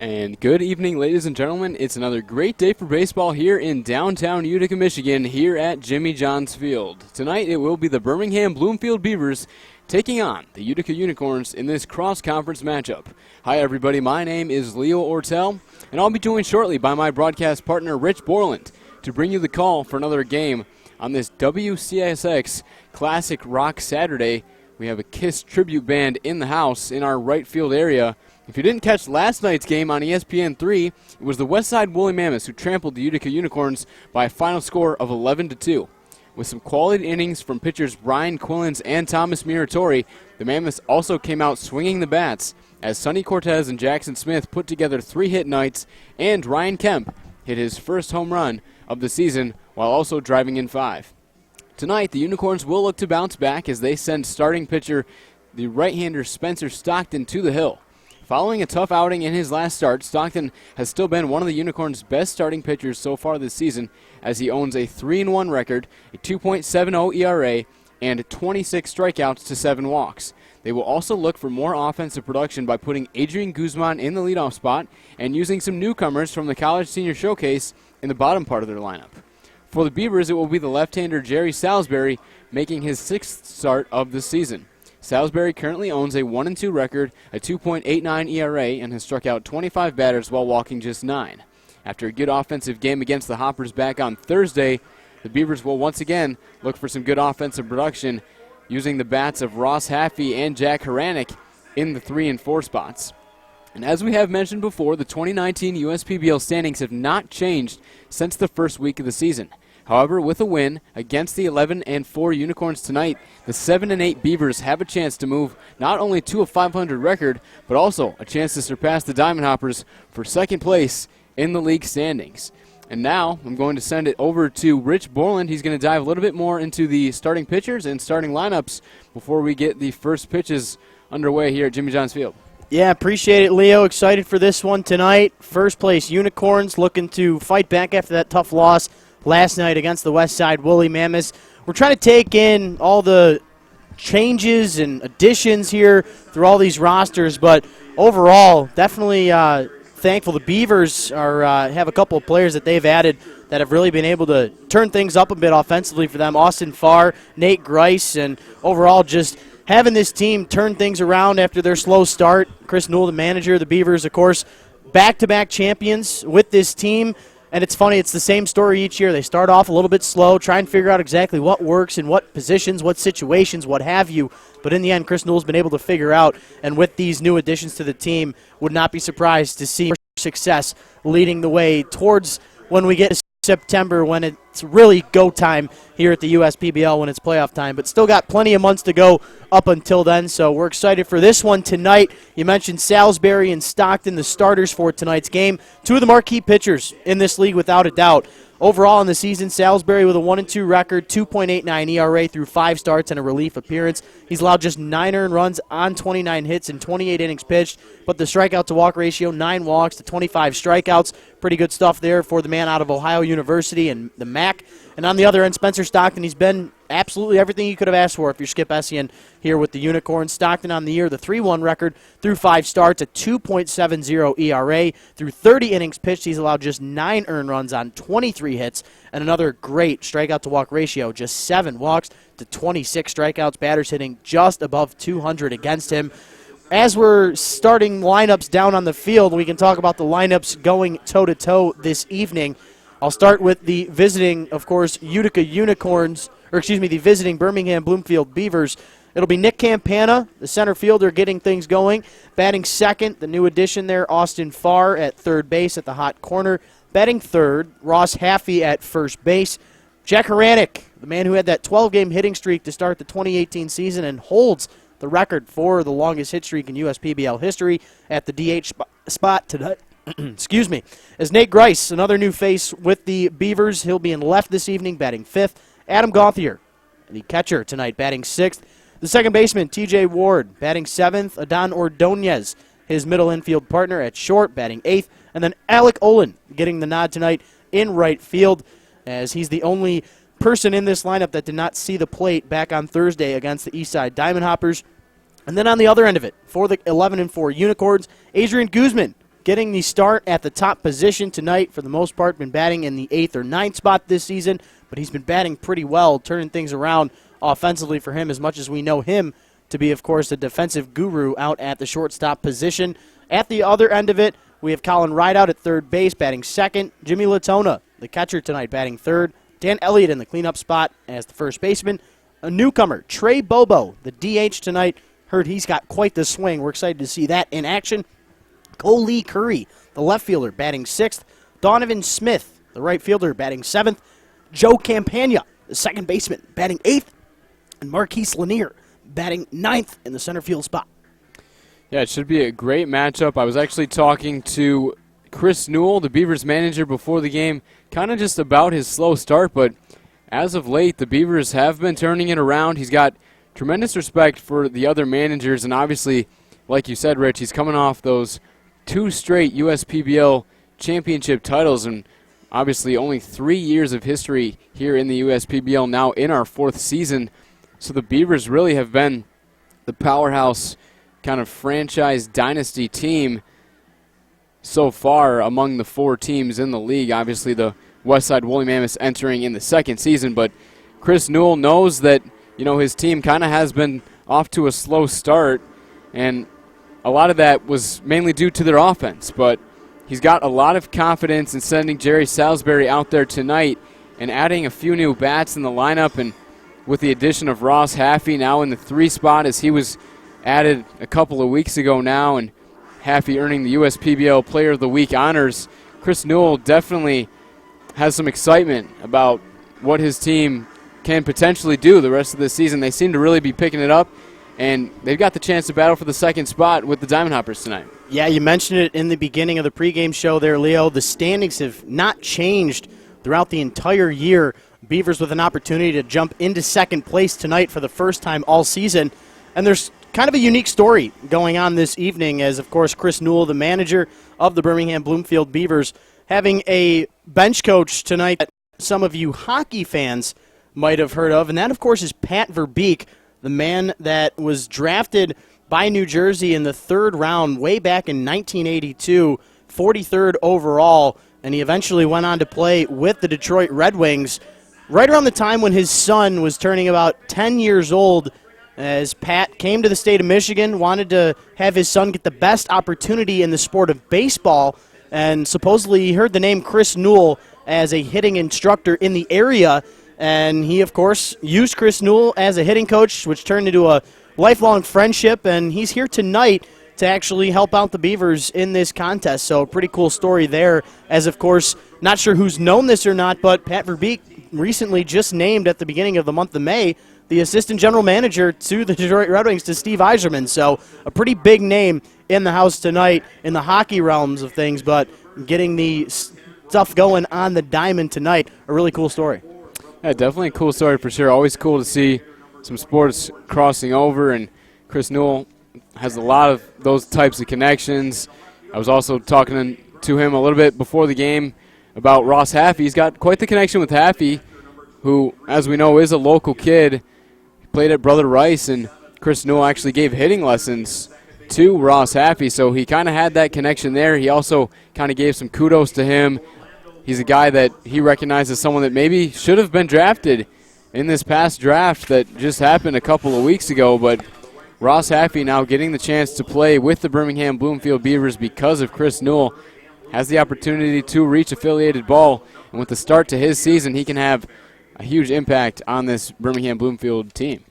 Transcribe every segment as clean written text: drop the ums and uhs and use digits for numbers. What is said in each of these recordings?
And good evening, ladies and gentlemen. It's another great day for baseball here in downtown Utica, Michigan, here at Jimmy John's Field. Tonight it will be the Birmingham Bloomfield Beavers taking on the Utica Unicorns in this cross-conference matchup. Hi, everybody. My name is Leo Ortel, and I'll be joined shortly by my broadcast partner, Rich Borland, to bring you the call for another game on this WCSX Classic Rock Saturday. We have a KISS tribute band in the house in our right field area. If you didn't catch last night's game on ESPN3, it was the Westside Woolly Mammoths who trampled the Utica Unicorns by a final score of 11-2. With some quality innings from pitchers Brian Quillins and Thomas Muratori, the Mammoths also came out swinging the bats as Sonny Cortez and Jackson Smith put together 3-hit nights, and Ryan Kemp hit his first home run of the season while also driving in 5. Tonight, the Unicorns will look to bounce back as they send starting pitcher, the right-hander Spencer Stockton, to the hill. Following a tough outing in his last start, Stockton has still been one of the Unicorns' best starting pitchers so far this season, as he owns a 3-1 record, a 2.70 ERA, and 26 strikeouts to 7 walks. They will also look for more offensive production by putting Adrian Guzman in the leadoff spot and using some newcomers from the College Senior Showcase in the bottom part of their lineup. For the Beavers, it will be the left-hander Jerry Salisbury making his 6th start of the season. Salisbury currently owns a 1-2 record, a 2.89 ERA, and has struck out 25 batters while walking just 9. After a good offensive game against the Hoppers back on Thursday, the Beavers will once again look for some good offensive production using the bats of Ross Haffey and Jack Haranek in the 3 and 4 spots. And as we have mentioned before, the 2019 USPBL standings have not changed since the first week of the season. However, with a win against the 11-4 Unicorns tonight, the 7-8 Beavers have a chance to move not only to a 500 record, but also a chance to surpass the Diamond Hoppers for second place in the league standings. And now I'm going to send it over to Rich Borland. He's going to dive a little bit more into the starting pitchers and starting lineups before we get the first pitches underway here at Jimmy John's Field. Yeah, appreciate it, Leo. Excited for this one tonight. First place Unicorns looking to fight back after that tough loss last night against the Westside Woolly Mammoths. We're trying to take in all the changes and additions here through all these rosters, but overall, definitely thankful. The Beavers have a couple of players that they've added that have really been able to turn things up a bit offensively for them. Austin Farr, Nate Grice, and overall just having this team turn things around after their slow start. Chris Newell, the manager of the Beavers, of course, back-to-back champions with this team. And it's funny, it's the same story each year. They start off a little bit slow, try and figure out exactly what works in what positions, what situations, what have you. But in the end, Chris Newell's been able to figure out, and with these new additions to the team, would not be surprised to see success leading the way towards when we get to September, when it's really go time here at the USPBL, when it's playoff time. But still got plenty of months to go up until then, so we're excited for this one tonight. You mentioned Salisbury and Stockton, the starters for tonight's game. Two of the marquee pitchers in this league without a doubt. Overall in the season, Salisbury with a 1-2 record, 2.89 ERA through 5 starts and a relief appearance. He's allowed just 9 earned runs on 29 hits and 28 innings pitched, but the strikeout-to-walk ratio, 9 walks to 25 strikeouts. Pretty good stuff there for the man out of Ohio University and the MAC. And on the other end, Spencer Stockton, he's been absolutely everything you could have asked for if you're Skip Essien here with the Unicorns. Stockton on the year, the 3-1 record through 5 starts, a 2.70 ERA. Through 30 innings pitched, he's allowed just 9 earned runs on 23 hits, and another great strikeout-to-walk ratio, just 7 walks to 26 strikeouts. Batters hitting just above 200 against him. As we're starting lineups down on the field, we can talk about the lineups going toe-to-toe this evening. I'll start with the visiting, of course, Utica Unicorns, the visiting Birmingham Bloomfield Beavers. It'll be Nick Campana, the center fielder, getting things going. Batting second, the new addition there, Austin Farr at third base at the hot corner. Batting third, Ross Haffey at first base. Jack Haranek, the man who had that 12-game hitting streak to start the 2018 season and holds the record for the longest hit streak in USPBL history at the DH spot tonight. Excuse me. As Nate Grice, another new face with the Beavers, he'll be in left this evening, batting fifth. Adam Gauthier, the catcher tonight, batting sixth. The second baseman, T.J. Ward, batting seventh. Adon Ordonez, his middle infield partner at short, batting eighth. And then Alec Olin getting the nod tonight in right field, as he's the only person in this lineup that did not see the plate back on Thursday against the Eastside Diamond Hoppers. And then on the other end of it, for the 11-4 Unicorns, Adrian Guzman getting the start at the top position tonight. For the most part, been batting in the 8th or 9th spot this season, but he's been batting pretty well, turning things around offensively for him, as much as we know him to be, of course, a defensive guru out at the shortstop position. At the other end of it, we have Colin Rideout at third base, batting second. Jimmy Latona, the catcher tonight, batting third. Dan Elliott in the cleanup spot as the first baseman. A newcomer, Trey Bobo, the DH tonight. Heard he's got quite the swing. We're excited to see that in action. Cole Lee Curry, the left fielder, batting sixth. Donovan Smith, the right fielder, batting seventh. Joe Campagna, the second baseman, batting eighth. And Marquise Lanier, batting ninth in the center field spot. Yeah, it should be a great matchup. I was actually talking to Chris Newell, the Beavers manager, before the game, kind of just about his slow start, but as of late, the Beavers have been turning it around. He's got tremendous respect for the other managers, and obviously, like you said, Rich, he's coming off those 2 straight USPBL championship titles, and obviously only 3 years of history here in the USPBL, now in our 4th season. So the Beavers really have been the powerhouse kind of franchise dynasty team so far among the 4 teams in the league. Obviously, the Westside Woolly Mammoths entering in the 2nd season, but Chris Newell knows that, you know, his team kind of has been off to a slow start, and a lot of that was mainly due to their offense, but he's got a lot of confidence in sending Jerry Salisbury out there tonight and adding a few new bats in the lineup, and with the addition of Ross Haffey now in the 3 spot, as he was added a couple of weeks ago now, and Haffey earning the USPBL Player of the Week honors, Chris Newell definitely has some excitement about what his team can potentially do the rest of this season. They seem to really be picking it up, and they've got the chance to battle for the 2nd spot with the Diamond Hoppers tonight. Yeah, you mentioned it in the beginning of the pregame show there, Leo. The standings have not changed throughout the entire year. Beavers with an opportunity to jump into 2nd place tonight for the first time all season. And there's kind of a unique story going on this evening, as, of course, Chris Newell, the manager of the Birmingham Bloomfield Beavers, having a bench coach tonight that some of you hockey fans might have heard of, and that, of course, is Pat Verbeek, the man that was drafted by New Jersey in the 3rd round way back in 1982, 43rd overall, and he eventually went on to play with the Detroit Red Wings right around the time when his son was turning about 10 years old, as Pat came to the state of Michigan, wanted to have his son get the best opportunity in the sport of baseball, and supposedly he heard the name Chris Newell as a hitting instructor in the area, and he, of course, used Chris Newell as a hitting coach, which turned into a lifelong friendship, and he's here tonight to actually help out the Beavers in this contest. So a pretty cool story there, as, of course, not sure who's known this or not, but Pat Verbeek recently just named at the beginning of the month of May the assistant general manager to the Detroit Red Wings, to Steve Yzerman. So a pretty big name in the house tonight in the hockey realms of things, but getting the stuff going on the diamond tonight, a really cool story. Yeah, definitely a cool story for sure. Always cool to see some sports crossing over, and Chris Newell has a lot of those types of connections. I was also talking to him a little bit before the game about Ross Haffey. He's got quite the connection with Haffey, who, as we know, is a local kid. He played at Brother Rice, and Chris Newell actually gave hitting lessons to Ross Haffey, so he kind of had that connection there. He also kind of gave some kudos to him. He's a guy that he recognizes as someone that maybe should have been drafted in this past draft that just happened a couple of weeks ago, but Ross Haffey now getting the chance to play with the Birmingham Bloomfield Beavers because of Chris Newell, has the opportunity to reach affiliated ball, and with the start to his season, he can have a huge impact on this Birmingham Bloomfield team.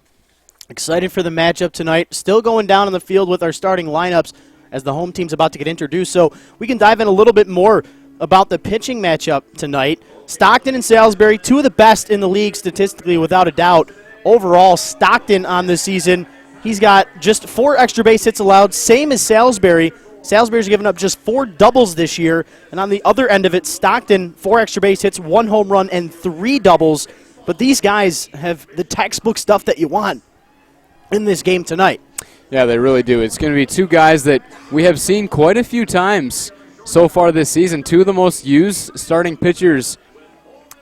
Excited for the matchup tonight. Still going down on the field with our starting lineups as the home team's about to get introduced, so we can dive in a little bit more about the pitching matchup tonight. Stockton and Salisbury, 2 of the best in the league statistically, without a doubt. Overall, Stockton on this season, he's got just 4 extra base hits allowed, same as Salisbury. Salisbury's given up just 4 doubles this year, and on the other end of it, Stockton, 4 extra base hits, 1 home run, and 3 doubles. But these guys have the textbook stuff that you want in this game tonight. Yeah, they really do. It's going to be 2 guys that we have seen quite a few times so far this season, 2 of the most used starting pitchers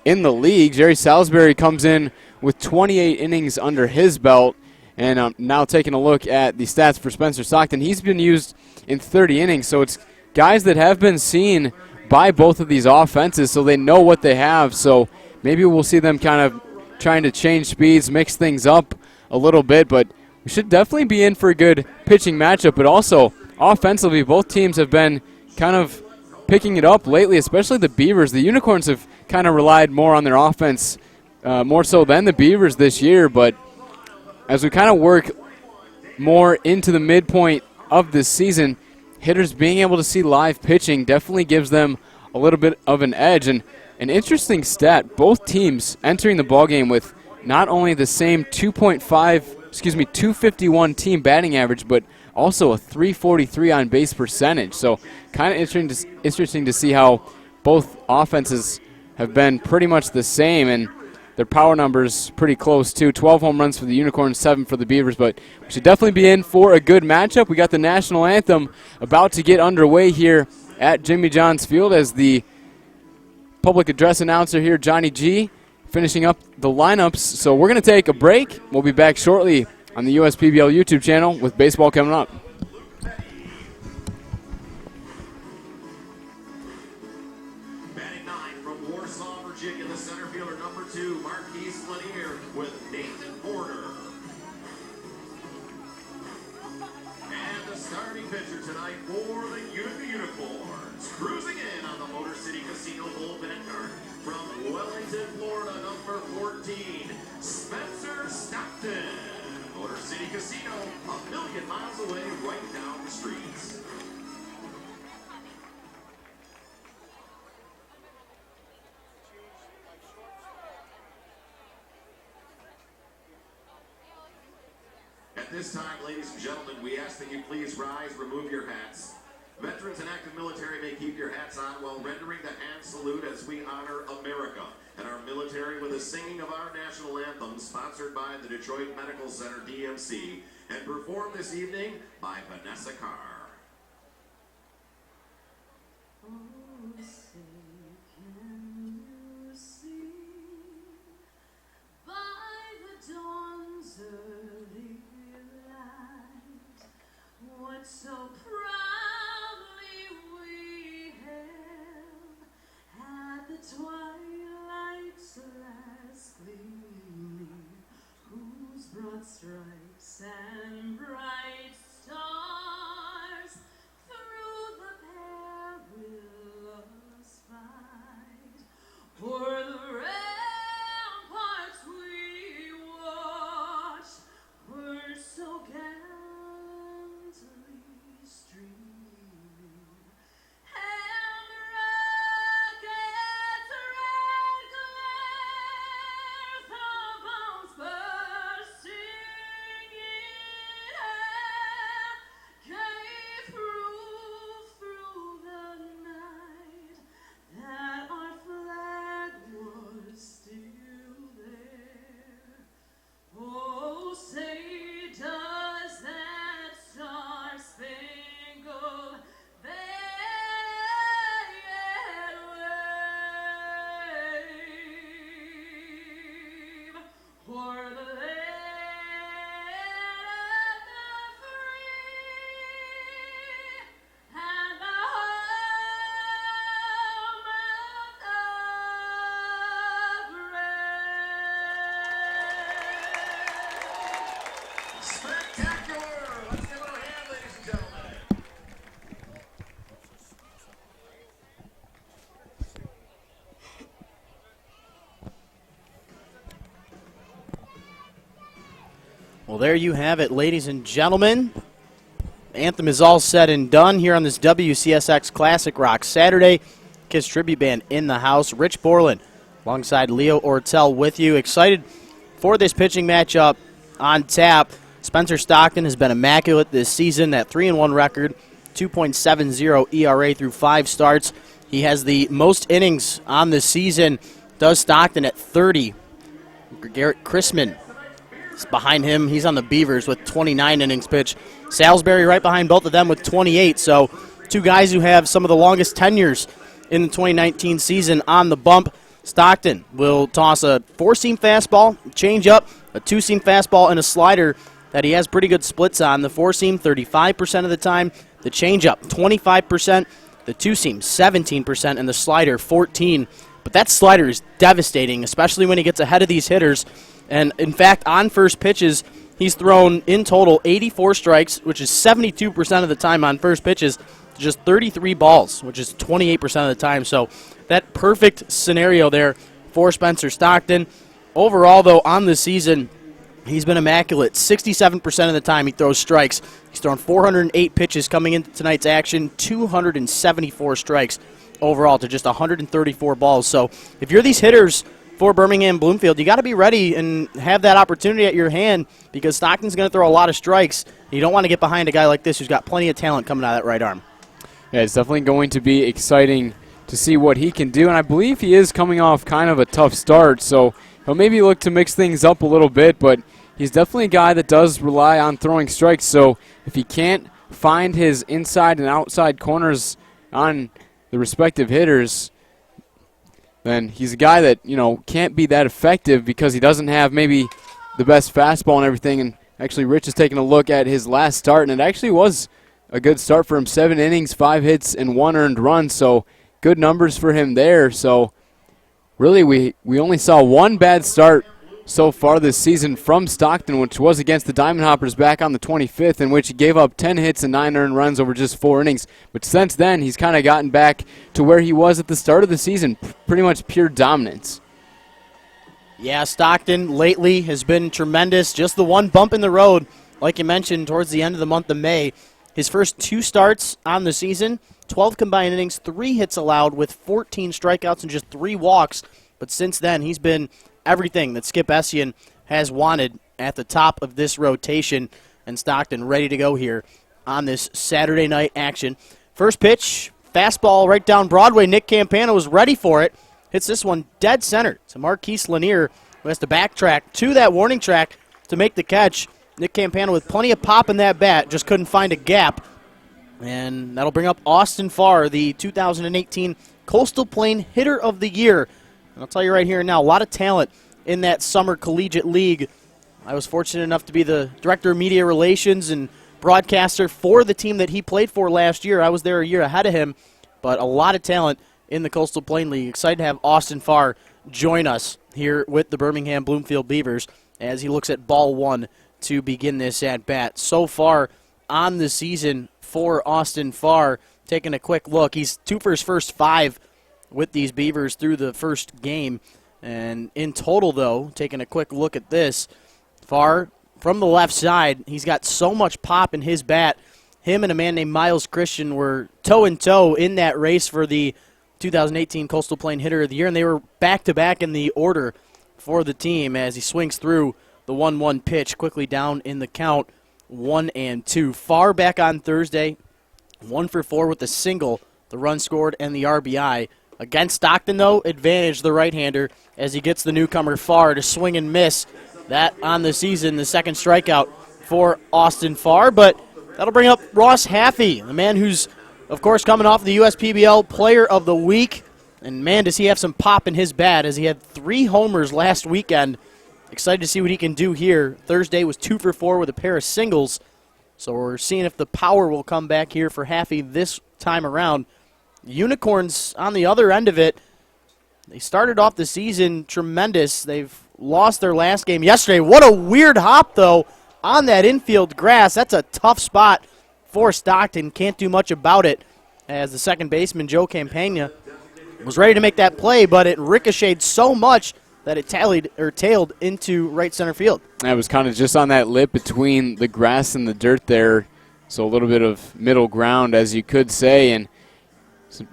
in the league. Jerry Salisbury comes in with 28 innings under his belt, and now taking a look at the stats for Spencer Stockton, he's been used in 30 innings, so it's guys that have been seen by both of these offenses, so they know what they have. So maybe we'll see them kind of trying to change speeds, mix things up a little bit, but we should definitely be in for a good pitching matchup. But also, offensively, both teams have been kind of picking it up lately, especially the Beavers. The Unicorns have kind of relied more on their offense, more so than the Beavers this year, but as we kind of work more into the midpoint of this season, hitters being able to see live pitching definitely gives them a little bit of an edge. And an interesting stat, both teams entering the ballgame with not only the same 251 team batting average, but also a 343 on base percentage. So kind of interesting to see how both offenses have been pretty much the same, and their power numbers pretty close too. 12 home runs for the Unicorns, 7 for the Beavers, but we should definitely be in for a good matchup. We got the national anthem about to get underway here at Jimmy John's Field as the public address announcer here, Johnny G, finishing up the lineups. So we're going to take a break. We'll be back shortly on the USPBL YouTube channel with baseball coming up. Batting 9 from Warsaw, Virginia, the center fielder number 2, Marquise Lanier with Nathan Porter. And the starting pitcher tonight for the Utica Unicorns, cruising in on the Motor City Casino bullpen cart from Wellington, Florida, number 14, Spencer Stockton. Motor City Casino, a million miles away, right down the streets. At this time, ladies and gentlemen, we ask that you please rise, remove your hats. Veterans and active military may keep your hats on while rendering the hand salute as we honor America and our military with the singing of our national anthem, sponsored by the Detroit Medical Center DMC, and performed this evening by Vanessa Carr. Oh, say, can you see by the dawn's early light what so proudly we hailed at the twilight's last gleaming, whose broad stripes and bright stars through the perilous fight o'er the ramparts we watched were so gallantly streaming, and rockets' red glares of bombs bursting in air gave proof through the night that our flag was still there. Oh, say does that star-spangled banner wave o'er the land of the free and the homeland of brave. Spectacular! Let's give it a hand, ladies and gentlemen. Well, there you have it, ladies and gentlemen. Anthem is all said and done here on this WCSX Classic Rock Saturday. Kiss Tribute Band in the house. Rich Borland alongside Leo Ortel with you. Excited for this pitching matchup on tap. Spencer Stockton has been immaculate this season. That 3-1 record, 2.70 ERA through 5 starts. He has the most innings on the season. Does Stockton at 30. Garrett Chrisman is behind him. He's on the Beavers with 29 innings pitched. Salisbury right behind both of them with 28. So two guys who have some of the longest tenures in the 2019 season on the bump. Stockton will toss a 4-seam fastball, change-up, a 2-seam fastball, and a slider that he has pretty good splits on. The 4-seam 35% of the time, the change-up 25%, the two-seam 17%, and the slider 14%. But that slider is devastating, especially when he gets ahead of these hitters. And, in fact, on first pitches, he's thrown in total 84 strikes, which is 72% of the time on first pitches, just 33 balls, which is 28% of the time. So that perfect scenario there for Spencer Stockton. Overall, though, on the season, he's been immaculate. 67% of the time he throws strikes. He's thrown 408 pitches coming into tonight's action, 274 strikes overall to just 134 balls. So if you're these hitters for Birmingham Bloomfield, you got to be ready and have that opportunity at your hand because Stockton's going to throw a lot of strikes. You don't want to get behind a guy like this who's got plenty of talent coming out of that right arm. Yeah, it's definitely going to be exciting to see what he can do, and I believe he is coming off kind of a tough start, so he'll maybe look to mix things up a little bit, but he's definitely a guy that does rely on throwing strikes, so if he can't find his inside and outside corners on the respective hitters, then he's a guy that, can't be that effective because he doesn't have maybe the best fastball and everything. And actually, Rich is taking a look at his last start, and it actually was a good start for him. 7 innings, 5 hits, and 1 earned run, so good numbers for him there. So really, we only saw one bad start so far this season from Stockton, which was against the Diamond Hoppers back on the 25th, in which he gave up 10 hits and 9 earned runs over just 4 innings. But since then, he's kind of gotten back to where he was at the start of the season, pretty much pure dominance. Yeah, Stockton lately has been tremendous. Just the one bump in the road, like you mentioned, towards the end of the month of May. His first 2 starts on the season, 12 combined innings, 3 hits allowed with 14 strikeouts and just 3 walks. But since then, he's been everything that Skip Essien has wanted at the top of this rotation, and Stockton ready to go here on this Saturday night action. First pitch, fastball right down Broadway. Nick Campana was ready for it. Hits this one dead center to Marquise Lanier, who has to backtrack to that warning track to make the catch. Nick Campana with plenty of pop in that bat, just couldn't find a gap. And that'll bring up Austin Farr, the 2018 Coastal Plain Hitter of the Year. And I'll tell you right here now, a lot of talent in that summer collegiate league. I was fortunate enough to be the director of media relations and broadcaster for the team that he played for last year. I was there a year ahead of him, but a lot of talent in the Coastal Plain League. Excited to have Austin Farr join us here with the Birmingham Bloomfield Beavers as he looks at ball 1 to begin this at-bat. So far on the season for Austin Farr, taking a quick look, he's 2 for his first 5 with these Beavers through the first game. And in total, though, taking a quick look at this, Farr from the left side, he's got so much pop in his bat. Him and a man named Miles Christian were toe-in-toe in that race for the 2018 Coastal Plain Hitter of the Year, and they were back-to-back in the order for the team as he swings through the 1-1 pitch, quickly down in the count, 1-2. Farr back on Thursday, 1 for 4 with a single, the run scored, and the RBI. Against Stockton, though, advantage the right-hander as he gets the newcomer Farr to swing and miss. That on the season, the second strikeout for Austin Farr. But that'll bring up Ross Haffey, the man who's, of course, coming off the USPBL Player of the Week. And, man, does he have some pop in his bat as he had 3 homers last weekend. Excited to see what he can do here. Thursday was 2 for 4 with a pair of singles. So we're seeing if the power will come back here for Haffey this time around. Unicorns on the other end of it, they started off the season tremendous. They've lost their last game yesterday. What a weird hop, though, on that infield grass. That's a tough spot for Stockton. Can't do much about it as the second baseman, Joe Campagna, was ready to make that play, but it ricocheted so much that it tailed into right center field. It was kind of just on that lip between the grass and the dirt there, so a little bit of middle ground, as you could say, and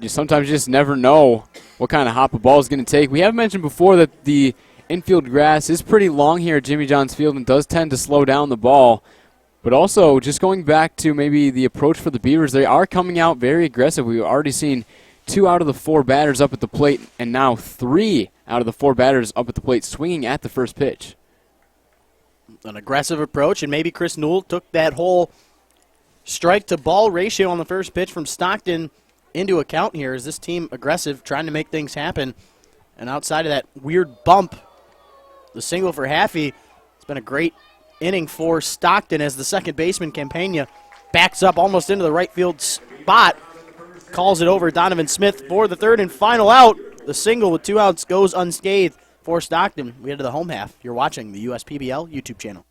you sometimes just never know what kind of hop a ball is going to take. We have mentioned before that the infield grass is pretty long here at Jimmy John's Field and does tend to slow down the ball. But also, just going back to maybe the approach for the Beavers, they are coming out very aggressive. We've already seen 2 out of the 4 batters up at the plate, and now 3 out of the 4 batters up at the plate swinging at the first pitch. An aggressive approach, and maybe Chris Newell took that whole strike-to-ball ratio on the first pitch from Stockton into account here. Is this team aggressive, trying to make things happen? And outside of that weird bump, the single for Haffey, it's been a great inning for Stockton as the second baseman, Campagna, backs up almost into the right field spot. calls it over. Donovan Smith for the third and final out. The single with 2 outs goes unscathed for Stockton. We head to the home half. You're watching the USPBL YouTube channel.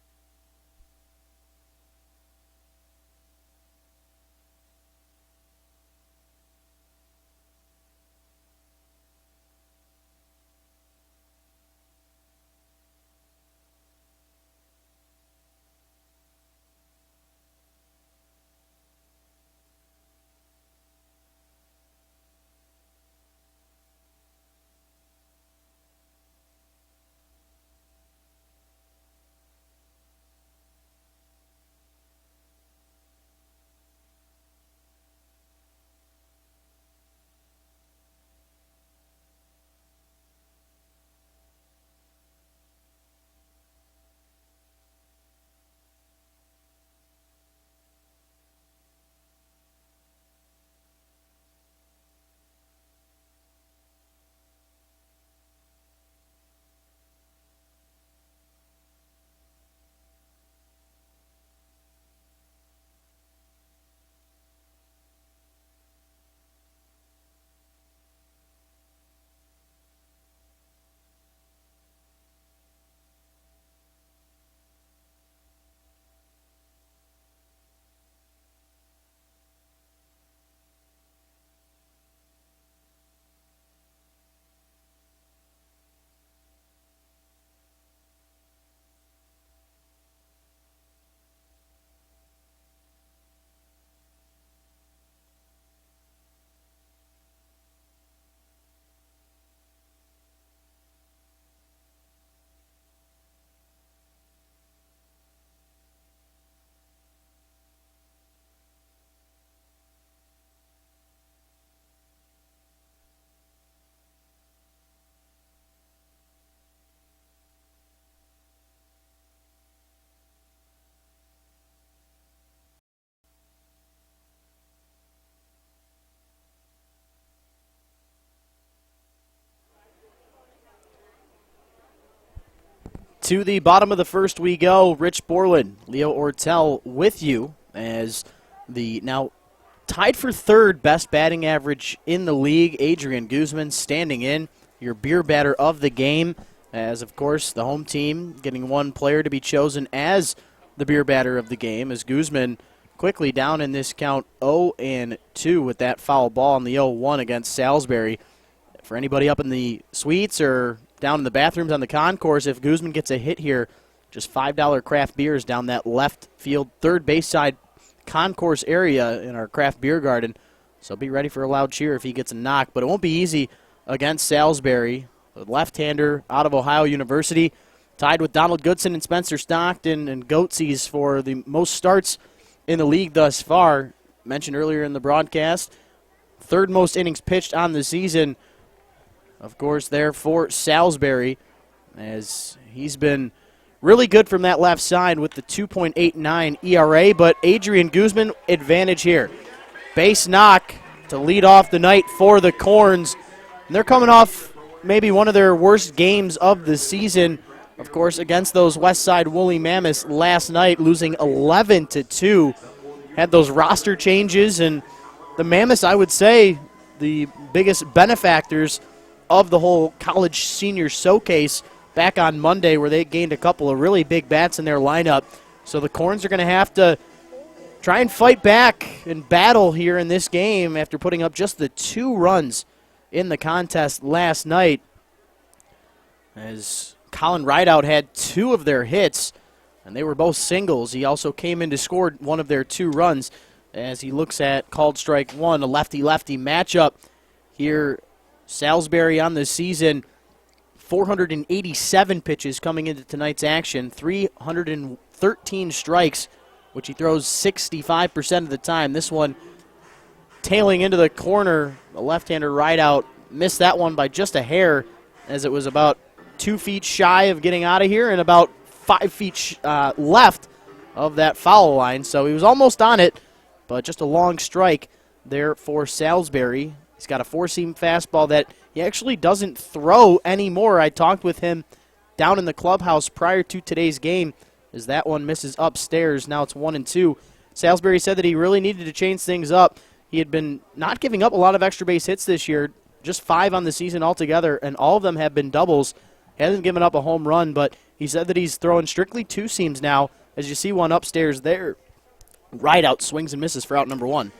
To the bottom of the first we go. Rich Borland, Leo Ortel with you as the now tied for third best batting average in the league. Adrian Guzman standing in, your beer batter of the game, as of course the home team getting one player to be chosen as the beer batter of the game, as Guzman quickly down in this count 0-2 with that foul ball on the 0-1 against Salisbury. For anybody up in the suites or down in the bathrooms on the concourse, if Guzman gets a hit here, just $5 craft beers down that left field third base side concourse area in our craft beer garden. So be ready for a loud cheer if he gets a knock. But it won't be easy against Salisbury. The left-hander out of Ohio University, tied with Donald Goodson and Spencer Stockton and Goatsies for the most starts in the league thus far. Mentioned earlier in the broadcast, third most innings pitched on the season, of course, there for Salisbury, as he's been really good from that left side with the 2.89 ERA. But Adrian Guzman, advantage here. Base knock to lead off the night for the Corns. And they're coming off maybe one of their worst games of the season, of course, against those West Side Woolly Mammoths last night, losing 11-2. Had those roster changes, and the Mammoths, I would say, the biggest benefactors of the whole college senior showcase back on Monday, where they gained a couple of really big bats in their lineup. So the Corns are going to have to try and fight back and battle here in this game after putting up just the 2 runs in the contest last night, as Colin Rideout had 2 of their hits, and they were both singles. He also came in to score one of their 2 runs as he looks at called strike 1, a lefty-lefty matchup here. Salisbury on the season, 487 pitches coming into tonight's action, 313 strikes, which he throws 65% of the time. This one tailing into the corner, the left-hander Rideout missed that one by just a hair, as it was about 2 feet shy of getting out of here and about 5 feet left of that foul line. So he was almost on it, but just a long strike there for Salisbury. He's got a 4-seam fastball that he actually doesn't throw anymore. I talked with him down in the clubhouse prior to today's game, as that one misses upstairs. Now it's 1-2. Salisbury said that he really needed to change things up. he had been not giving up a lot of extra base hits this year, just 5 on the season altogether, and all of them have been doubles. He hasn't given up a home run, but he said that he's throwing strictly 2-seams now. As you see one upstairs there, Rideout swings and misses for out number 1.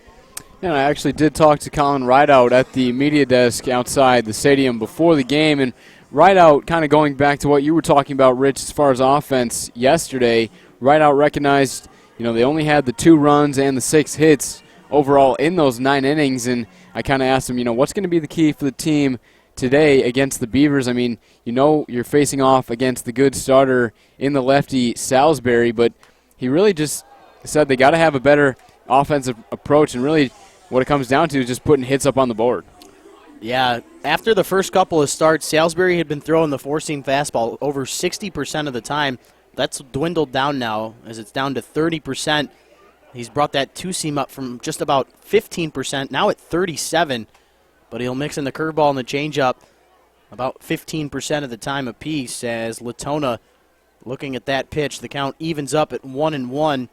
Yeah, and I actually did talk to Colin Rideout at the media desk outside the stadium before the game, and Rideout, kind of going back to what you were talking about, Rich, as far as offense yesterday, Rideout recognized, they only had the 2 runs and the 6 hits overall in those 9 innings, and I kind of asked him, what's going to be the key for the team today against the Beavers? I mean, you're facing off against the good starter in the lefty Salisbury, but he really just said they got to have a better offensive approach, and really what it comes down to is just putting hits up on the board. Yeah, after the first couple of starts, Salisbury had been throwing the 4-seam fastball over 60% of the time. That's dwindled down now, as it's down to 30%. He's brought that 2-seam up from just about 15%, now at 37%. But he'll mix in the curveball and the changeup about 15% of the time apiece, as Latona, looking at that pitch, the count evens up at 1-1,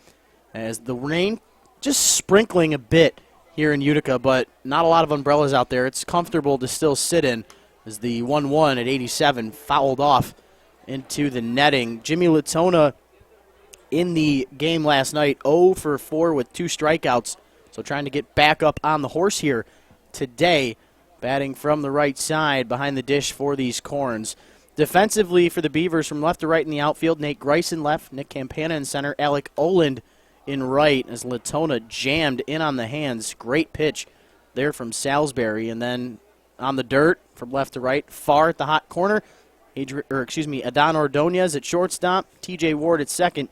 as the rain just sprinkling a bit here in Utica, but not a lot of umbrellas out there. It's comfortable to still sit in, as the 1-1 at 87 fouled off into the netting. Jimmy Latona in the game last night, 0 for 4 with 2 strikeouts, so trying to get back up on the horse here today. Batting from the right side behind the dish for these Corns. Defensively for the Beavers, from left to right in the outfield, Nate Greisen left, Nick Campana in center, Alec Oland in right, as Latona jammed in on the hands. Great pitch there from Salisbury. And then on the dirt, from left to right, far at the hot corner, Adon Ordonez at shortstop, TJ Ward at second,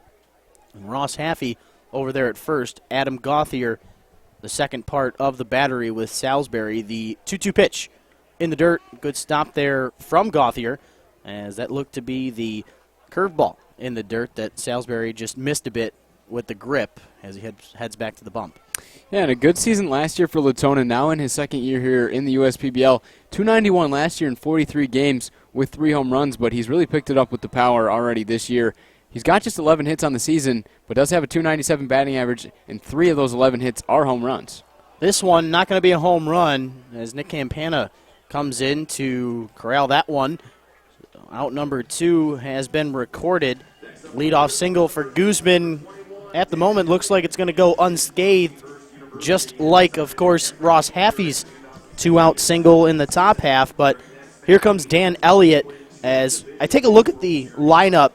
and Ross Haffey over there at first. Adam Gauthier, the second part of the battery with Salisbury. The 2-2 pitch in the dirt. Good stop there from Gauthier, as that looked to be the curveball in the dirt that Salisbury just missed a bit with the grip as he heads back to the bump. Yeah, and a good season last year for Latona, now in his second year here in the USPBL. 291 last year in 43 games with 3 home runs, but he's really picked it up with the power already this year. He's got just 11 hits on the season, but does have a 297 batting average, and 3 of those 11 hits are home runs. This one not going to be a home run, as Nick Campana comes in to corral that one. Out number 2 has been recorded. Leadoff single for Guzman. At the moment, looks like it's going to go unscathed, just like, of course, Ross Haffey's 2-out single in the top half. But here comes Dan Elliott as I take a look at the lineup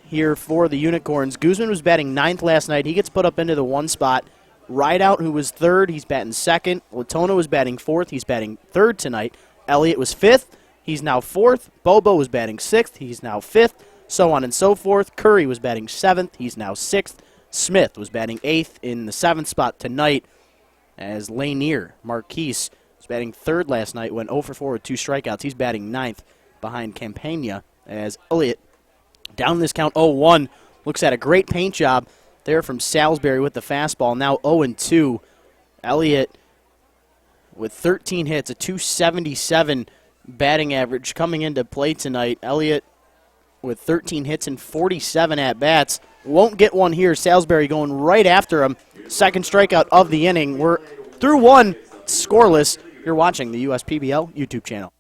here for the Unicorns. Guzman was batting 9th last night. He gets put up into the 1 spot. Rideout, who was 3rd, he's batting 2nd. Latona was batting 4th. He's batting 3rd tonight. Elliott was 5th. He's now 4th. Bobo was batting 6th. He's now 5th. So on and so forth. Curry was batting 7th. He's now 6th. Smith was batting 8th in the 7th spot tonight, as Lanier Marquise was batting 3rd last night, went 0 for 4 with 2 strikeouts. He's batting 9th behind Campagna, as Elliott down this count 0-1. Looks at a great paint job there from Salisbury with the fastball. Now 0-2. Elliott with 13 hits, a 277 batting average coming into play tonight. Elliott with 13 hits and 47 at-bats. Won't get one here. Salisbury going right after him. Second strikeout of the inning. We're through 1, scoreless. You're watching the USPBL YouTube channel.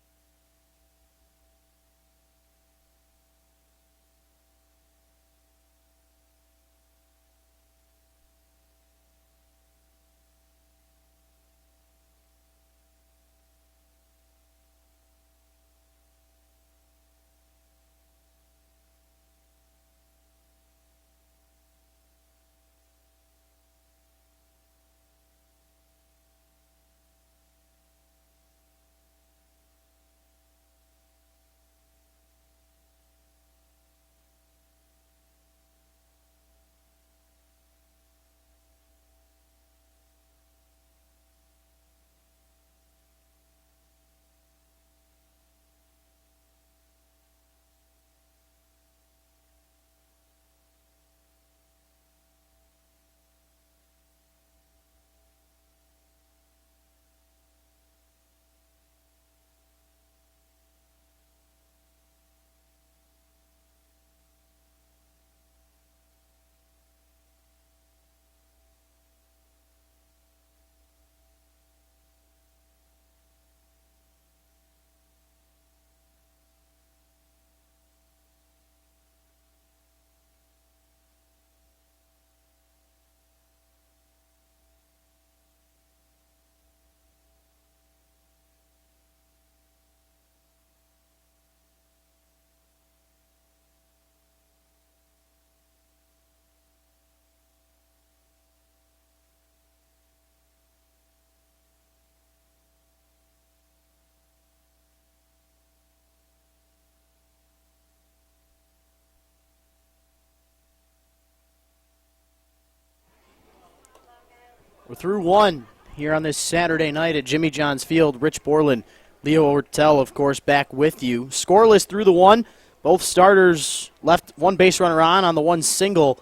We're through one here on this Saturday night at Jimmy John's Field. Rich Borland, Leo Ortel, of course, back with you. Scoreless through the one. Both starters left one base runner on the one single.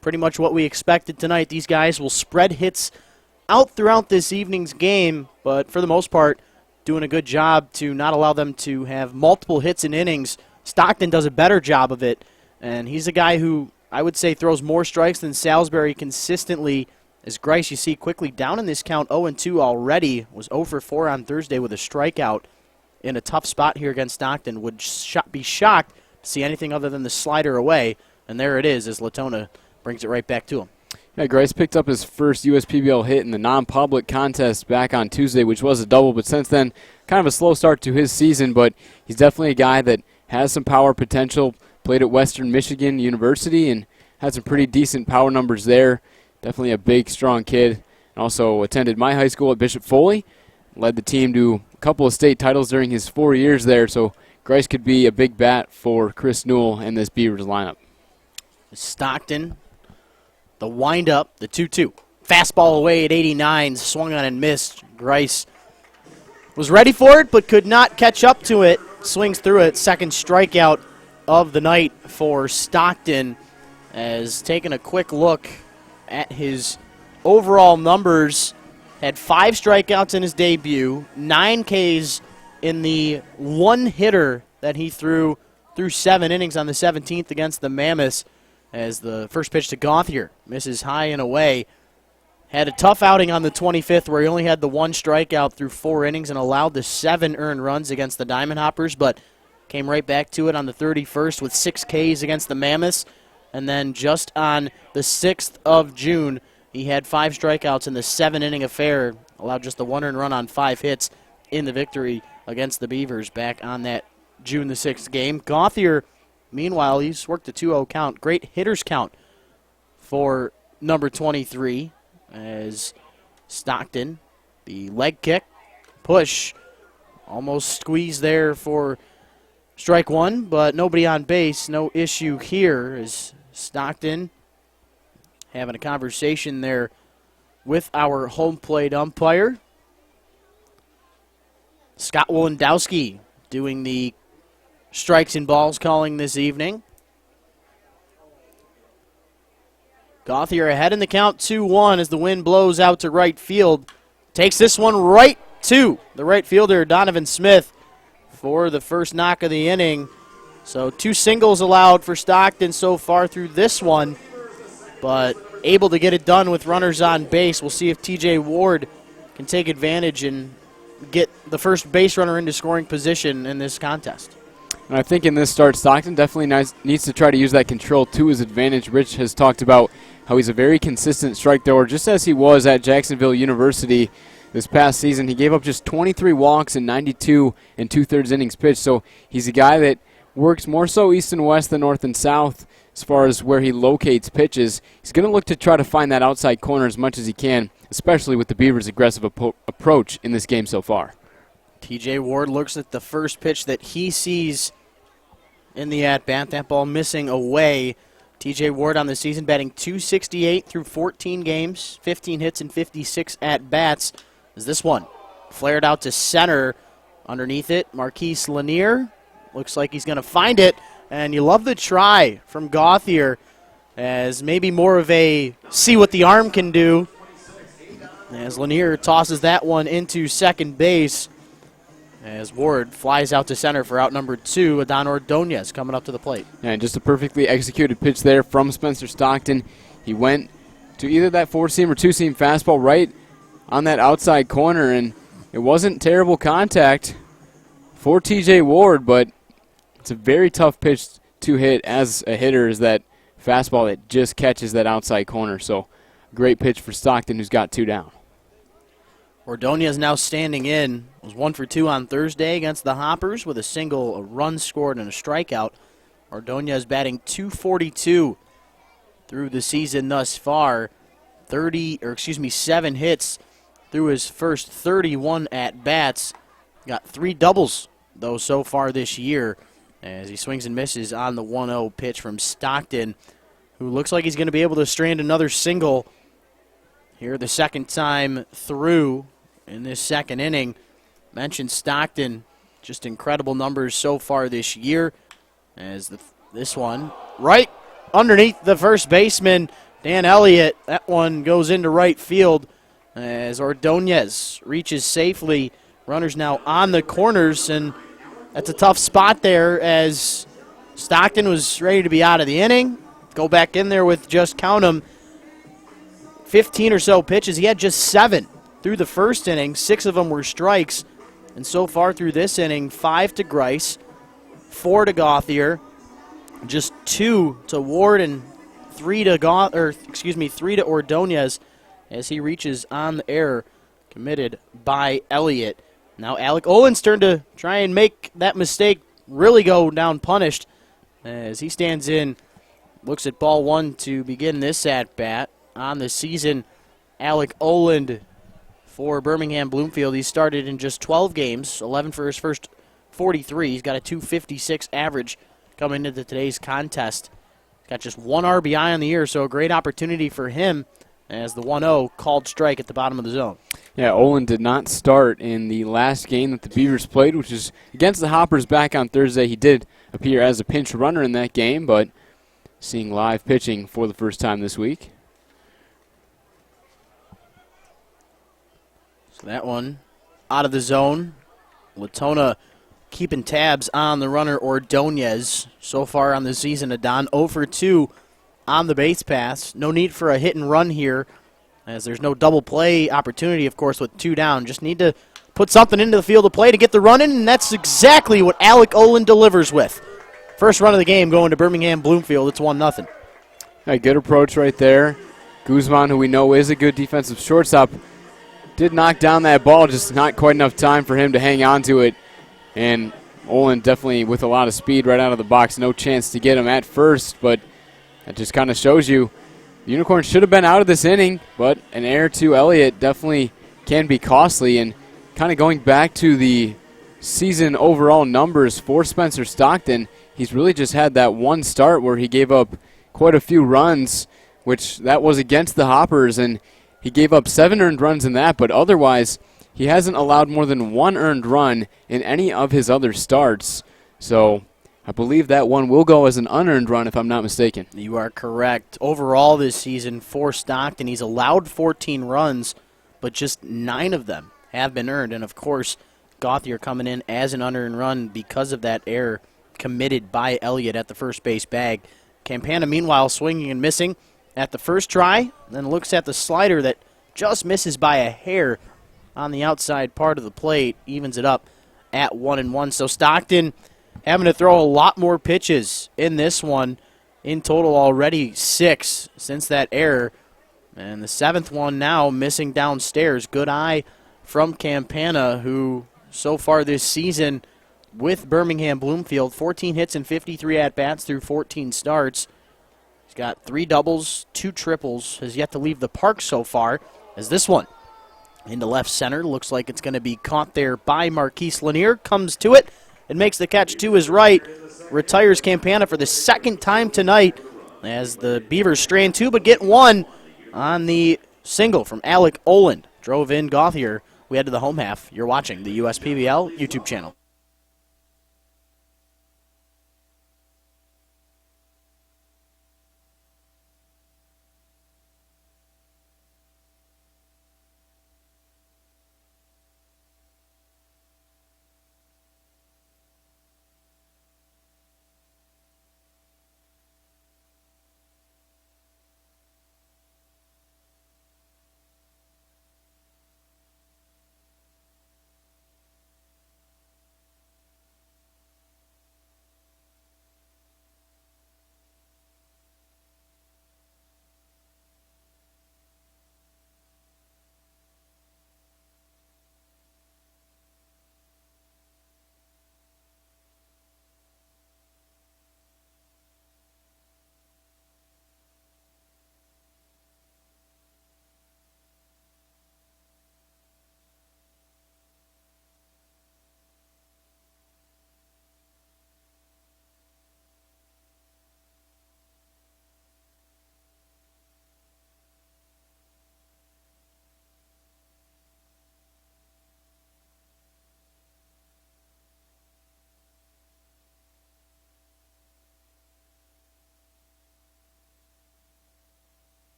Pretty much what we expected tonight. These guys will spread hits out throughout this evening's game, but for the most part, doing a good job to not allow them to have multiple hits in innings. Stockton does a better job of it, and he's a guy who I would say throws more strikes than Salisbury consistently. As Grice, you see, quickly down in this count, 0-2 already. Was 0 for 4 on Thursday with a strikeout in a tough spot here against Stockton. Would be shocked to see anything other than the slider away, and there it is as Latona brings it right back to him. Yeah, Grice picked up his first USPBL hit in the non-public contest back on Tuesday, which was a double, but since then, kind of a slow start to his season, but he's definitely a guy that has some power potential, played at Western Michigan University and had some pretty decent power numbers there. Definitely a big, strong kid. And also attended my high school at Bishop Foley, led the team to a couple of state titles during his 4 years there, so Grice could be a big bat for Chris Newell and this Beavers lineup. Stockton, the windup, the 2-2. Fastball away at 89, swung on and missed. Grice was ready for it, but could not catch up to it. Swings through it. Second strikeout of the night for Stockton. As taking a quick look at his overall numbers, had 5 strikeouts in his debut, 9 Ks in the one hitter that he threw through 7 innings on the 17th against the Mammoths. As the first pitch to Gauthier misses high and away. Had a tough outing on the 25th where he only had the 1 strikeout through 4 innings and allowed the 7 earned runs against the Diamond Hoppers, but came right back to it on the 31st with 6 Ks against the Mammoths. And then just on the 6th of June, he had 5 strikeouts in the 7-inning affair, allowed just the 1 earned run on 5 hits in the victory against the Beavers back on that June the 6th game. Gauthier, meanwhile, he's worked a 2-0 count. Great hitters count for number 23 as Stockton, the leg kick, push, almost squeezed there for strike 1, but nobody on base. No issue here as Stockton having a conversation there with our home plate umpire. Scott Wolendowski doing the strikes and balls calling this evening. Gauthier ahead in the count 2-1 as the wind blows out to right field. Takes this one right to the right fielder, Donovan Smith, for the first knock of the inning. So 2 singles allowed for Stockton so far through this one, but able to get it done with runners on base. We'll see if TJ Ward can take advantage and get the first base runner into scoring position in this contest. And I think in this start, Stockton definitely needs to try to use that control to his advantage. Rich has talked about how he's a very consistent strike thrower, just as he was at Jacksonville University this past season. He gave up just 23 walks in 92 and 2/3 innings pitched, so he's a guy that works more so east and west than north and south as far as where he locates pitches. He's going to look to try to find that outside corner as much as he can, especially with the Beavers' aggressive approach in this game so far. TJ Ward looks at the first pitch that he sees in the at-bat. That ball missing away. TJ Ward on the season batting .268 through 14 games, 15 hits and 56 at-bats. As this one flared out to center. Underneath it, Marquise Lanier. Looks like he's going to find it. And you love the try from Gauthier as maybe more of a see what the arm can do. As Lanier tosses that one into second base. As Ward flies out to center for out number 2, Adon Ordonez coming up to the plate. And just a perfectly executed pitch there from Spencer Stockton. He went to either that 4-seam or 2-seam fastball right on that outside corner, and it wasn't terrible contact for TJ Ward, but it's a very tough pitch to hit as a hitter, is that fastball that just catches that outside corner. So great pitch for Stockton, who's got 2 down. Ordonez now standing in. Was 1 for 2 on Thursday against the Hoppers with a single, a run scored, and a strikeout. Ordonez batting .242 through the season thus far. 7 hits through his first 31 at-bats. Got 3 doubles, though, so far this year as he swings and misses on the 1-0 pitch from Stockton, who looks like he's going to be able to strand another single here the second time through in this second inning. Mentioned Stockton, just incredible numbers so far this year. As this one right underneath the first baseman, Dan Elliott. That one goes into right field as Ordonez reaches safely. Runners now on the corners, and that's a tough spot there as Stockton was ready to be out of the inning. Go back in there with just count them 15 or so pitches. He had just 7 through the first inning. 6 of them were strikes. And so far through this inning, 5 to Grice, 4 to Gauthier, just 2 to Ward, and 3 to Ordonez as he reaches on the error committed by Elliott. Now Alec Olin's turn to try and make that mistake really go down punished as he stands in, looks at ball 1 to begin this at-bat. On the season, Alec Oland for Birmingham Bloomfield, he started in just 12 games, 11 for his first 43. He's got a .256 average coming into today's contest. He's got just 1 RBI on the year, so a great opportunity for him as the 1-0 called strike at the bottom of the zone. Yeah, Olin did not start in the last game that the Beavers played, which is against the Hoppers back on Thursday. He did appear as a pinch runner in that game, but seeing live pitching for the first time this week. So that one out of the zone. Latona keeping tabs on the runner Ordonez. So far on the season, Adon 0 for 2 on the base pass. No need for a hit and run here, as there's no double play opportunity, of course, with 2 down. Just need to put something into the field of play to get the run in, and that's exactly what Alec Olin delivers with. First run of the game going to Birmingham Bloomfield. It's 1-0. A good approach right there. Guzman, who we know is a good defensive shortstop, did knock down that ball, just not quite enough time for him to hang on to it. And Olin definitely with a lot of speed right out of the box. No chance to get him at first, but that just kind of shows you the Unicorns should have been out of this inning, but an error to Elliott definitely can be costly. And kind of going back to the season overall numbers for Spencer Stockton, he's really just had that one start where he gave up quite a few runs, which that was against the Hoppers, and he gave up 7 earned runs in that, but otherwise he hasn't allowed more than 1 earned run in any of his other starts. So I believe that one will go as an unearned run if I'm not mistaken. You are correct. Overall this season for Stockton, he's allowed 14 runs, but just 9 of them have been earned. And, of course, Gauthier coming in as an unearned run because of that error committed by Elliott at the first base bag. Campana, meanwhile, swinging and missing at the first try, then looks at the slider that just misses by a hair on the outside part of the plate, evens it up at 1-1. So Stockton having to throw a lot more pitches in this one. In total already 6 since that error. And the 7th one now missing downstairs. Good eye from Campana, who so far this season with Birmingham Bloomfield, 14 hits and 53 at-bats through 14 starts. He's got 3 doubles, 2 triples, has yet to leave the park so far, as this one into left center. Looks like it's going to be caught there by Marquise Lanier. Comes to it and makes the catch to his right. Retires Campana for the 2nd time tonight as the Beavers strand 2 but get 1 on the single from Alec Oland. Drove in Gauthier. We head to the home half. You're watching the USPBL YouTube channel.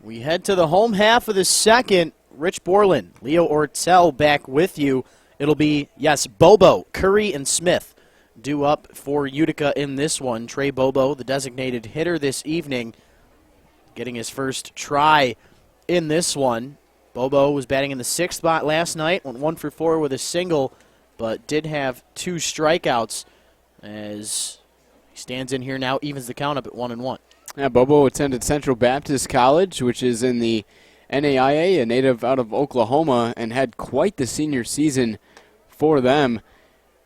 We head to the home half of the second. Rich Borland, Leo Ortel back with you. It'll be, yes, Bobo, Curry, and Smith due up for Utica in this one. Trey Bobo, the designated hitter this evening, getting his first try in this one. Bobo was batting in the 6th spot last night, went 1 for 4 with a single, but did have 2 strikeouts as he stands in here now, evens the count up at 1-1. Yeah, Bobo attended Central Baptist College, which is in the NAIA, a native out of Oklahoma, and had quite the senior season for them.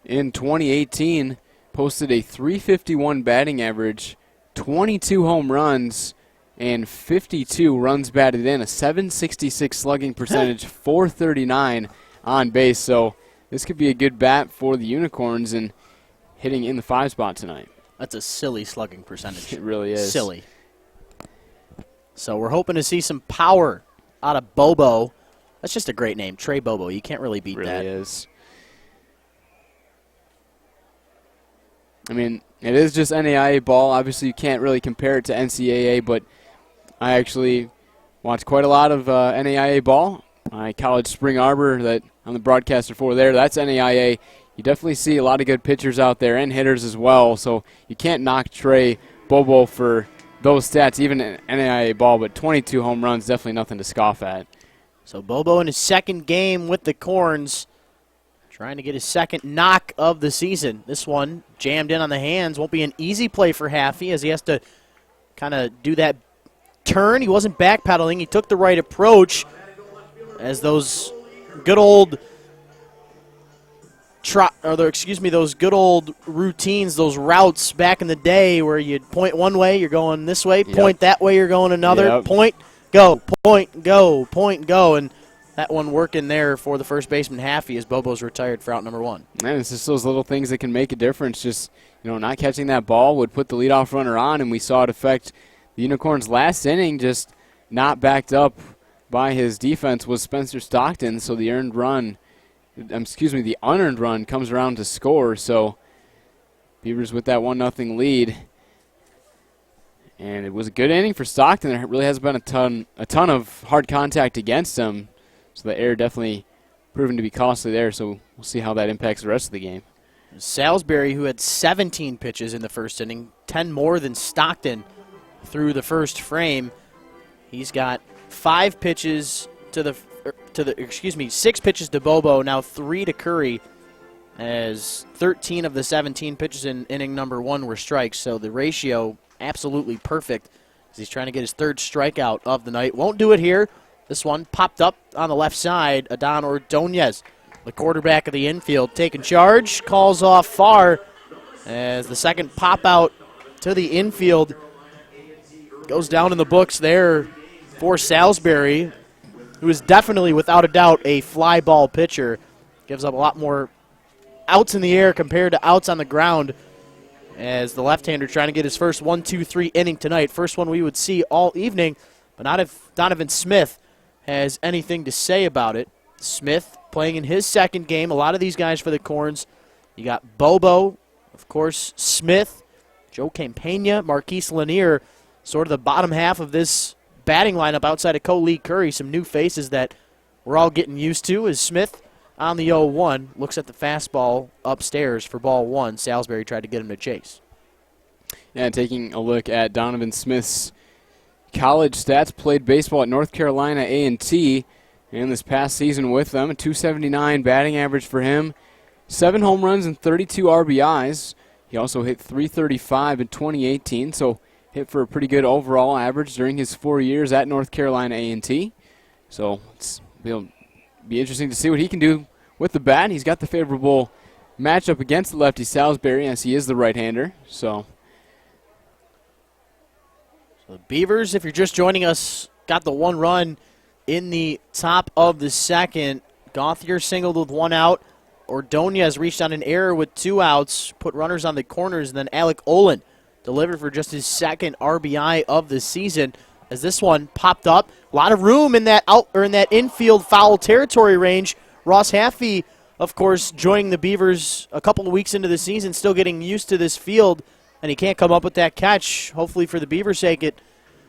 In 2018, posted a .351 batting average, 22 home runs, and 52 runs batted in, a .766 slugging percentage, .439 on base. So this could be a good bat for the Unicorns and hitting in the 5 spot tonight. That's a silly slugging percentage. It really is. Silly. So we're hoping to see some power out of Bobo. That's just a great name, Trey Bobo. You can't really beat that. It really is. I mean, it is just NAIA ball. Obviously, you can't really compare it to NCAA, but I actually watched quite a lot of NAIA ball. College Spring Arbor, that I'm the broadcaster for there, that's NAIA. You definitely see a lot of good pitchers out there and hitters as well, so you can't knock Trey Bobo for those stats, even in NAIA ball, but 22 home runs, definitely nothing to scoff at. So Bobo in his second game with the Corns, trying to get his second knock of the season. This one jammed in on the hands. Won't be an easy play for Haffey as he has to kind of do that turn. He wasn't backpedaling. He took the right approach as those good old those good old routines, those routes back in the day where you'd point one way, you're going this way, point that way, you're going another, point, go, point, go, point, go, and that one working there for the first baseman Haffey as Bobo's retired for out number 1. Man, it's just those little things that can make a difference. Just, not catching that ball would put the leadoff runner on, and we saw it affect the Unicorns last inning, just not backed up by his defense was Spencer Stockton, so the unearned run comes around to score. So Beavers with that 1-0 lead. And it was a good inning for Stockton. There really hasn't been a ton of hard contact against him. So the error definitely proven to be costly there. So we'll see how that impacts the rest of the game. Salisbury, who had 17 pitches in the first inning, 10 more than Stockton through the first frame. He's got 5 pitches to 6 pitches to Bobo, now 3 to Curry, as 13 of the 17 pitches in inning number 1 were strikes. So the ratio absolutely perfect as he's trying to get his 3rd strikeout of the night. Won't do it here. This one popped up on the left side. Adon Ordonez, the quarterback of the infield, taking charge, calls off far as the second pop out to the infield goes down in the books there for Salisbury, who is definitely, without a doubt, a fly ball pitcher. Gives up a lot more outs in the air compared to outs on the ground as the left-hander trying to get his first 1-2-3 inning tonight. First one we would see all evening, but not if Donovan Smith has anything to say about it. Smith playing in his second game. A lot of these guys for the Corns. You got Bobo, of course, Smith, Joe Campagna, Marquise Lanier, sort of the bottom half of this batting lineup outside of Coley Curry. Some new faces that we're all getting used to as Smith on the 0-1 looks at the fastball upstairs for ball 1. Salisbury tried to get him to chase. Yeah, taking a look at Donovan Smith's college stats, played baseball at North Carolina A&T, and this past season with them, a .279 batting average for him, 7 home runs and 32 RBIs. He also hit .335 in 2018, so hit for a pretty good overall average during his 4 years at North Carolina A&T. So it'll be interesting to see what he can do with the bat. He's got the favorable matchup against the lefty Salisbury, as he is the right-hander. So the Beavers, if you're just joining us, got the 1 run in the top of the second. Gauthier singled with 1 out. Ordonez reached on an error with 2 outs, put runners on the corners, and then Alec Olin delivered for just his 2nd RBI of the season as this one popped up. A lot of room in that infield foul territory range. Ross Haffey, of course, joining the Beavers a couple of weeks into the season, still getting used to this field, and he can't come up with that catch. Hopefully for the Beavers' sake, it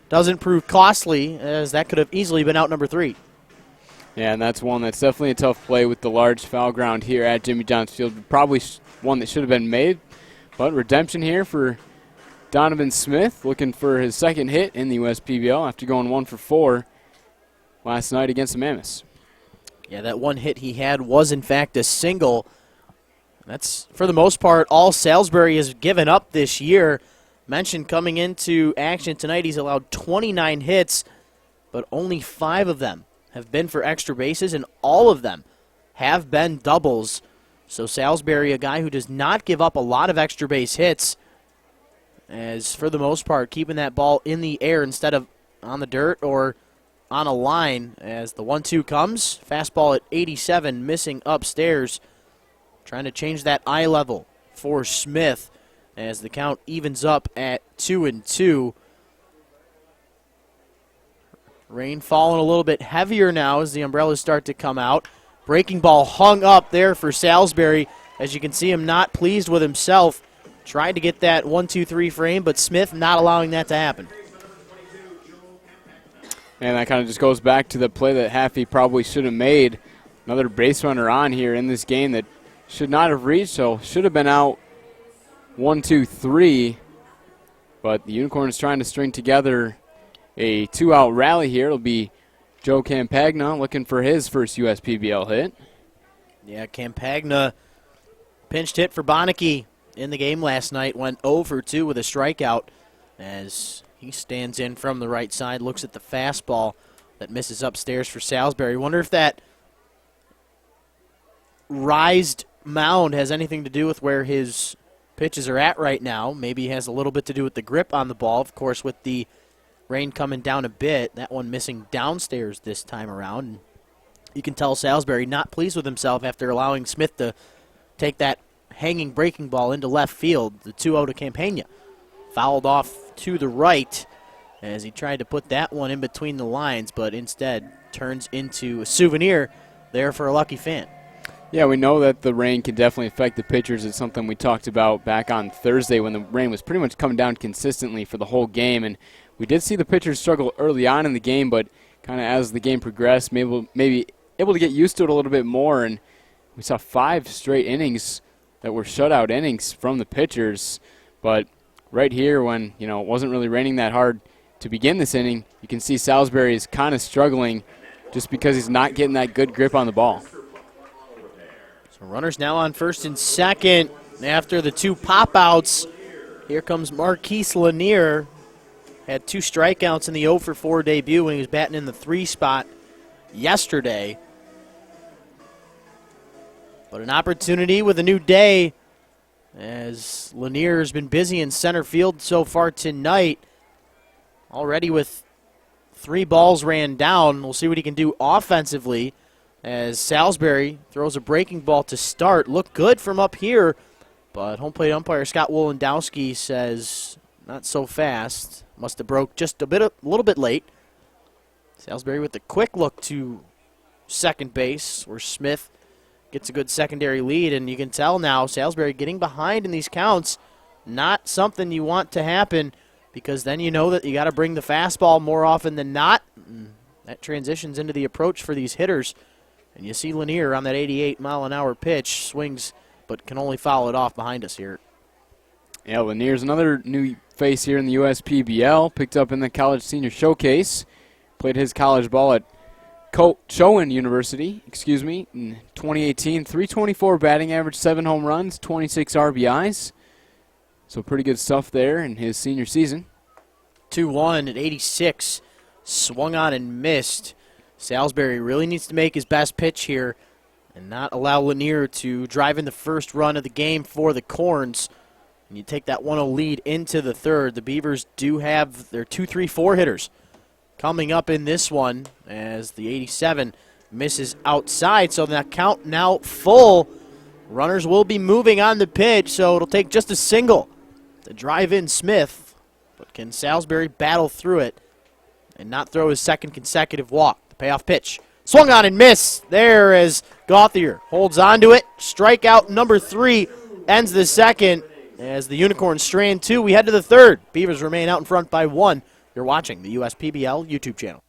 doesn't prove costly, as that could have easily been out number 3. Yeah, and that's one that's definitely a tough play with the large foul ground here at Jimmy John's Field. Probably one that should have been made, but redemption here for Donovan Smith, looking for his second hit in the USPBL after going 1 for 4 last night against the Mammoths. Yeah, that one hit he had was, in fact, a single. That's, for the most part, all Salisbury has given up this year. Mentioned coming into action tonight, he's allowed 29 hits, but only 5 of them have been for extra bases, and all of them have been doubles. So Salisbury, a guy who does not give up a lot of extra base hits, as for the most part keeping that ball in the air instead of on the dirt or on a line. As the 1-2 comes, fastball at 87, missing upstairs. Trying to change that eye level for Smith as the count evens up at 2-2. Rain falling a little bit heavier now as the umbrellas start to come out. Breaking ball hung up there for Salisbury. As you can see, him not pleased with himself. Tried to get that 1-2-3 frame, but Smith not allowing that to happen. And that kind of just goes back to the play that Haffey probably should have made. Another base runner on here in this game that should not have reached, so should have been out 1-2-3. But the Unicorns trying to string together a 2-out rally here. It'll be Joe Campagna looking for his first USPBL hit. Yeah, Campagna pinched hit for Bonneke in the game last night. Went 0 for 2 with a strikeout as he stands in from the right side, looks at the fastball that misses upstairs for Salisbury. Wonder if that rised mound has anything to do with where his pitches are at right now. Maybe it has a little bit to do with the grip on the ball. Of course, with the rain coming down a bit, that one missing downstairs this time around. And you can tell Salisbury not pleased with himself after allowing Smith to take that hanging breaking ball into left field. The 2-0 to Campagna. Fouled off to the right as he tried to put that one in between the lines, but instead turns into a souvenir there for a lucky fan. Yeah, we know that the rain can definitely affect the pitchers. It's something we talked about back on Thursday when the rain was pretty much coming down consistently for the whole game. And we did see the pitchers struggle early on in the game, but kind of as the game progressed, maybe able to get used to it a little bit more. And we saw 5 straight innings that were shutout innings from the pitchers. But right here, when it wasn't really raining that hard to begin this inning, you can see Salisbury is kind of struggling just because he's not getting that good grip on the ball. So runners now on first and second after the 2 pop-outs. Here comes Marquise Lanier. Had 2 strikeouts in the 0 for 4 debut when he was batting in the 3 spot yesterday. But an opportunity with a new day, as Lanier has been busy in center field so far tonight. Already with 3 balls ran down. We'll see what he can do offensively as Salisbury throws a breaking ball to start. Looked good from up here, but home plate umpire Scott Wolendowski says not so fast. Must have broke just a little bit late. Salisbury with a quick look to second base where Smith gets a good secondary lead, and you can tell now Salisbury getting behind in these counts, not something you want to happen, because then you know that you got to bring the fastball more often than not. And that transitions into the approach for these hitters. And you see Lanier on that 88-mile-an-hour pitch, swings, but can only foul it off behind us here. Yeah, Lanier's another new face here in the USPBL, picked up in the College Senior Showcase. Played his college ball at Chowan University, in 2018. 324 batting average, 7 home runs, 26 RBIs. So pretty good stuff there in his senior season. 2-1 at 86, swung on and missed. Salisbury really needs to make his best pitch here and not allow Lanier to drive in the first run of the game for the Corns. And you take that 1-0 lead into the third. The Beavers do have their 2-3-4 hitters coming up in this one as the 87 misses outside. So that count now full. Runners will be moving on the pitch, so it'll take just a single to drive in Smith. But can Salisbury battle through it and not throw his second consecutive walk? The payoff pitch. Swung on and missed there as Gauthier holds on to it. Strikeout number 3 ends the second as the Unicorns strand 2. We head to the third. Beavers remain out in front by 1. Your You're watching the USPBL YouTube channel.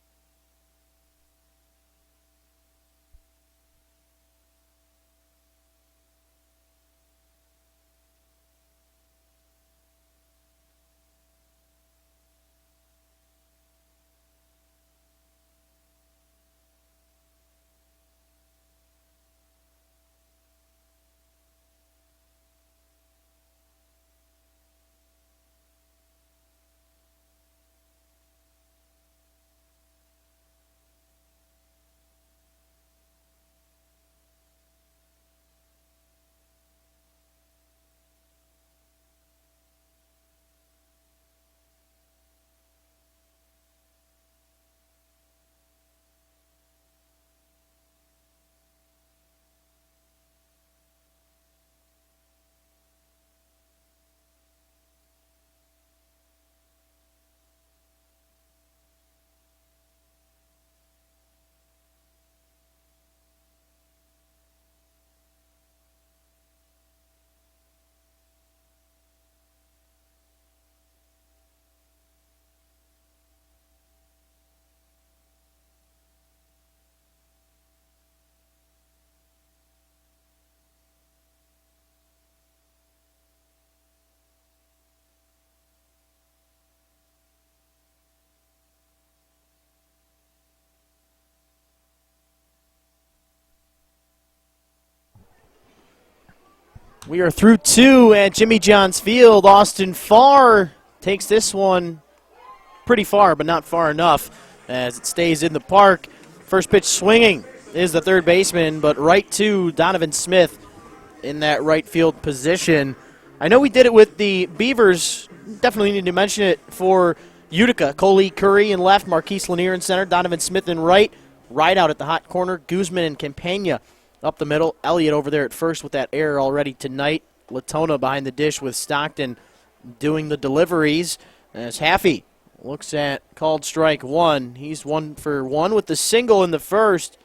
We are through 2 at Jimmy John's Field. Austin Farr takes this one pretty far, but not far enough as it stays in the park. First pitch swinging is the third baseman, but right to Donovan Smith in that right field position. I know we did it with the Beavers. Definitely need to mention it for Utica. Coley Curry in left, Marquise Lanier in center, Donovan Smith in right. Right out at the hot corner, Guzman and Campagna up the middle. Elliott over there at first with that error already tonight. Latona behind the dish with Stockton doing the deliveries. As Haffey looks at called strike one. He's 1 for 1 with the single in the first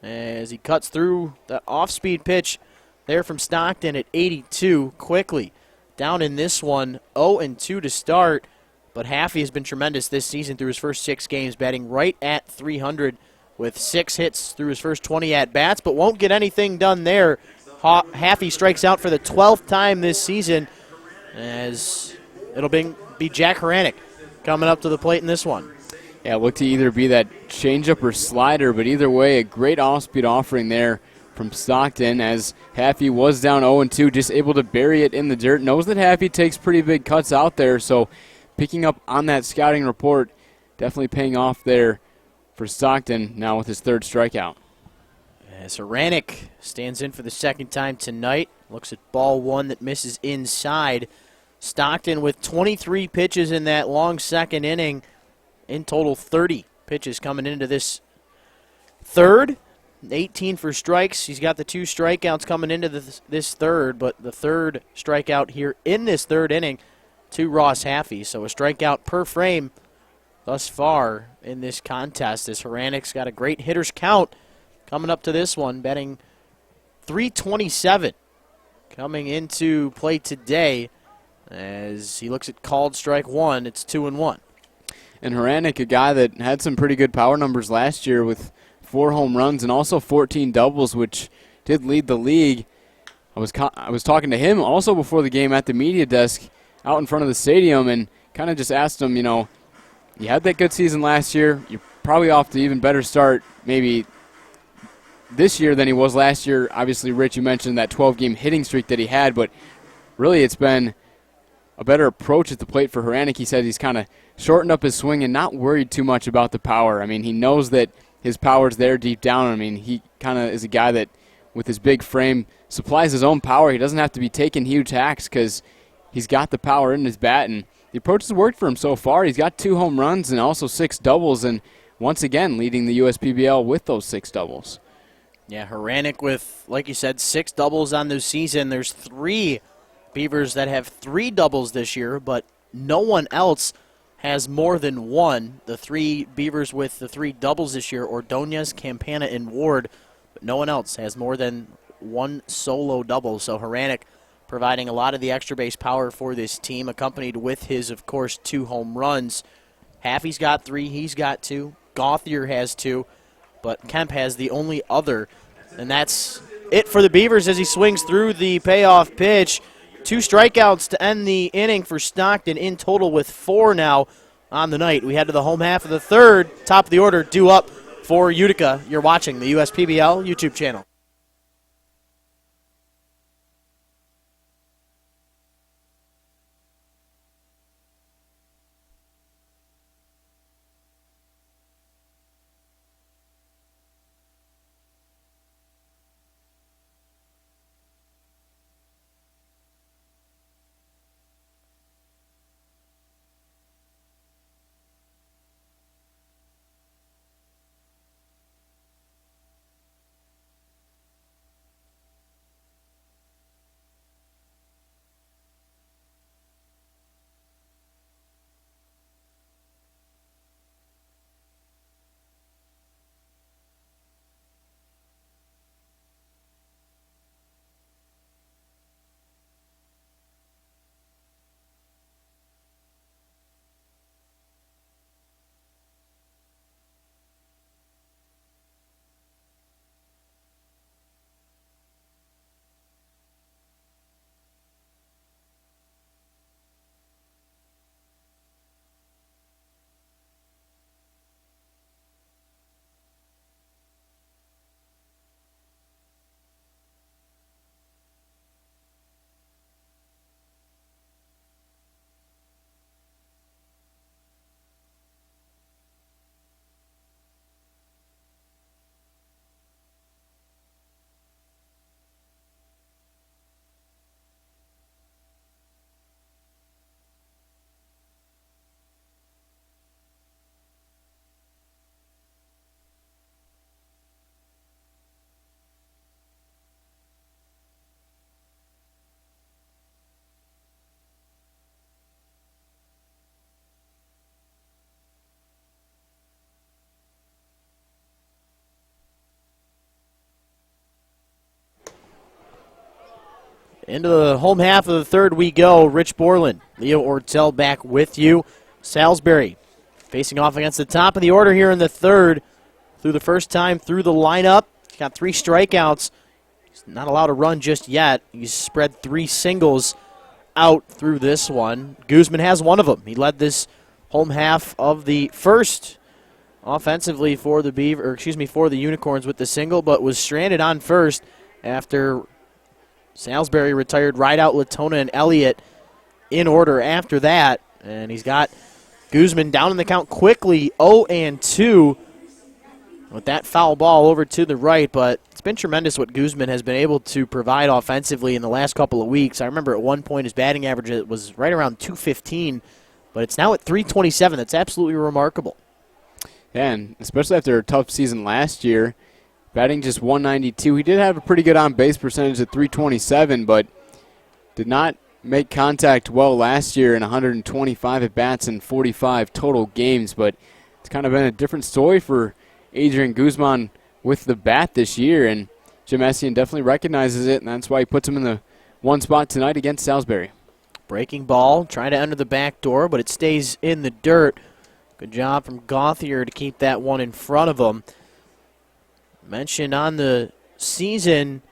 as he cuts through the off-speed pitch there from Stockton at 82 quickly. Down in this one, 0-2 to start, but Haffey has been tremendous this season through his first 6 games, batting right at 300 with 6 hits through his first 20 at-bats, but won't get anything done there. Haffey strikes out for the 12th time this season as it'll be Jack Haranek coming up to the plate in this one. Yeah, look to either be that changeup or slider, but either way, a great off-speed offering there from Stockton as Haffey was down 0-2, just able to bury it in the dirt. Knows that Haffey takes pretty big cuts out there, so picking up on that scouting report, definitely paying off there for Stockton now with his third strikeout. As Haranek stands in for the second time tonight, looks at ball one that misses inside. Stockton with 23 pitches in that long second inning. In total, 30 pitches coming into this third. 18 for strikes. He's got the 2 strikeouts coming into this third, but the third strikeout here in this third inning to Ross Haffey. So a strikeout per frame thus far in this contest as Haranek's got a great hitter's count coming up to this one, batting .327 coming into play today as he looks at called strike one. It's 2-1. And Haranek, a guy that had some pretty good power numbers last year with 4 home runs and also 14 doubles, which did lead the league. I was talking to him also before the game at the media desk out in front of the stadium and kind of just asked him, you had that good season last year. You're probably off to even better start maybe this year than he was last year. Obviously, Rich, you mentioned that 12-game hitting streak that he had, but really it's been a better approach at the plate for Haranek. He said he's kind of shortened up his swing and not worried too much about the power. I mean, he knows that his power's there deep down. I mean, he kind of is a guy that, with his big frame, supplies his own power. He doesn't have to be taking huge hacks because he's got the power in his bat, and the approach has worked for him so far. He's got 2 home runs and also 6 doubles, and once again leading the USPBL with those 6 doubles. Yeah, Haranek with, like you said, 6 doubles on the season. There's 3 Beavers that have 3 doubles this year, but no one else has more than 1. The 3 Beavers with the 3 doubles this year, Ordonez, Campana, and Ward, but no one else has more than 1 solo double. So Haranek providing a lot of the extra base power for this team, accompanied with his, of course, 2 home runs. Haffey's got 3, he's got 2. Gauthier has 2, but Kemp has the only other. And that's it for the Beavers as he swings through the payoff pitch. 2 strikeouts to end the inning for Stockton, in total with 4 now on the night. We head to the home half of the third. Top of the order due up for Utica. You're watching the USPBL YouTube channel. Into the home half of the third we go. Rich Borland, Leo Ortel back with you. Salisbury facing off against the top of the order here in the third. Through the first time through the lineup. Got 3 strikeouts. He's not allowed to run just yet. He's spread 3 singles out through this one. Guzman has one of them. He led this home half of the first offensively for the for the Unicorns with the single, but was stranded on first after Salisbury retired right out Latona and Elliott in order after that. And he's got Guzman down in the count quickly, 0-2 with that foul ball over to the right. But it's been tremendous what Guzman has been able to provide offensively in the last couple of weeks. I remember at one point his batting average was right around 215, but it's now at 327. That's absolutely remarkable. Yeah, and especially after a tough season last year, batting just 192. He did have a pretty good on-base percentage at 327, but did not make contact well last year in 125 at-bats in 45 total games. But it's kind of been a different story for Adrian Guzman with the bat this year, and Jim Essien definitely recognizes it, and that's why he puts him in the one spot tonight against Salisbury. Breaking ball, trying to enter the back door, but it stays in the dirt. Good job from Gauthier to keep that one in front of him. Mentioned on the season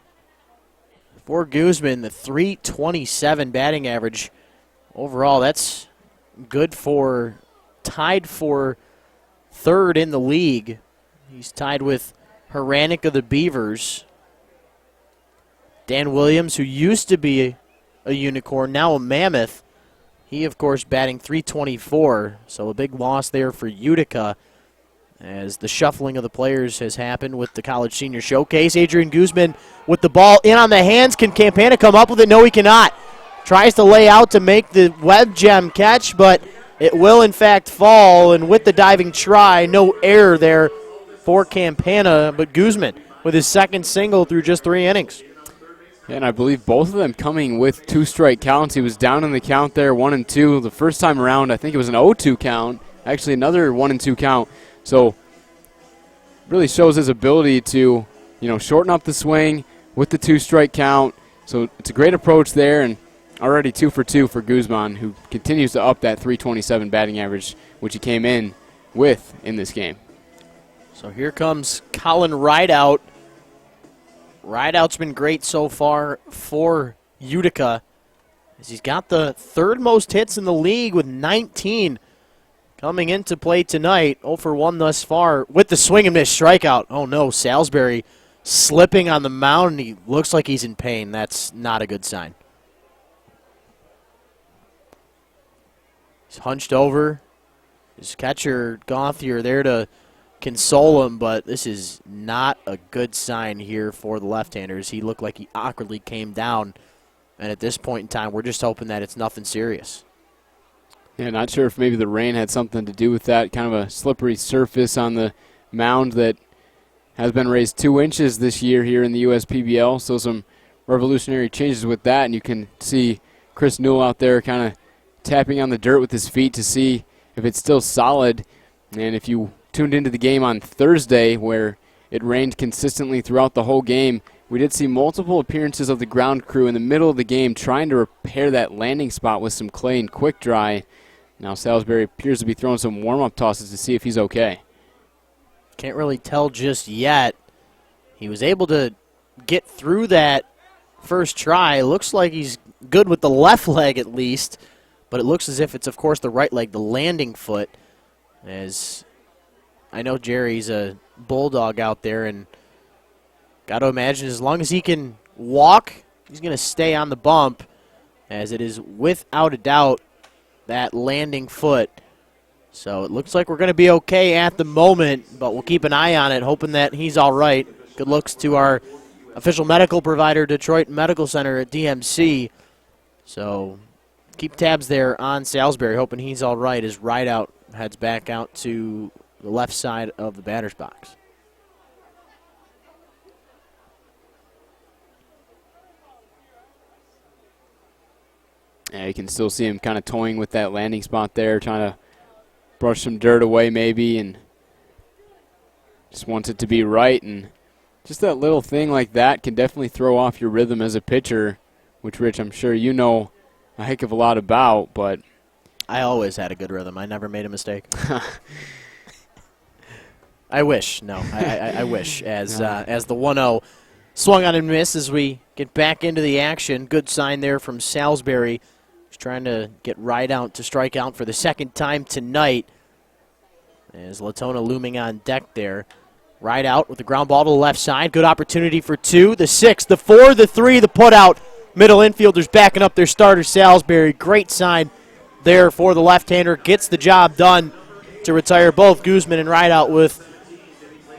for Guzman, the 327 batting average overall. That's good for, tied for third in the league. He's tied with Haranik of the Beavers. Dan Williams, who used to be a Unicorn, now a Mammoth. He, of course, batting 324, so a big loss there for Utica as the shuffling of the players has happened with the College Senior Showcase. Adrian Guzman with the ball in on the hands. Can Campana come up with it? No, he cannot. Tries to lay out to make the web gem catch, but it will, in fact, fall. And with the diving try, no error there for Campana, but Guzman with his second single through just 3 innings. And I believe both of them coming with 2-strike counts. He was down in the count there, 1-2. The first time around, I think it was an 0-2 count. Actually, another 1-2 count. So really shows his ability to, shorten up the swing with the 2-strike count. So it's a great approach there, and already 2 for 2 for Guzman, who continues to up that 327 batting average, which he came in with in this game. So here comes Colin Rideout. Rideout's been great so far for Utica, as he's got the third most hits in the league with 19 coming into play tonight. 0 for 1 thus far with the swing and miss strikeout. Oh no, Salisbury slipping on the mound. He looks like he's in pain. That's not a good sign. He's hunched over. His catcher, Gauthier, there to console him, but this is not a good sign here for the left-handers. He looked like he awkwardly came down, and at this point in time, we're just hoping that it's nothing serious. Yeah, not sure if maybe the rain had something to do with that. Kind of a slippery surface on the mound that has been raised 2 inches this year here in the USPBL, so some revolutionary changes with that, and you can see Chris Newell out there kind of tapping on the dirt with his feet to see if it's still solid. And if you tuned into the game on Thursday where it rained consistently throughout the whole game, we did see multiple appearances of the ground crew in the middle of the game trying to repair that landing spot with some clay and quick dry. Now Salisbury appears to be throwing some warm-up tosses to see if he's okay. Can't really tell just yet. He was able to get through that first try. Looks like he's good with the left leg at least, but it looks as if it's, of course, the right leg, the landing foot, as I know Jerry's a bulldog out there, and got to imagine as long as he can walk, he's going to stay on the bump, as it is without a doubt that landing foot. So it looks like we're going to be okay at the moment, but we'll keep an eye on it, hoping that he's all right. Good looks to our official medical provider, Detroit Medical Center at DMC. So keep tabs there on Salisbury, hoping he's all right as Rideout heads back out to the left side of the batter's box. Yeah, you can still see him kind of toying with that landing spot there, trying to brush some dirt away maybe, and just wants it to be right. And just that little thing like that can definitely throw off your rhythm as a pitcher, which, Rich, I'm sure you know a heck of a lot about, but I always had a good rhythm. I never made a mistake. I wish. No, I wish. As the 1-0 swung on and missed as we get back into the action. Good sign there from Salisbury. He's trying to get Rideout to strike out for the second time tonight. As Latona looming on deck there. Rideout with the ground ball to the left side. Good opportunity for 2, the 6, the 4, the 3, the putout. Middle infielders backing up their starter, Salisbury. Great sign there for the left-hander. Gets the job done to retire both Guzman and Rideout with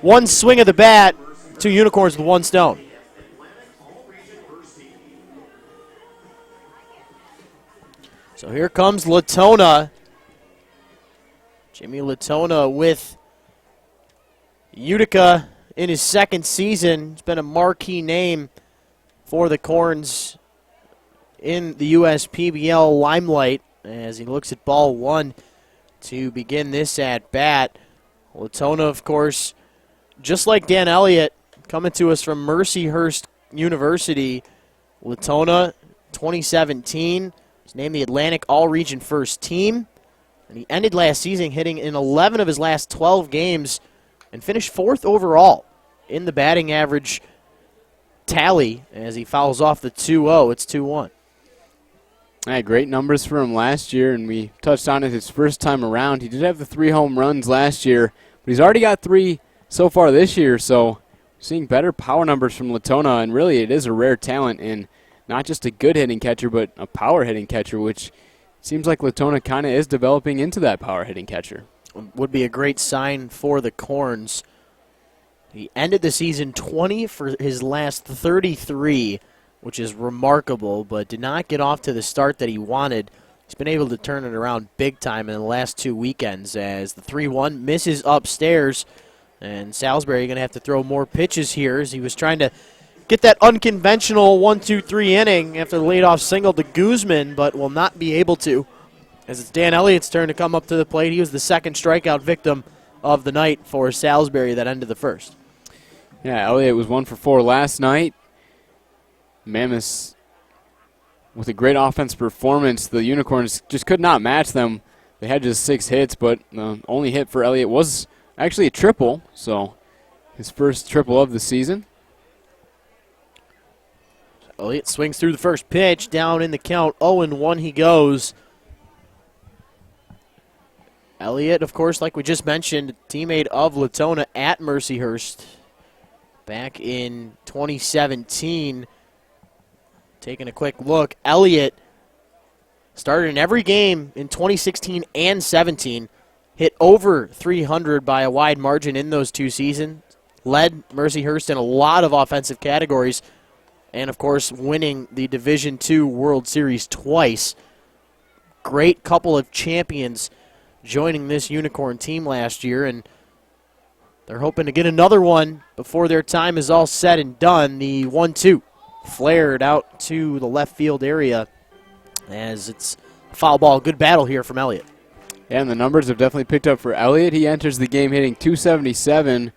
one swing of the bat. 2 Unicorns with 1 stone. So here comes Latona. Jimmy Latona with Utica in his second season. He's been a marquee name for the Corns in the USPBL limelight as he looks at ball 1 to begin this at-bat. Latona, of course, just like Dan Elliott, coming to us from Mercyhurst University. Latona, 2017, was named the Atlantic All-Region First Team. And he ended last season hitting in 11 of his last 12 games and finished 4th overall in the batting average tally as he fouls off the 2-0. It's 2-1. Yeah, great numbers for him last year, and we touched on it his first time around. He did have the 3 home runs last year, but he's already got 3 so far this year, so seeing better power numbers from Latona, and really it is a rare talent, and not just a good hitting catcher, but a power hitting catcher, which seems like Latona kind of is developing into that power hitting catcher. Would be a great sign for the Corns. He ended the season 20 for his last 33, which is remarkable, but did not get off to the start that he wanted. He's been able to turn it around big time in the last 2 weekends as the 3-1 misses upstairs, and Salisbury going to have to throw more pitches here as he was trying to get that unconventional 1-2-3 inning after the leadoff single to Guzman, but will not be able to. As it's Dan Elliott's turn to come up to the plate. He was the second strikeout victim of the night for Salisbury that ended the first. Yeah, Elliott was 1 for 4 last night. Mammoth with a great offense performance. The Unicorns just could not match them. They had just 6 hits, but the only hit for Elliott was actually a triple, so his first triple of the season. Elliott swings through the first pitch, down in the count, 0-1 he goes. Elliott, of course, like we just mentioned, teammate of Latona at Mercyhurst back in 2017. Taking a quick look, Elliott started in every game in 2016 and 17, hit over 300 by a wide margin in those 2 seasons, led Mercyhurst in a lot of offensive categories, and, of course, winning the Division II World Series twice. Great couple of champions joining this Unicorn team last year, and they're hoping to get another one before their time is all said and done. The 1-2 flared out to the left field area as it's a foul ball. Good battle here from Elliott. Yeah, and the numbers have definitely picked up for Elliott. He enters the game hitting .277.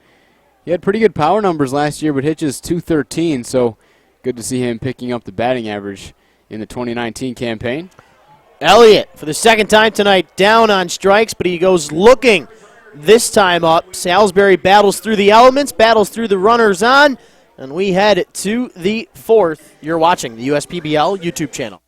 He had pretty good power numbers last year, but hit just .213, so good to see him picking up the batting average in the 2019 campaign. Elliott, for the second time tonight, down on strikes, but he goes looking this time up. Salisbury battles through the elements, battles through the runners on, and we head to the 4th. You're watching the USPBL YouTube channel.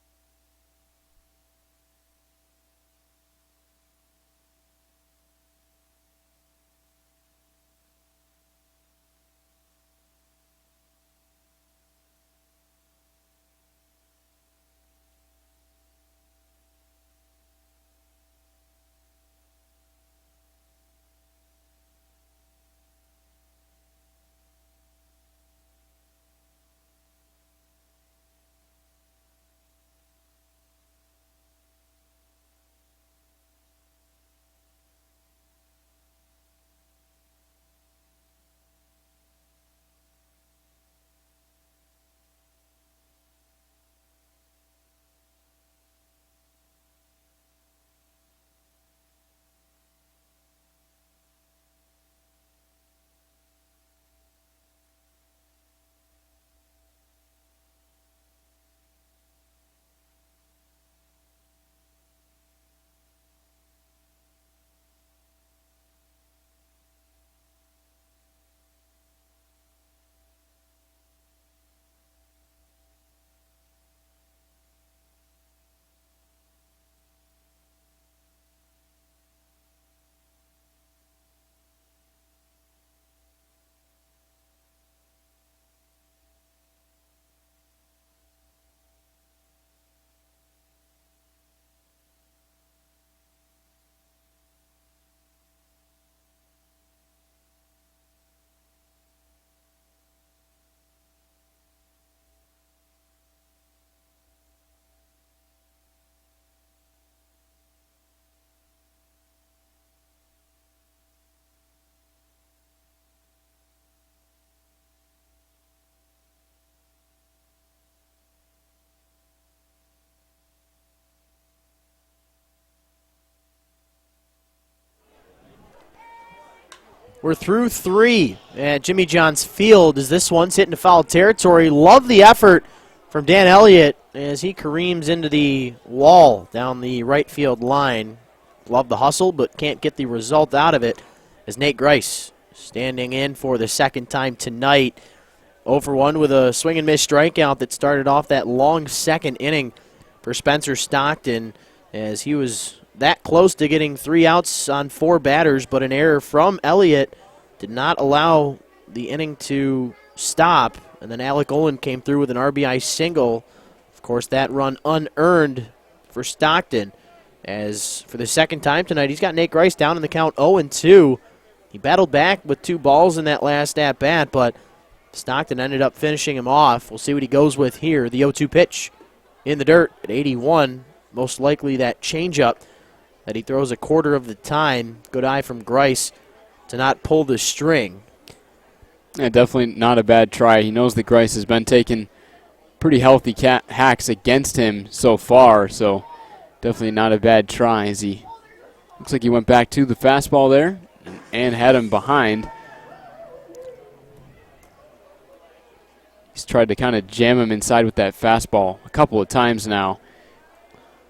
We're through 3 at Jimmy John's Field as this one's hitting foul territory. Love the effort from Dan Elliott as he careens into the wall down the right field line. Love the hustle, but can't get the result out of it as Nate Grice standing in for the second time tonight. 0-for-1 with a swing and miss strikeout that started off that long second inning for Spencer Stockton as he was that close to getting 3 outs on 4 batters, but an error from Elliott did not allow the inning to stop. And then Alec Olin came through with an RBI single. Of course, that run unearned for Stockton. As for the second time tonight, he's got Nate Grice down in the count 0-2. He battled back with 2 balls in that last at-bat, but Stockton ended up finishing him off. We'll see what he goes with here. The 0-2 pitch in the dirt at 81. Most likely that changeup that he throws a quarter of the time. Good eye from Grice to not pull the string. Yeah, definitely not a bad try. He knows that Grice has been taking pretty healthy hacks against him so far, so definitely not a bad try as he looks like he went back to the fastball there and had him behind. He's tried to kind of jam him inside with that fastball a couple of times now.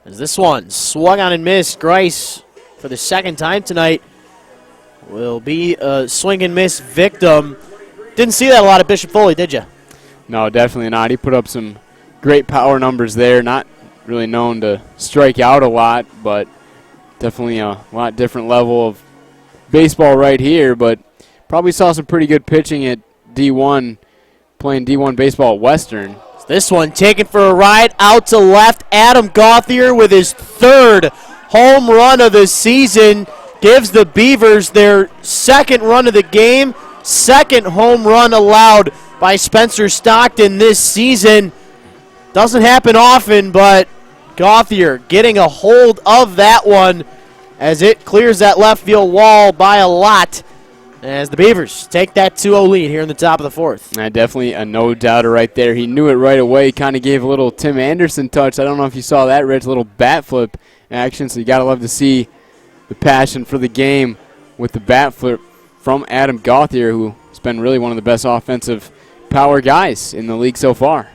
As this one swung on and missed, Grice, for the second time tonight, will be a swing and miss victim. Didn't see that a lot at Bishop Foley, did you? No, definitely not. He put up some great power numbers there. Not really known to strike out a lot, but definitely a lot different level of baseball right here. But probably saw some pretty good pitching at D1, playing D1 baseball at Western. This one taken for a ride out to left. Adam Gauthier with his third home run of the season gives the Beavers their second run of the game. Second home run allowed by Spencer Stockton this season. Doesn't happen often, but Gauthier getting a hold of that one as it clears that left field wall by a lot, as the Beavers take that 2-0 lead here in the top of the fourth. Definitely a no-doubter right there. He knew it right away. Kind of gave a little Tim Anderson touch. I don't know if you saw that, Rich, a little bat flip action, so you got to love to see the passion for the game with the bat flip from Adam Gauthier, who has been really one of the best offensive power guys in the league so far.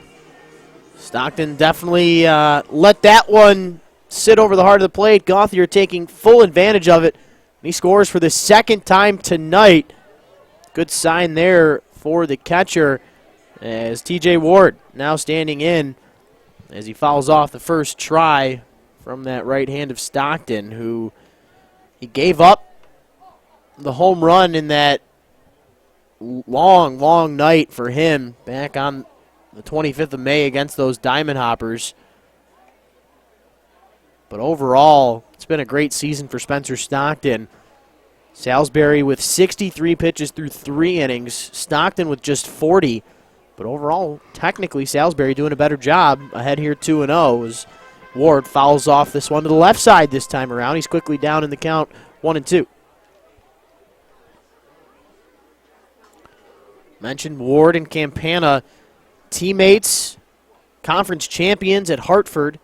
Stockton definitely let that one sit over the heart of the plate. Gauthier taking full advantage of it. And he scores for the second time tonight. Good sign there for the catcher as T.J. Ward now standing in as he fouls off the first try from that right hand of Stockton, who he gave up the home run in that long, long night for him back on the 25th of May against those Diamond Hoppers. But overall, it's been a great season for Spencer Stockton. Salisbury with 63 pitches through 3 innings. Stockton with just 40. But overall, technically, Salisbury doing a better job ahead here 2-0 as Ward fouls off this one to the left side this time around. He's quickly down in the count, 1-2. Mentioned Ward and Campana, teammates, conference champions at Hartford,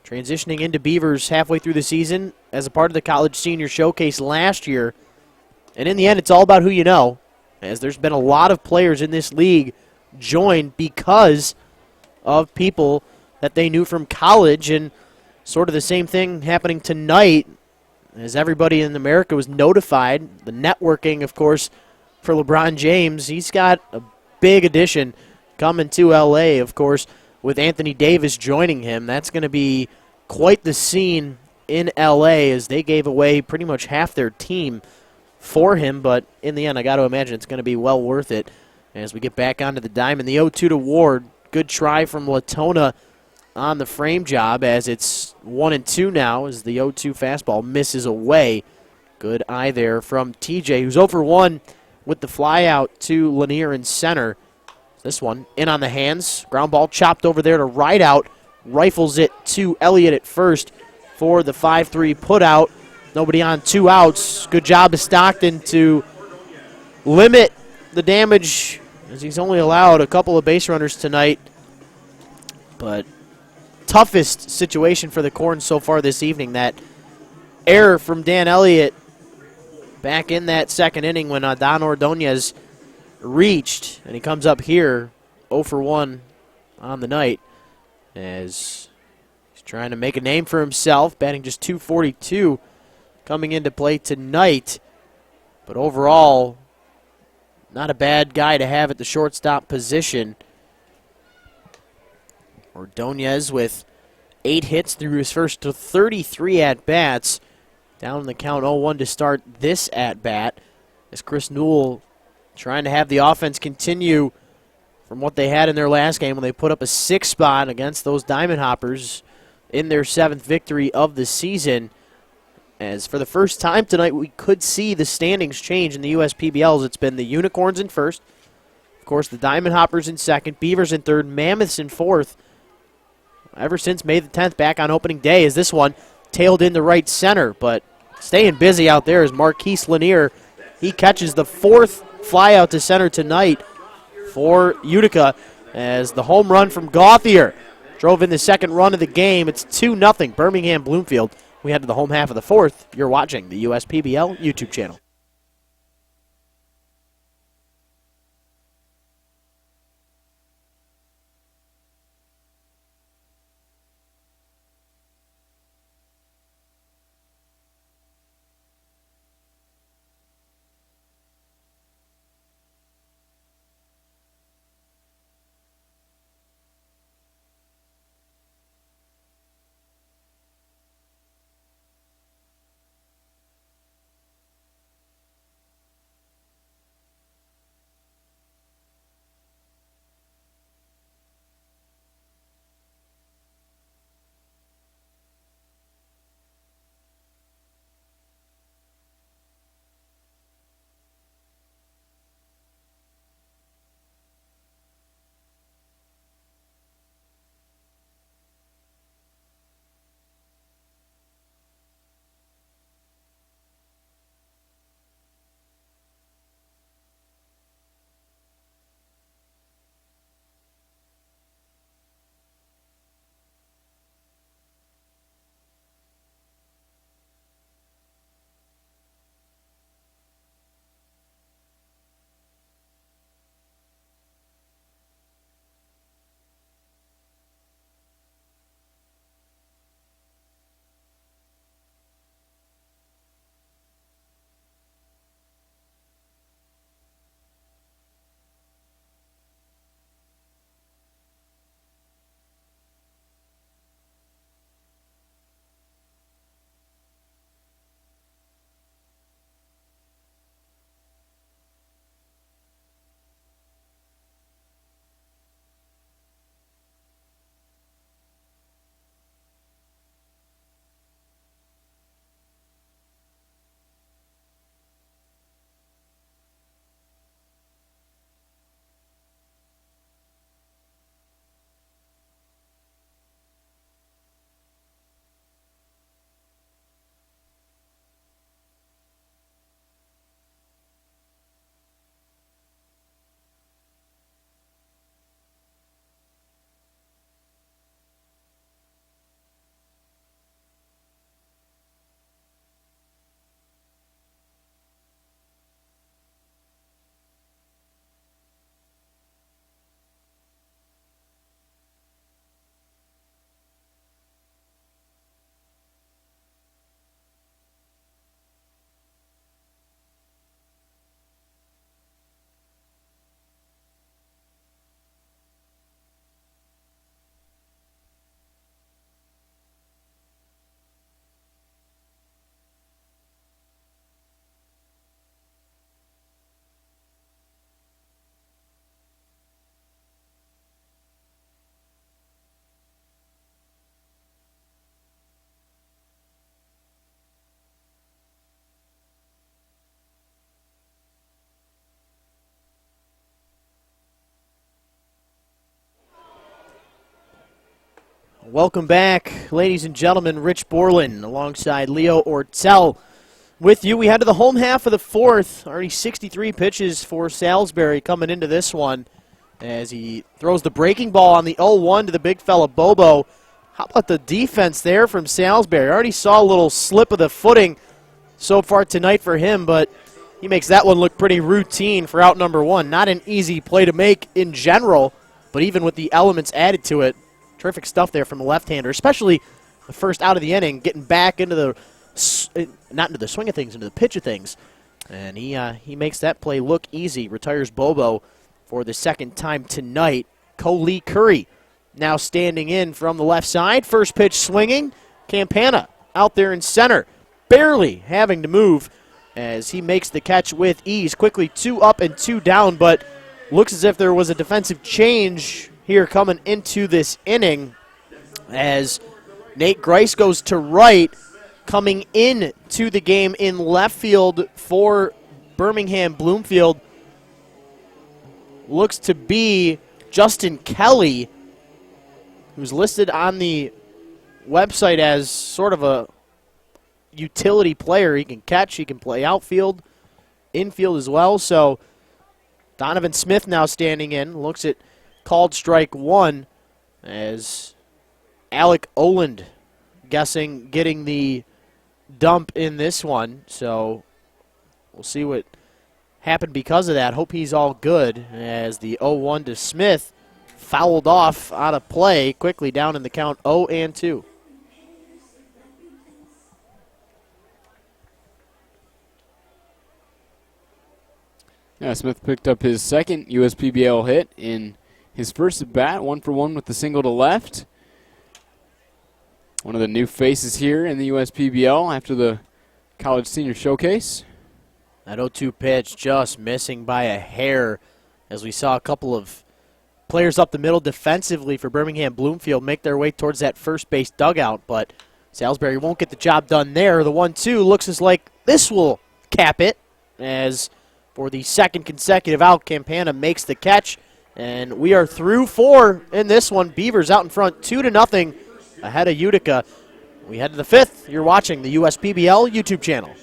transitioning into Beavers halfway through the season as a part of the College Senior Showcase last year. And in the end, it's all about who you know, as there's been a lot of players in this league joined because of people that they knew from college, and sort of the same thing happening tonight as everybody in America was notified. The networking, of course, for LeBron James. He's got a big addition coming to L.A., of course, with Anthony Davis joining him. That's going to be quite the scene in L.A. as they gave away pretty much half their team for him. But in the end, I got to imagine it's going to be well worth it as we get back onto the diamond. The 0-2 to Ward. Good try from Latona on the frame job as it's 1-2 now as the 0-2 fastball misses away. Good eye there from TJ, who's 0-1 with the fly out to Lanier in center. This one in on the hands. Ground ball chopped over there to right out. Rifles it to Elliott at first for the 5-3 put out. Nobody on, 2 outs. Good job of Stockton to limit the damage as he's only allowed a couple of base runners tonight. But toughest situation for the Corns so far this evening. That error from Dan Elliott back in that second inning when Don Ordonez reached, and he comes up here 0-1 on the night as he's trying to make a name for himself, batting just .242 coming into play tonight. But overall, not a bad guy to have at the shortstop position. Ordonez with 8 hits through his first 33 at-bats. Down in the count 0-1 to start this at-bat as Chris Newell trying to have the offense continue from what they had in their last game when they put up a 6 spot against those Diamond Hoppers in their 7th victory of the season. As for the first time tonight, we could see the standings change in the USPBLs. It's been the Unicorns in first, of course the Diamond Hoppers in second, Beavers in third, Mammoths in fourth. Ever since May the 10th, back on opening day, is this one tailed into right center, but staying busy out there is Marquise Lanier. He catches the 4th fly out to center tonight for Utica as the home run from Gauthier drove in the second run of the game. It's 2-0 Birmingham Bloomfield. We head to the home half of the 4th. You're watching the USPBL YouTube channel. Welcome back, ladies and gentlemen. Rich Borland alongside Leo Ortel with you. We head to the home half of the fourth. Already 63 pitches for Salisbury coming into this one as he throws the breaking ball on the 0-1 to the big fella Bobo. How about the defense there from Salisbury? Already saw a little slip of the footing so far tonight for him, but he makes that one look pretty routine for out number one. Not an easy play to make in general, but even with the elements added to it, terrific stuff there from the left-hander, especially the first out of the inning, getting back into the, not into the swing of things, into the pitch of things. And he makes that play look easy, retires Bobo for the second time tonight. Coley Curry now standing in from the left side. First pitch swinging. Campana out there in center, barely having to move as he makes the catch with ease. Quickly 2 up and 2 down, but looks as if there was a defensive change here coming into this inning as Nate Grice goes to right. Coming in to the game in left field for Birmingham Bloomfield looks to be Justin Kelly, who's listed on the website as sort of a utility player. He can catch, he can play outfield, infield as well. So Donovan Smith now standing in, looks at called strike one as Alec Oland guessing getting the dump in this one. So we'll see what happened because of that. Hope he's all good as the 0-1 to Smith fouled off out of play quickly down in the count 0-2. Yeah, Smith picked up his second USPBL hit in his first at bat, 1-for-1 with the single to left. One of the new faces here in the USPBL after the College Senior Showcase. That 0-2 pitch just missing by a hair as we saw a couple of players up the middle defensively for Birmingham Bloomfield make their way towards that first base dugout, but Salisbury won't get the job done there. The 1-2 looks as like this will cap it as for the second consecutive out, Campana makes the catch, and we are through 4 in this one. Beavers out in front 2-0 ahead of Utica. We head to the 5th. You're watching the USPBL YouTube channel.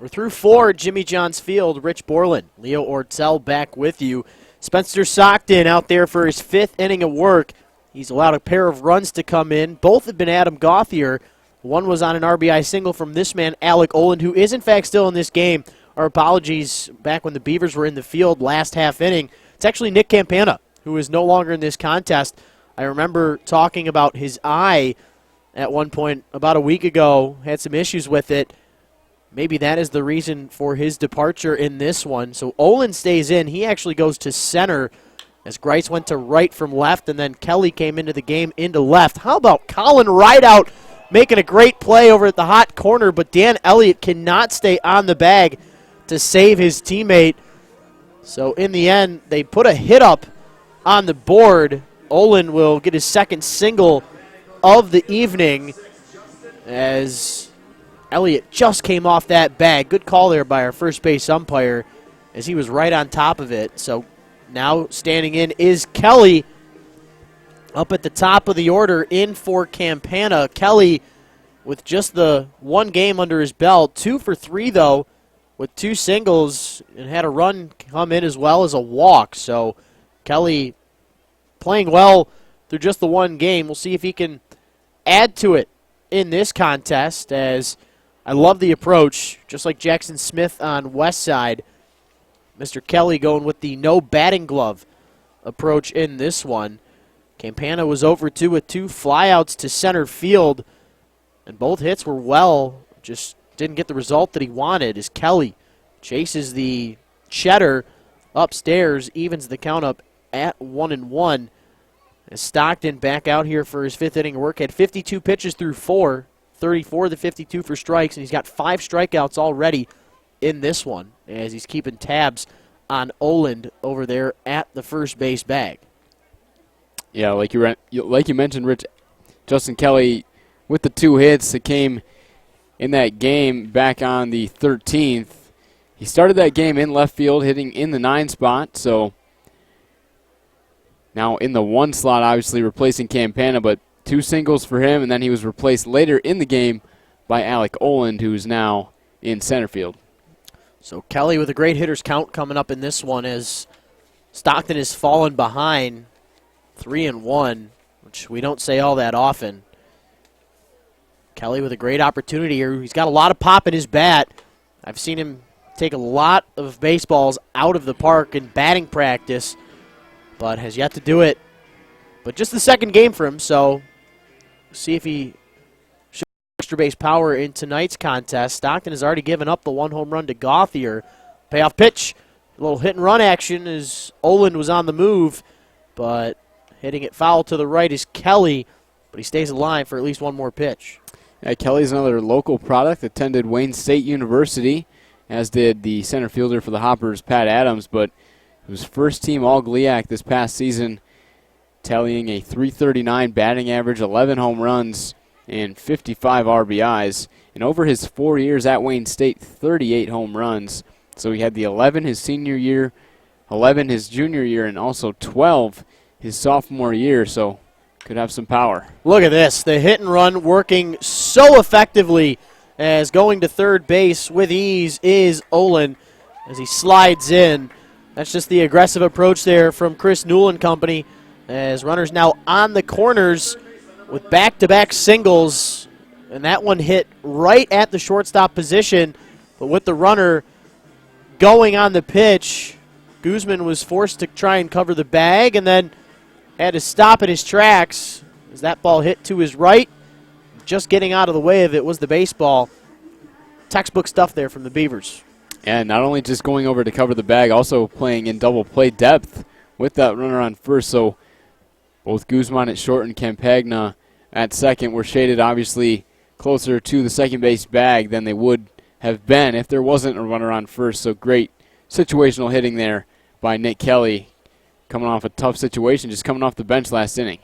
We're through 4 at Jimmy John's Field. Rich Borland, Leo Ortel back with you. Spencer Stockton out there for his 5th inning of work. He's allowed a pair of runs to come in. Both have been Adam Gauthier. One was on an RBI single from this man, Alec Oland, who is in fact still in this game. Our apologies, back when the Beavers were in the field last half inning. It's actually Nick Campana, who is no longer in this contest. I remember talking about his eye at one point about a week ago, had some issues with it. Maybe that is the reason for his departure in this one. So Olin stays in. He actually goes to center as Grice went to right from left, and then Kelly came into the game into left. How about Colin Rideout making a great play over at the hot corner, but Dan Elliott cannot stay on the bag to save his teammate. So in the end, they put a hit up on the board. Olin will get his 2nd single of the evening as Elliott just came off that bag. Good call there by our first base umpire as he was right on top of it. So now standing in is Kelly up at the top of the order in for Campana. Kelly with just the 1 game under his belt, 2 for 3 though, with 2 singles and had a run come in as well as a walk. So Kelly playing well through just the 1 game. We'll see if he can add to it in this contest, as I love the approach, just like Jackson Smith on West Side. Mr. Kelly going with the no batting glove approach in this one. Campana was over 2 with 2 flyouts to center field, and both hits were well, just didn't get the result that he wanted as Kelly chases the Cheddar upstairs, evens the count up at 1-1. As Stockton back out here for his 5th inning of work, had 52 pitches through 4, 34 to 52 for strikes, and he's got 5 strikeouts already in this one as he's keeping tabs on Oland over there at the first base bag. Yeah, like you mentioned, Rich, Justin Kelly with the 2 hits that came in that game back on the 13th. He started that game in left field, hitting in the 9 spot, so now in the 1 slot, obviously replacing Campana, but 2 singles for him, and then he was replaced later in the game by Alec Oland, who's now in center field. So Kelly with a great hitter's count coming up in this one as Stockton has fallen behind 3-1, which we don't say all that often. Kelly with a great opportunity here. He's got a lot of pop in his bat. I've seen him take a lot of baseballs out of the park in batting practice, but has yet to do it. But just the 2nd game for him, so see if he shows extra base power in tonight's contest. Stockton has already given up the 1 home run to Gauthier. Payoff pitch, a little hit and run action as Olin was on the move, but hitting it foul to the right is Kelly, but he stays alive for at least 1 more pitch. Yeah, Kelly's another local product, attended Wayne State University, as did the center fielder for the Hoppers, Pat Adams, but he was first-team All-GLIAC this past season, tallying a .339 batting average, 11 home runs, and 55 RBIs. And over his 4 years at Wayne State, 38 home runs. So he had the 11 his senior year, 11 his junior year, and also 12 his sophomore year. So could have some power. Look at this. The hit and run working so effectively as going to third base with ease is Olin as he slides in. That's just the aggressive approach there from Chris Newell and company as runners now on the corners with back-to-back singles. And that one hit right at the shortstop position. But with the runner going on the pitch, Guzman was forced to try and cover the bag and then had to stop in his tracks as that ball hit to his right. Just getting out of the way of it was the baseball. Textbook stuff there from the Beavers. And not only just going over to cover the bag, also playing in double play depth with that runner on first. So both Guzman at short and Campagna at second were shaded obviously closer to the second base bag than they would have been if there wasn't a runner on first. So great situational hitting there by Nick Kelly, coming off a tough situation, just coming off the bench last inning.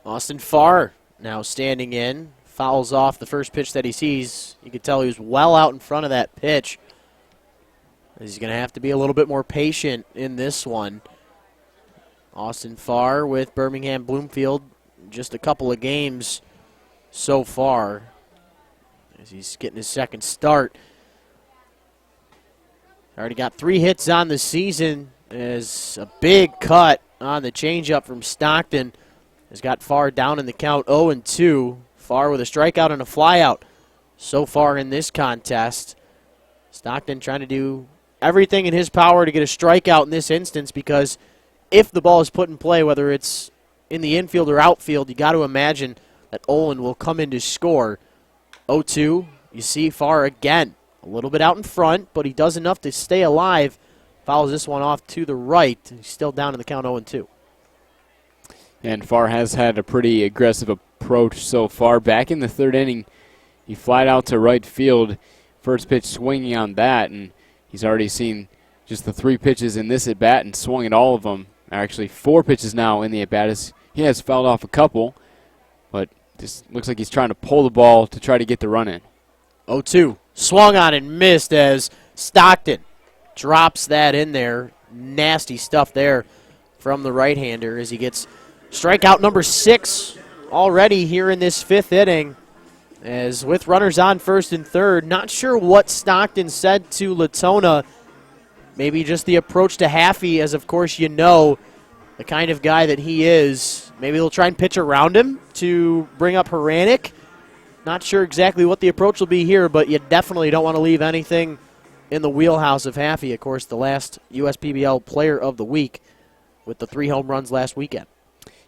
Austin Farr now standing in, fouls off the first pitch that he sees. You could tell he was well out in front of that pitch. He's going to have to be a little bit more patient in this one. Austin Farr with Birmingham Bloomfield, just a couple of games so far as he's getting his second start. Already got 3 hits on the season. As a big cut on the changeup from Stockton. Has got Farr down in the count 0-2. Farr with a strikeout and a flyout so far in this contest. Stockton trying to do everything in his power to get a strikeout in this instance, because if the ball is put in play, whether it's in the infield or outfield, you got to imagine that Olin will come in to score. 0-2, you see Farr again. A little bit out in front, but he does enough to stay alive. Fouls this one off to the right. He's still down in the count 0-2. And Farr has had a pretty aggressive approach so far. Back in the 3rd inning, he flied out to right field. First pitch swinging on that, and he's already seen just the 3 pitches in this at-bat and swung at all of them. Actually, 4 pitches now in the at-bat. He has fouled off a couple, but just looks like he's trying to pull the ball to try to get the run in. 0-2. Swung on and missed as Stockton drops that in there. Nasty stuff there from the right-hander as he gets strikeout number 6 already here in this 5th inning. As with runners on 1st and 3rd, not sure what Stockton said to Latona. Maybe just the approach to Haffey, as of course you know the kind of guy that he is. Maybe they'll try and pitch around him to bring up Haranek. Not sure exactly what the approach will be here, but you definitely don't want to leave anything in the wheelhouse of Haffey. Of course, the last USPBL Player of the Week with the 3 home runs last weekend.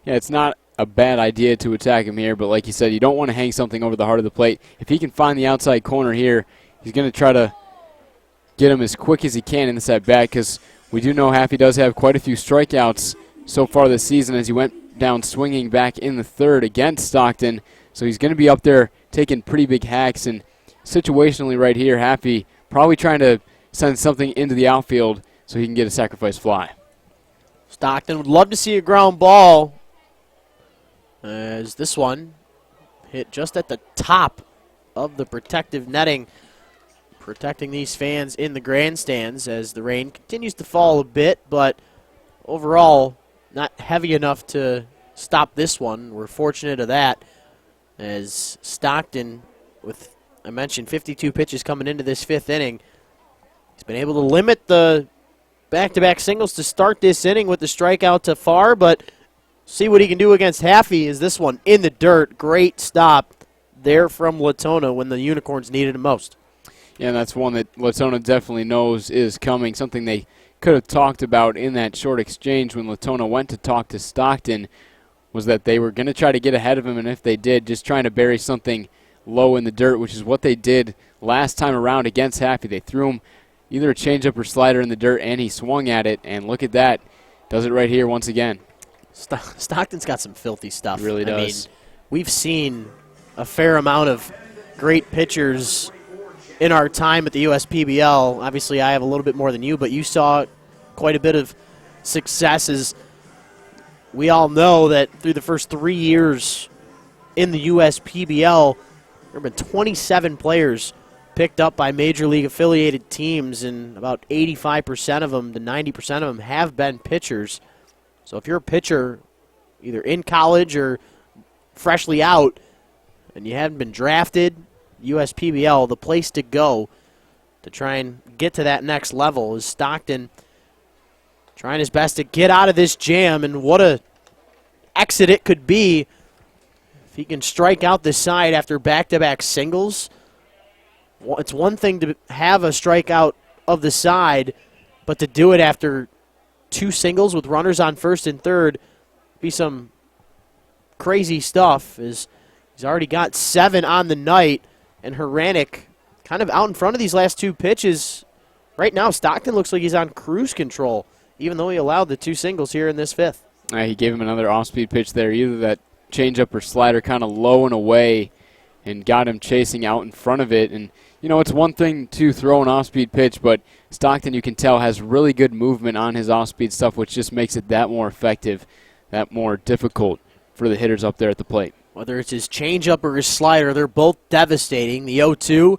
Yeah, it's not a bad idea to attack him here, but like you said, you don't want to hang something over the heart of the plate. If he can find the outside corner here, he's going to try to get him as quick as he can in this at-bat, because we do know Haffey does have quite a few strikeouts so far this season as he went down swinging back in the 3rd against Stockton. So he's going to be up there taking pretty big hacks, and situationally right here, Haffey probably trying to send something into the outfield so he can get a sacrifice fly. Stockton would love to see a ground ball, as this one hit just at the top of the protective netting, protecting these fans in the grandstands as the rain continues to fall a bit, but overall not heavy enough to stop this one. We're fortunate of that, as Stockton, with, I mentioned, 52 pitches coming into this 5th inning, he's been able to limit the back-to-back singles to start this inning with the strikeout to Farr, but see what he can do against Haffey. Is this one in the dirt. Great stop there from Latona when the Unicorns needed it most. Yeah, and that's one that Latona definitely knows is coming, something they could have talked about in that short exchange when Latona went to talk to Stockton, was that they were going to try to get ahead of him, and if they did, just trying to bury something low in the dirt, which is what they did last time around against Haffey. They threw him either a changeup or slider in the dirt, and he swung at it, and look at that. Does it right here once again. Stockton's got some filthy stuff. He really does. I mean, we've seen a fair amount of great pitchers in our time at the USPBL. Obviously, I have a little bit more than you, but you saw quite a bit of successes. We all know that through the first 3 years in the USPBL, there have been 27 players picked up by Major League affiliated teams, and about 85% of them to 90% of them have been pitchers. So if you're a pitcher, either in college or freshly out, and you haven't been drafted, USPBL, the place to go to try and get to that next level is Stockton trying his best to get out of this jam, and what a exit it could be if he can strike out the side after back-to-back singles. It's one thing to have a strikeout of the side, but to do it after 2 singles with runners on 1st and 3rd be some crazy stuff, as he's already got 7 on the night, and Haranek kind of out in front of these last 2 pitches. Right now, Stockton looks like he's on cruise control, even though he allowed the 2 singles here in this 5th. He gave him another off-speed pitch there, either that changeup or slider kind of low and away, and got him chasing out in front of it. And, you know, it's one thing to throw an off-speed pitch, but Stockton, you can tell, has really good movement on his off-speed stuff, which just makes it that more effective, that more difficult for the hitters up there at the plate. Whether it's his changeup or his slider, they're both devastating. The 0-2,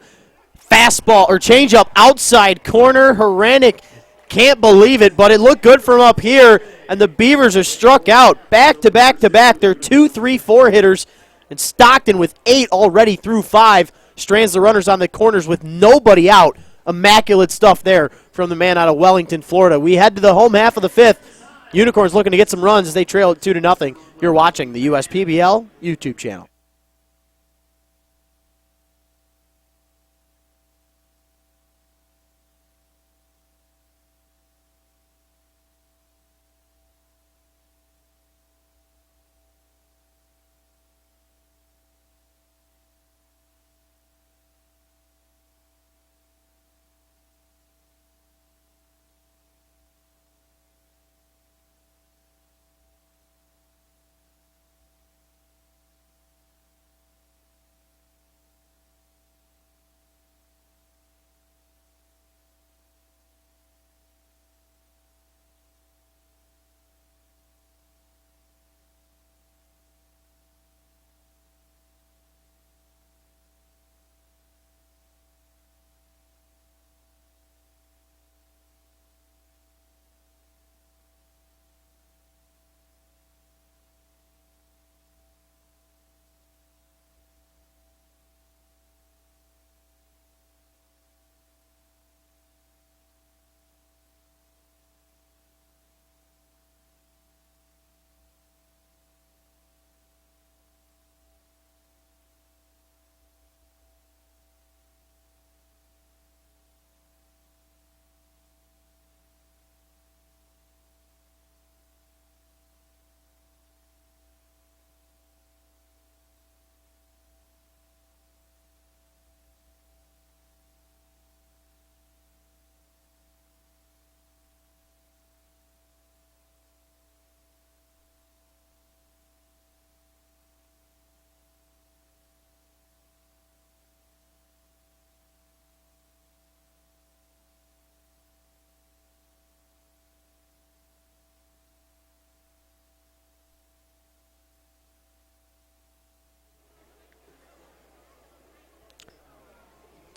fastball or changeup outside corner. Haranek can't believe it, but it looked good from up here, and the Beavers are struck out back to back to back. They're 2, 3, 4 hitters, and Stockton with 8 already through 5 strands the runners on the corners with nobody out. Immaculate stuff there from the man out of Wellington, Florida. We head to the home half of the fifth. Unicorns looking to get some runs as they trail at 2-0. You're watching the USPBL YouTube channel.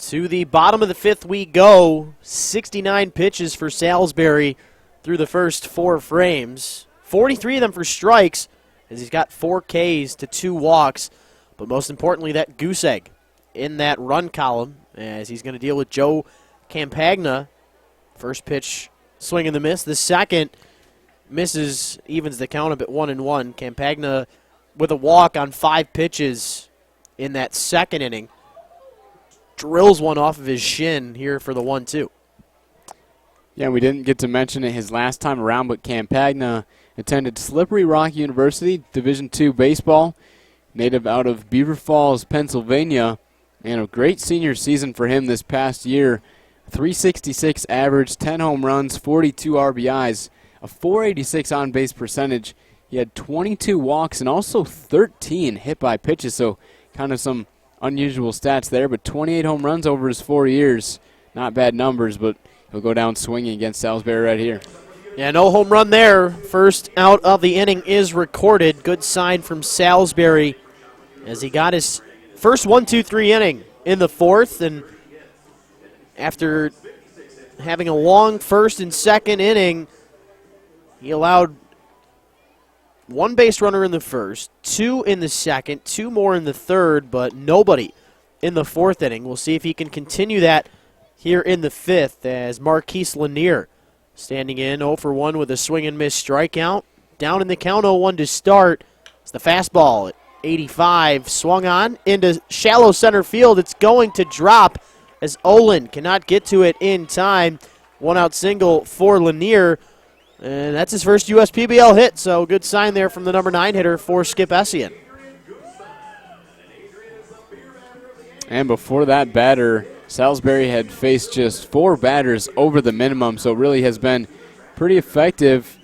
To the bottom of the fifth we go. 69 pitches for Salisbury through the first 4 frames. 43 of them for strikes, as he's got 4 Ks to 2 walks. But most importantly, that goose egg in that run column, as he's going to deal with Joe Campagna. First pitch, swing and the miss. The second misses, evens the count up at 1-1. Campagna with a walk on 5 pitches in that second inning. Drills one off of his shin here for the 1-2. Yeah, we didn't get to mention it his last time around, but Campagna attended Slippery Rock University, Division II baseball, native out of Beaver Falls, Pennsylvania, and a great senior season for him this past year. 366 average, 10 home runs, 42 RBIs, a 486 on-base percentage. He had 22 walks and also 13 hit by pitches, so kind of some unusual stats there, but 28 home runs over his 4 years. Not bad numbers, but he'll go down swinging against Salisbury right here. Yeah, no home run there. First out of the inning is recorded. Good sign from Salisbury as he got his first 1-2-3 inning in the fourth, and after having a long first and second inning, he allowed 1 base runner in the first, 2 in the second, 2 more in the third, but nobody in the fourth inning. We'll see if he can continue that here in the fifth as Marquise Lanier standing in 0 for 1 with a swing and miss strikeout. Down in the count 0-1 to start. It's the fastball at 85, swung on into shallow center field. It's going to drop as Olin cannot get to it in time. 1-out single for Lanier. And that's his first USPBL hit, so good sign there from the number 9 hitter for Skip Essien. And before that batter, Salisbury had faced just 4 batters over the minimum, so really has been pretty effective.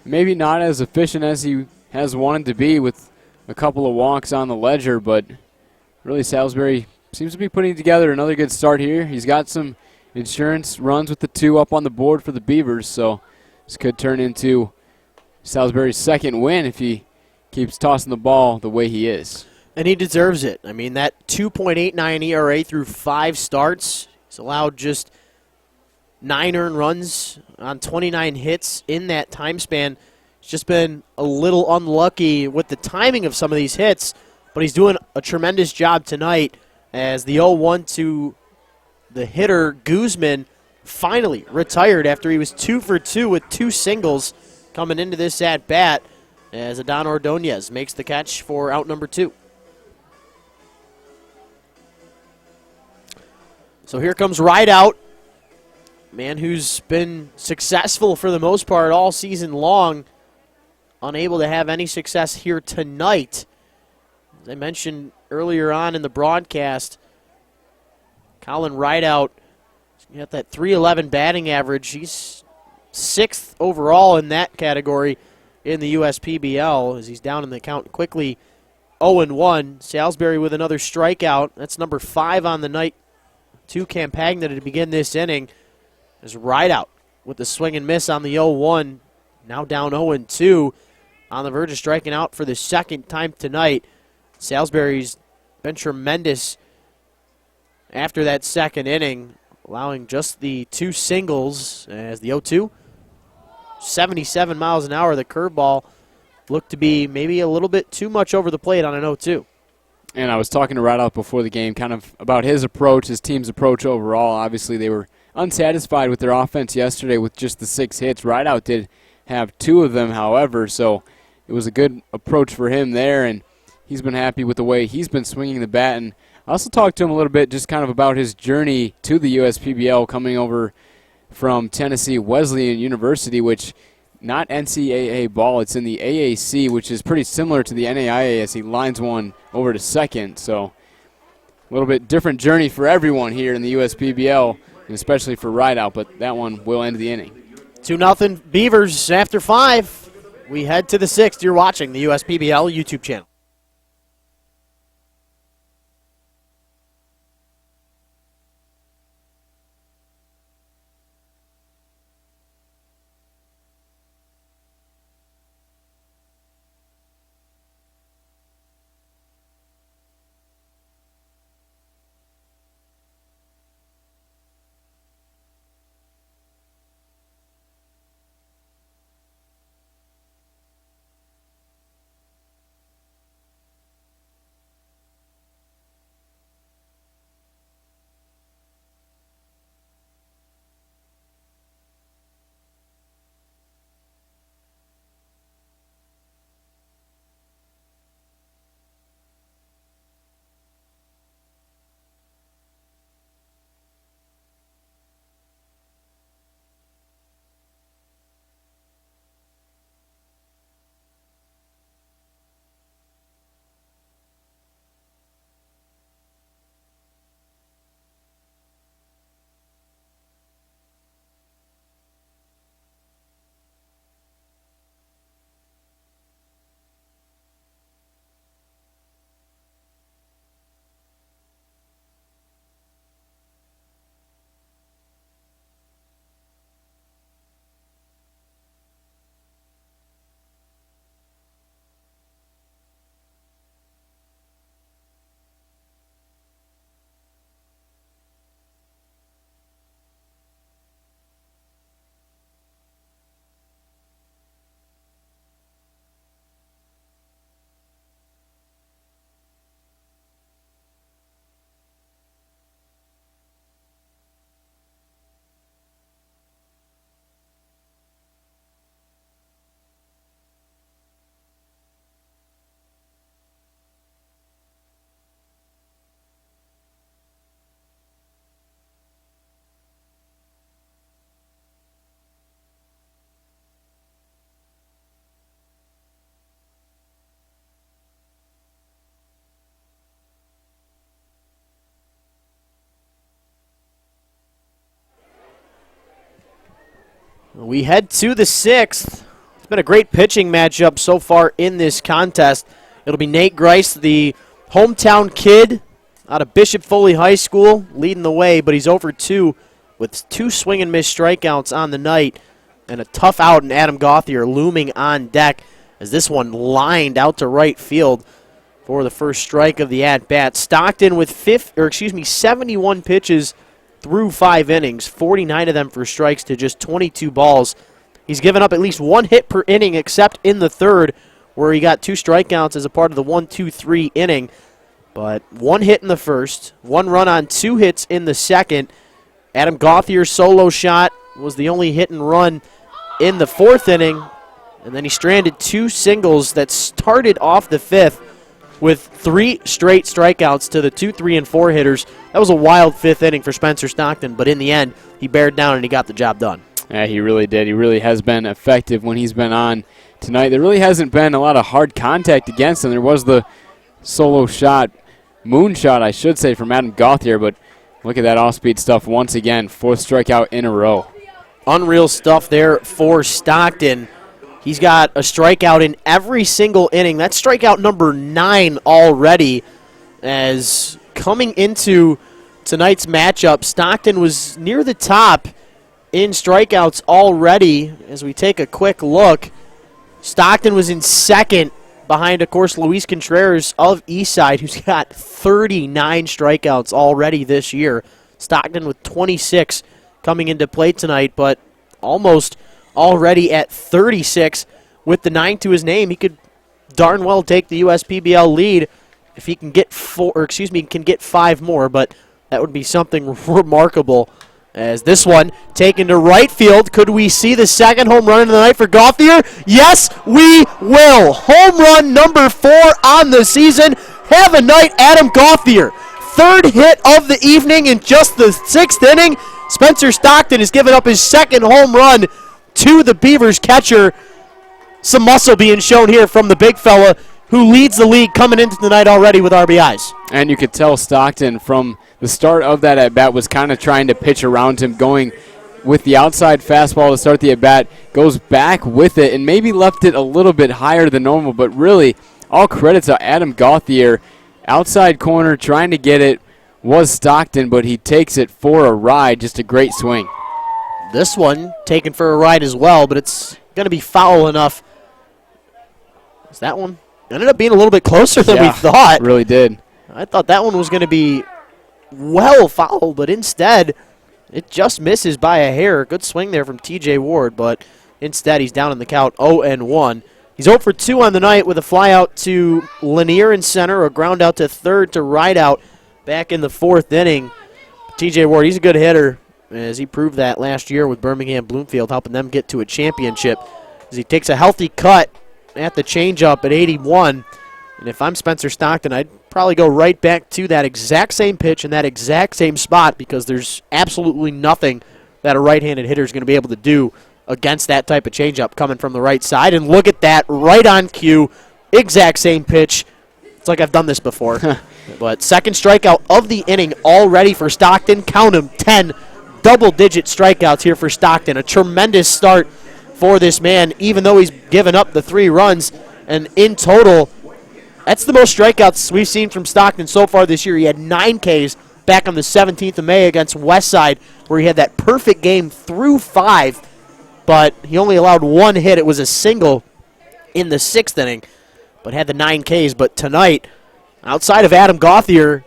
Maybe not as efficient as he has wanted to be with a couple of walks on the ledger, but really Salisbury seems to be putting together another good start here. He's got some insurance runs with the 2 up on the board for the Beavers, so this could turn into Salisbury's second win if he keeps tossing the ball the way he is. And he deserves it. I mean, that 2.89 ERA through 5 starts. He's allowed just 9 earned runs on 29 hits in that time span. He's just been a little unlucky with the timing of some of these hits, but he's doing a tremendous job tonight as the 0-1 to the hitter, Guzman, finally retired after he was 2 for 2 with 2 singles coming into this at-bat as Adon Ordonez makes the catch for out number 2. So here comes Rideout, man who's been successful for the most part all season long, unable to have any success here tonight. As I mentioned earlier on in the broadcast, Colin Rideout got that .311 batting average. He's 6th overall in that category in the USPBL as he's down in the count quickly. 0-1. Salisbury with another strikeout. That's number 5 on the night to Campagna to begin this inning. As Rideout with the swing and miss on the 0-1. Now down 0-2. On the verge of striking out for the second time tonight. Salisbury's been tremendous after that second inning, allowing just the 2 singles as the 0-2. 77 miles an hour. The curveball looked to be maybe a little bit too much over the plate on an 0-2. And I was talking to Rideout before the game kind of about his approach, his team's approach overall. Obviously, they were unsatisfied with their offense yesterday with just the 6 hits. Rideout did have 2 of them, however, so it was a good approach for him there, and he's been happy with the way he's been swinging the bat. And I also talked to him a little bit just kind of about his journey to the USPBL, coming over from Tennessee Wesleyan University, which not NCAA ball. It's in the AAC, which is pretty similar to the NAIA as he lines one over to second. So a little bit different journey for everyone here in the USPBL, and especially for Rideout, but that one will end the inning. 2-0 Beavers after 5. We head to the 6th. You're watching the USPBL YouTube channel. We head to the 6th. It's been a great pitching matchup so far in this contest. It'll be Nate Grice, the hometown kid out of Bishop Foley High School, leading the way, but he's over 2 with 2 swing and miss strikeouts on the night, and a tough out in Adam Gauthier looming on deck as this one lined out to right field for the first strike of the at-bat. Stockton with 71 pitches through 5 innings, 49 of them for strikes to just 22 balls. He's given up at least 1 hit per inning except in the 3rd, where he got 2 strikeouts as a part of the 1-2-3 inning. But 1 hit in the 1st, 1 run on 2 hits in the 2nd, Adam Gauthier's solo shot was the only hit and run in the fourth inning, and then he stranded 2 singles that started off the fifth with 3 straight strikeouts to the 2, 3, and 4 hitters. That was a wild fifth inning for Spencer Stockton, but in the end, he bared down and he got the job done. Yeah, he really did. He really has been effective when he's been on tonight. There really hasn't been a lot of hard contact against him. There was the solo shot, moonshot, I should say, from Adam Gauthier, but look at that off-speed stuff once again. 4th strikeout in a row. Unreal stuff there for Stockton. He's got a strikeout in every single inning. That's strikeout number 9 already. As coming into tonight's matchup, Stockton was near the top in strikeouts already. As we take a quick look, Stockton was in second behind, of course, Luis Contreras of Eastside, who's got 39 strikeouts already this year. Stockton with 26 coming into play tonight, but almost already at 36 with the 9 to his name. He could darn well take the USPBL lead if he can get 5 more, but that would be something remarkable. As this one taken to right field, could we see the second home run of the night for Gauthier? Yes, we will. Home run number 4 on the season. Have a night, Adam Gauthier. 3rd hit of the evening in just the 6th inning. Spencer Stockton has given up his 2nd home run to the Beavers catcher. Some muscle being shown here from the big fella who leads the league coming into the night already with RBIs. And you could tell Stockton from the start of that at-bat was kind of trying to pitch around him, going with the outside fastball to start the at-bat, goes back with it and maybe left it a little bit higher than normal, but really all credit to Adam Gauthier. Outside corner trying to get it was Stockton, but he takes it for a ride. Just a great swing. This one taken for a ride as well, but it's going to be foul enough. Is that one? Ended up being a little bit closer than we thought. Really did. I thought that one was going to be well foul, but instead it just misses by a hair. Good swing there from TJ Ward, but instead he's down in the count 0-1. He's 0 for 2 on the night with a fly out to Lanier in center, a ground out to third to right out back in the 4th inning. TJ Ward, he's a good hitter, as he proved that last year with Birmingham Bloomfield, helping them get to a championship. As he takes a healthy cut at the changeup at 81. And if I'm Spencer Stockton, I'd probably go right back to that exact same pitch in that exact same spot, because there's absolutely nothing that a right-handed hitter is going to be able to do against that type of changeup coming from the right side. And look at that, right on cue, exact same pitch. It's like I've done this before. But 2nd strikeout of the inning already for Stockton. Count him, 10 double-digit strikeouts here for Stockton. A tremendous start for this man, even though he's given up the 3 runs. And in total, that's the most strikeouts we've seen from Stockton so far this year. He had 9 Ks back on the 17th of May against Westside, where he had that perfect game through 5, but he only allowed 1 hit. It was a single in the 6th inning, but had the 9 Ks. But tonight, outside of Adam Gauthier,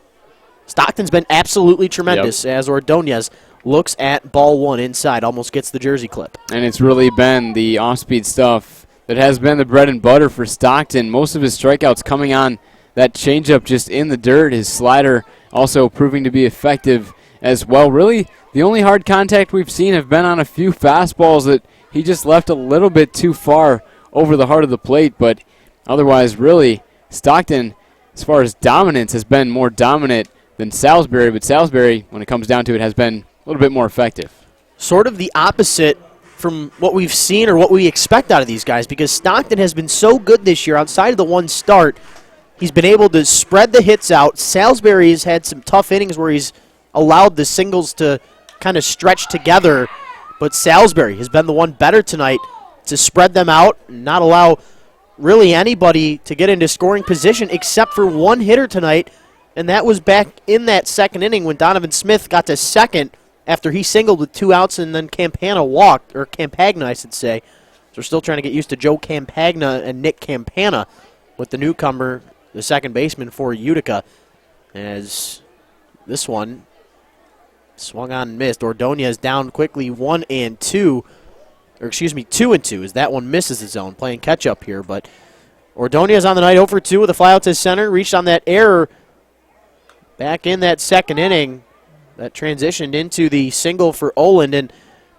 Stockton's been absolutely tremendous, as Ordonez looks at ball 1 inside, almost gets the jersey clip. And it's really been the off-speed stuff that has been the bread and butter for Stockton. Most of his strikeouts coming on that changeup just in the dirt. His slider also proving to be effective as well. Really, the only hard contact we've seen have been on a few fastballs that he just left a little bit too far over the heart of the plate. But otherwise, really, Stockton, as far as dominance, has been more dominant than Salisbury. But Salisbury, when it comes down to it, has been a little bit more effective. Sort of the opposite from what we've seen or what we expect out of these guys, because Stockton has been so good this year. Outside of the 1 start, he's been able to spread the hits out. Salisbury has had some tough innings where he's allowed the singles to kind of stretch together, but Salisbury has been the one better tonight to spread them out and not allow really anybody to get into scoring position except for 1 hitter tonight, and that was back in that 2nd inning when Donovan Smith got to second after he singled with 2 outs, and then Campagna walked, or Campagna, I should say. So we're still trying to get used to Joe Campagna and Nick Campana with the newcomer, the second baseman for Utica, as this one swung on and missed. Ordonez down quickly, 1-2, or excuse me, 2-2, as that one misses the zone, playing catch-up here. But Ordonez on the night 0 for 2 with a fly out to center, reached on that error back in that 2nd inning. that transitioned into the single for Oland. And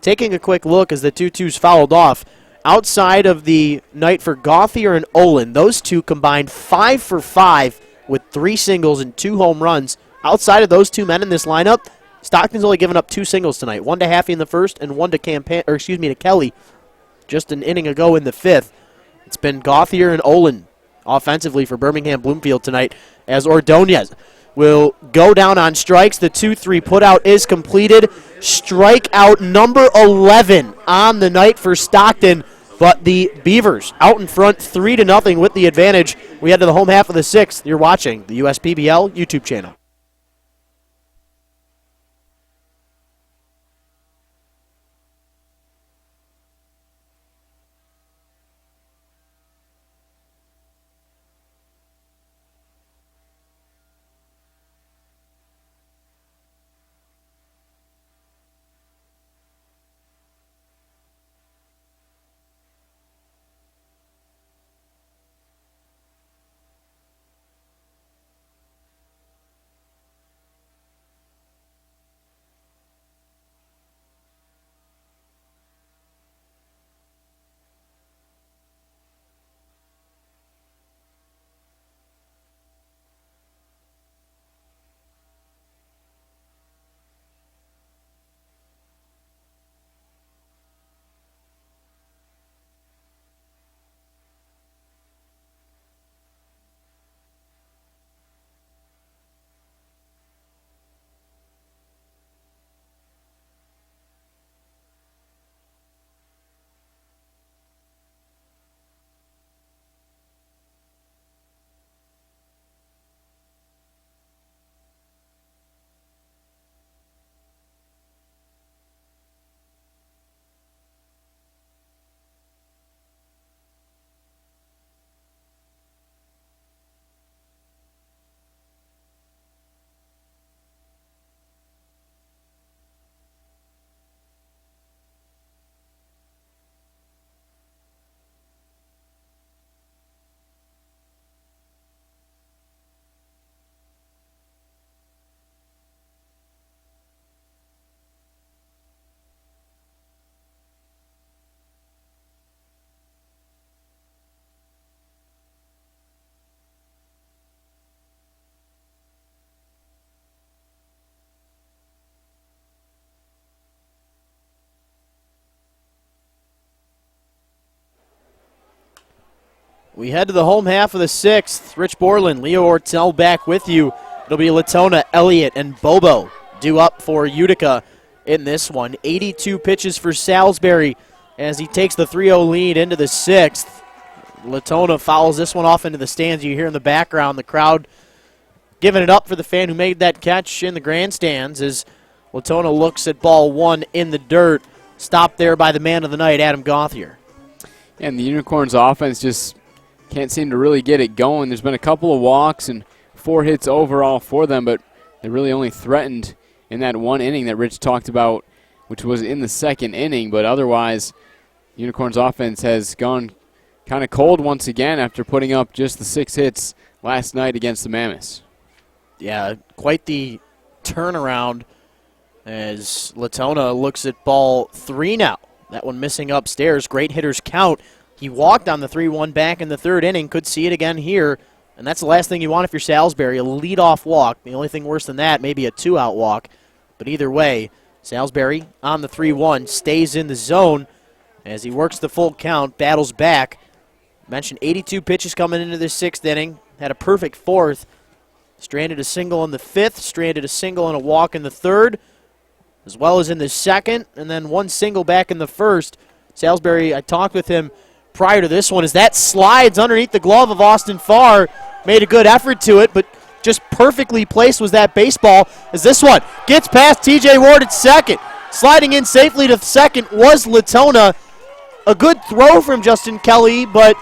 taking a quick look as the 2-2s fouled off, outside of the night for Gauthier and Oland, those two combined 5 for 5 with 3 singles and 2 home runs. Outside of those two men in this lineup, Stockton's only given up 2 singles tonight. One to Haffey in the first and one to to Kelly just an inning ago in the 5th. It's been Gauthier and Oland offensively for Birmingham Bloomfield tonight, as Ordonez will go down on strikes. The 2-3 putout is completed. Strikeout number 11 on the night for Stockton, but the Beavers out in front 3-0 with the advantage. We head to the home half of the 6th. You're watching the USPBL YouTube channel. We head to the home half of the 6th. Rich Borland, Leo Ortel back with you. It'll be Latona, Elliott, and Bobo due up for Utica in this one. 82 pitches for Salisbury as he takes the 3-0 lead into the 6th. Latona fouls this one off into the stands. You hear in the background the crowd giving it up for the fan who made that catch in the grandstands as Latona looks at ball 1 in the dirt. Stopped there by the man of the night, Adam Gauthier. And the Unicorns offense just can't seem to really get it going. There's been a couple of walks and 4 hits overall for them, but they really only threatened in that one inning that Rich talked about, which was in the 2nd inning. But otherwise, Unicorns offense has gone kind of cold once again after putting up just the 6 hits last night against the Mammoths. Yeah, quite the turnaround as Latona looks at ball 3 now. That one missing upstairs. Great hitters count. He walked on the 3-1 back in the 3rd inning. Could see it again here. And that's the last thing you want if you're Salisbury, a leadoff walk. The only thing worse than that, maybe a 2-out walk. But either way, Salisbury on the 3-1 stays in the zone as he works the full count, battles back. Mentioned 82 pitches coming into this 6th inning. Had a perfect 4th. Stranded a single in the 5th. Stranded a single and a walk in the 3rd. As well as in the 2nd. And then 1 single back in the 1st. Salisbury, I talked with him prior to this one, as that slides underneath the glove of Austin Farr. Made a good effort to it, but just perfectly placed was that baseball as this one gets past T.J. Ward at 2nd. Sliding in safely to 2nd was Latona. A good throw from Justin Kelly, but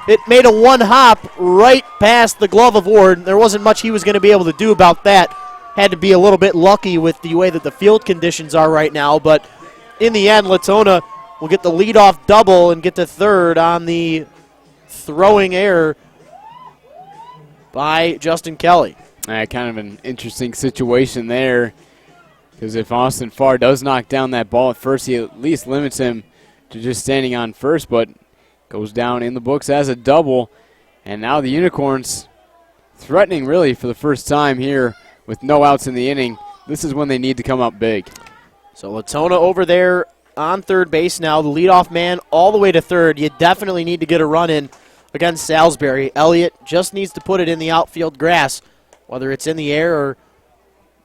it made a 1-hop right past the glove of Ward. There wasn't much he was going to be able to do about that. Had to be a little bit lucky with the way that the field conditions are right now, but in the end, Latona will get the leadoff double and get to 3rd on the throwing error by Justin Kelly. Kind of an interesting situation there. Because if Austin Farr does knock down that ball at first, he at least limits him to just standing on first, but goes down in the books as a double. And now the Unicorns threatening really for the first time here with no outs in the inning. This is when they need to come up big. So Latona over there on third base now, the leadoff man all the way to third. You definitely need to get a run in against Salisbury. Elliott just needs to put it in the outfield grass, whether it's in the air or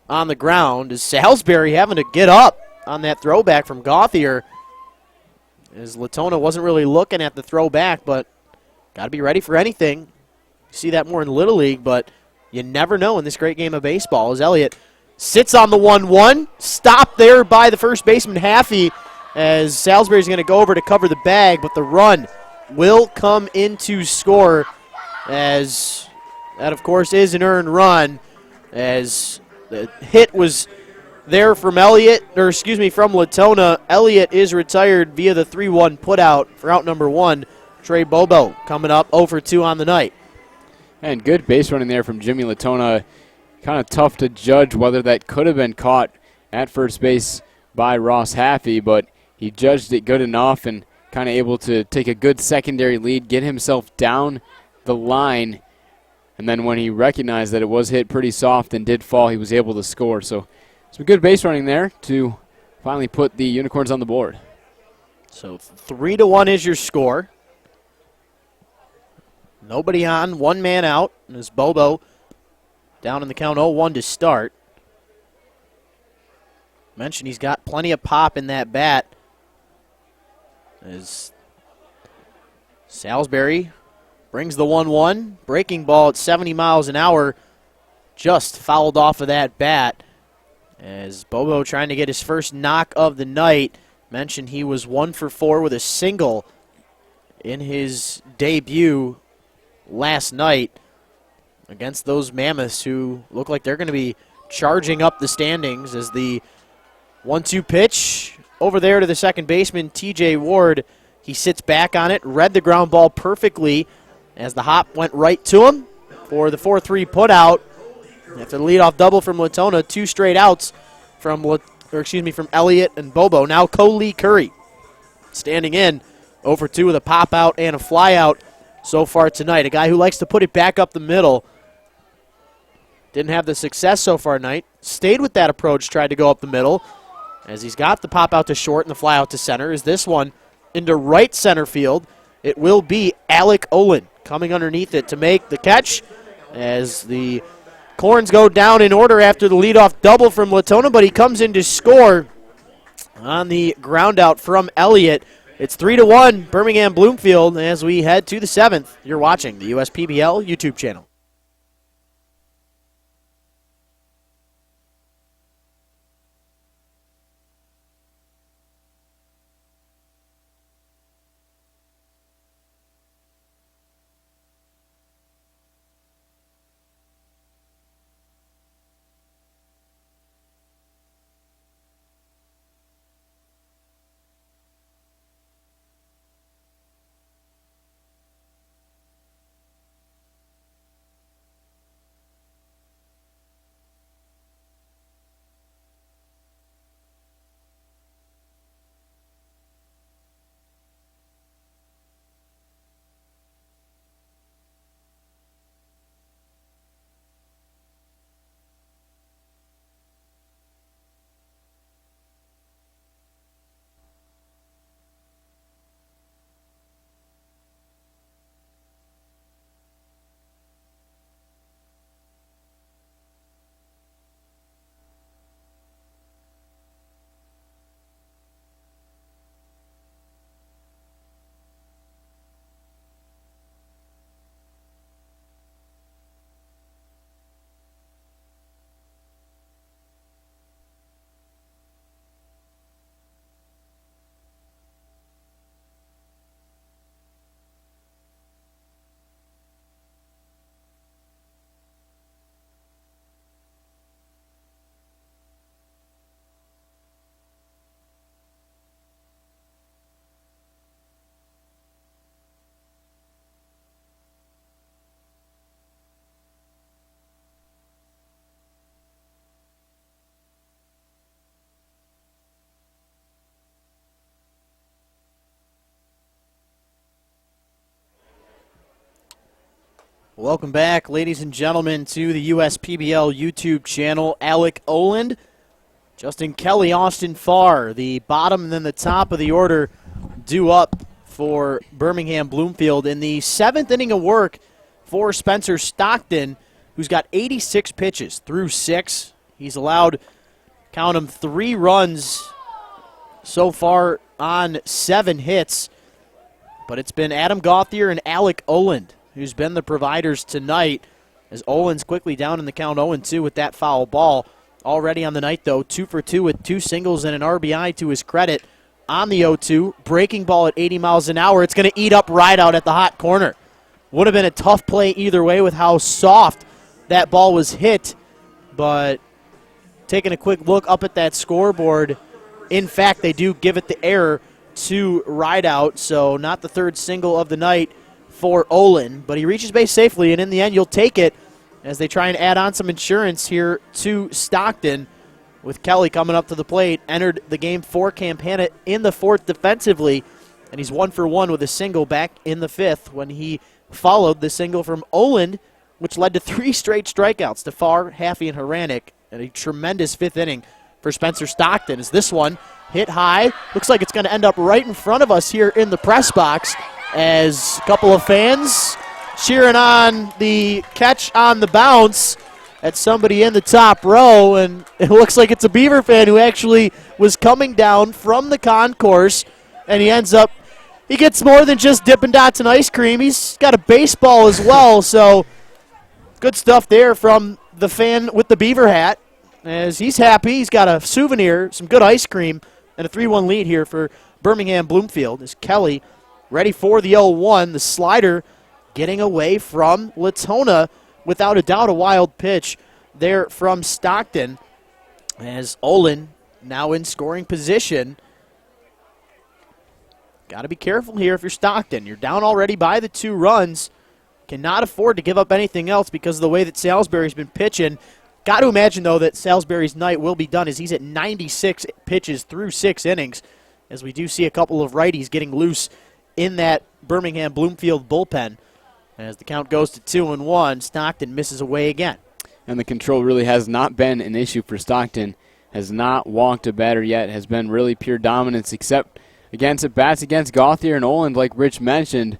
on the ground. Is Salisbury having to get up on that throwback from Gauthier? As Latona wasn't really looking at the throwback, but got to be ready for anything. You see that more in Little League, but you never know in this great game of baseball. As Elliott sits on the 1-1, stopped there by the first baseman, Haffey, as Salisbury's going to go over to cover the bag, but the run will come in to score, as that, of course, is an earned run, as the hit was there from Elliott, or excuse me, from Latona. Elliott is retired via the 3-1 putout for out number 1. Trey Bobo coming up 0 for 2 on the night. And good base running there from Jimmy Latona. Kind of tough to judge whether that could have been caught at first base by Ross Haffey, but he judged it good enough and kind of able to take a good secondary lead, get himself down the line, and then when he recognized that it was hit pretty soft and did fall, he was able to score. So some good base running there to finally put the Unicorns on the board. So 3-1 is your score. Nobody on, one man out, and as Bobo down in the count 0-1 to start. Mentioned he's got plenty of pop in that bat. As Salisbury brings the 1-1. Breaking ball at 70 miles an hour. Just fouled off of that bat. As Bobo trying to get his first knock of the night. Mentioned he was 1 for 4 with a single in his debut last night against those Mammoths, who look like they're going to be charging up the standings. As the 1-2 pitch over there to the second baseman, TJ Ward. He sits back on it, read the ground ball perfectly as the hop went right to him for the 4-3 putout. After the leadoff double from Latona, 2 straight outs from Elliott and Bobo. Now Coley Curry standing in 0 for 2 with a pop out and a fly out so far tonight. A guy who likes to put it back up the middle. Didn't have the success so far tonight. Stayed with that approach, tried to go up the middle. As he's got the pop out to short and the fly out to center. Is this one into right center field? It will be Alec Olin coming underneath it to make the catch. As the Corns go down in order after the leadoff double from Latona, but he comes in to score on the ground out from Elliott. It's 3-1 Birmingham Bloomfield as we head to the 7th. You're watching the USPBL YouTube channel. Welcome back, ladies and gentlemen, to the USPBL YouTube channel. Alec Oland, Justin Kelly, Austin Farr, the bottom and then the top of the order due up for Birmingham Bloomfield. In the 7th inning of work for Spencer Stockton, who's got 86 pitches through 6. He's allowed, count them, 3 runs so far on 7 hits. But it's been Adam Gauthier and Alec Oland who's been the providers tonight, as Oland's quickly down in the count 0-2 with that foul ball. Already on the night, though, 2 for 2 with 2 singles and an RBI to his credit on the 0-2. Breaking ball at 80 miles an hour. It's going to eat up right out at the hot corner. Would have been a tough play either way with how soft that ball was hit, but taking a quick look up at that scoreboard, in fact, they do give it the error to Rideout, so not the 3rd single of the night for Olin, but he reaches base safely, and in the end, you'll take it as they try and add on some insurance here to Stockton, with Kelly coming up to the plate. Entered the game for Campana in the 4th defensively, and he's 1 for 1 with a single back in the 5th when he followed the single from Oland, which led to 3 straight strikeouts to Farr, Haffey, and Haranek, and a tremendous 5th inning for Spencer Stockton. As this one hit high, looks like it's going to end up right in front of us here in the press box, as a couple of fans cheering on the catch on the bounce at somebody in the top row, and it looks like it's a Beaver fan who actually was coming down from the concourse, and he gets more than just Dippin' Dots and ice cream. He's got a baseball as well, so good stuff there from the fan with the Beaver hat, as he's happy. He's got a souvenir, some good ice cream, and a 3-1 lead here for Birmingham Bloomfield, as Kelly ready for the 0-1. The slider getting away from Latona. Without a doubt, a wild pitch there from Stockton, as Olin now in scoring position. Got to be careful here if you're Stockton. You're down already by the 2 runs. Cannot afford to give up anything else because of the way that Salisbury's been pitching. Got to imagine, though, that Salisbury's night will be done as he's at 96 pitches through 6 innings, as we do see a couple of righties getting loose in that Birmingham Bloomfield bullpen. As the count goes to 2-1, Stockton misses away again. And the control really has not been an issue for Stockton. Has not walked a batter yet. Has been really pure dominance, except against at-bats against Gauthier and Oland, like Rich mentioned.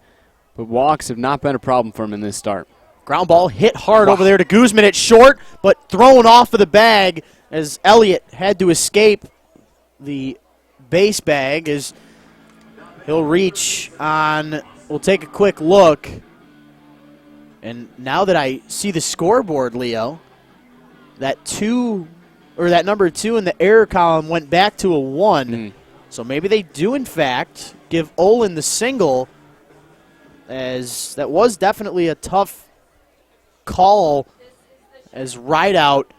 But walks have not been a problem for him in this start. Ground ball hit hard over there to Guzman at short, but thrown off of the bag as Elliott had to escape the base bag, as he'll reach on. We'll take a quick look. And now that I see the scoreboard, Leo, that number 2 in the error column went back to a 1. So maybe they do, in fact, give Olin the single, as that was definitely a tough call, as Rideout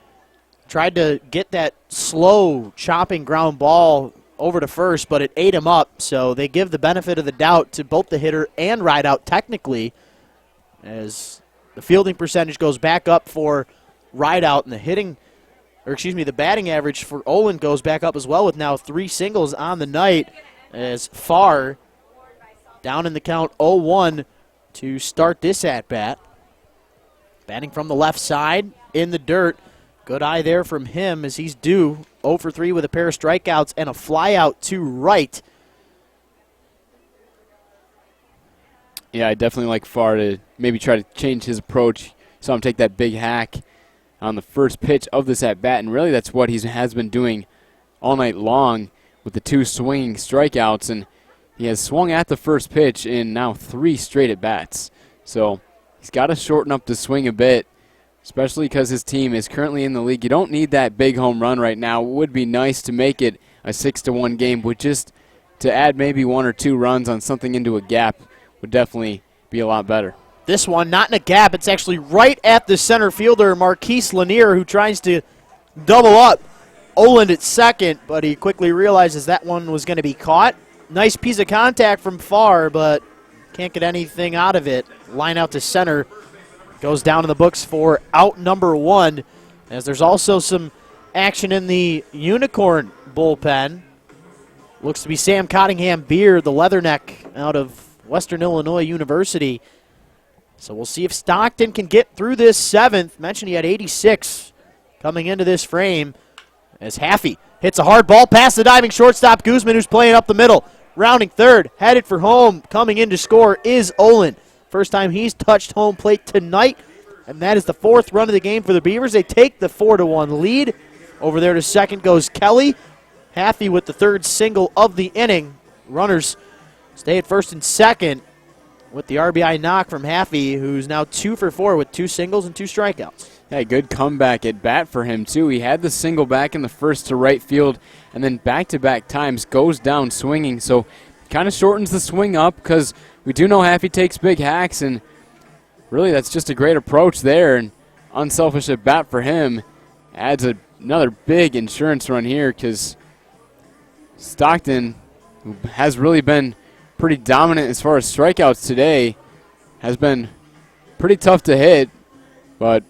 tried to get that slow chopping ground ball over to first, but it ate him up. So they give the benefit of the doubt to both the hitter and Rideout technically, as the fielding percentage goes back up for Rideout, and the batting average for Olin goes back up as well, with now 3 singles on the night, as Farr down in the count 0-1 to start this at-bat. Batting from the left side in the dirt. Good eye there from him, as he's due 0 for 3 with a pair of strikeouts and a flyout to right. Yeah, I definitely like Farr to maybe try to change his approach. Saw him take that big hack on the first pitch of this at-bat, and really that's what he has been doing all night long with the 2 swinging strikeouts, and he has swung at the first pitch in now 3 straight at-bats. So he's got to shorten up the swing a bit, especially because his team is currently in the league. You don't need that big home run right now. It would be nice to make it a 6-1 game, but just to add maybe 1 or 2 runs on something into a gap would definitely be a lot better. This one, not in a gap. It's actually right at the center fielder, Marquise Lanier, who tries to double up Oland at second, but he quickly realizes that one was going to be caught. Nice piece of contact from Farr, but can't get anything out of it. Line out to center. Goes down in the books for out number 1, as there's also some action in the Unicorn bullpen. Looks to be Sam Cottingham Beard, the leatherneck out of Western Illinois University. So we'll see if Stockton can get through this seventh. Mentioned he had 86 coming into this frame as Haffey hits a hard ball past the diving shortstop Guzman, who's playing up the middle. Rounding third, headed for home, coming in to score is Olin. First time he's touched home plate tonight, and that is the fourth run of the game for the Beavers. They take the 4-1 lead. Over there to second goes Kelly. Haffey with the third single of the inning. Runners stay at first and second with the RBI knock from Haffey, who's now 2 for 4 with 2 singles and 2 strikeouts. Yeah, good comeback at bat for him, too. He had the single back in the first to right field, and then back-to-back times goes down swinging. So kind of shortens the swing up because we do know Haffey takes big hacks, and really that's just a great approach there. And unselfish at bat for him. Adds another big insurance run here because Stockton, who has really been pretty dominant as far as strikeouts today, has been pretty tough to hit. But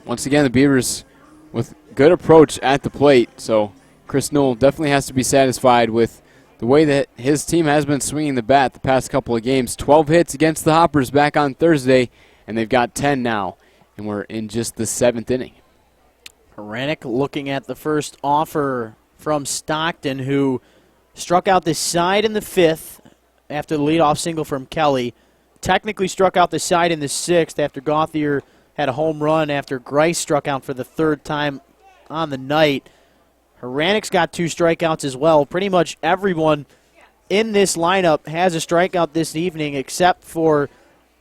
once again, the Beavers with good approach at the plate. So Chris Newell definitely has to be satisfied with the way that his team has been swinging the bat the past couple of games. 12 hits against the Hoppers back on Thursday, and they've got 10 now. And we're in just the 7th inning. Haranek looking at the first offer from Stockton, who struck out the side in the 5th after the leadoff single from Kelly. Technically struck out the side in the 6th after Gauthier had a home run after Grice struck out for the 3rd time on the night. Haranek's got 2 strikeouts as well. Pretty much everyone in this lineup has a strikeout this evening except for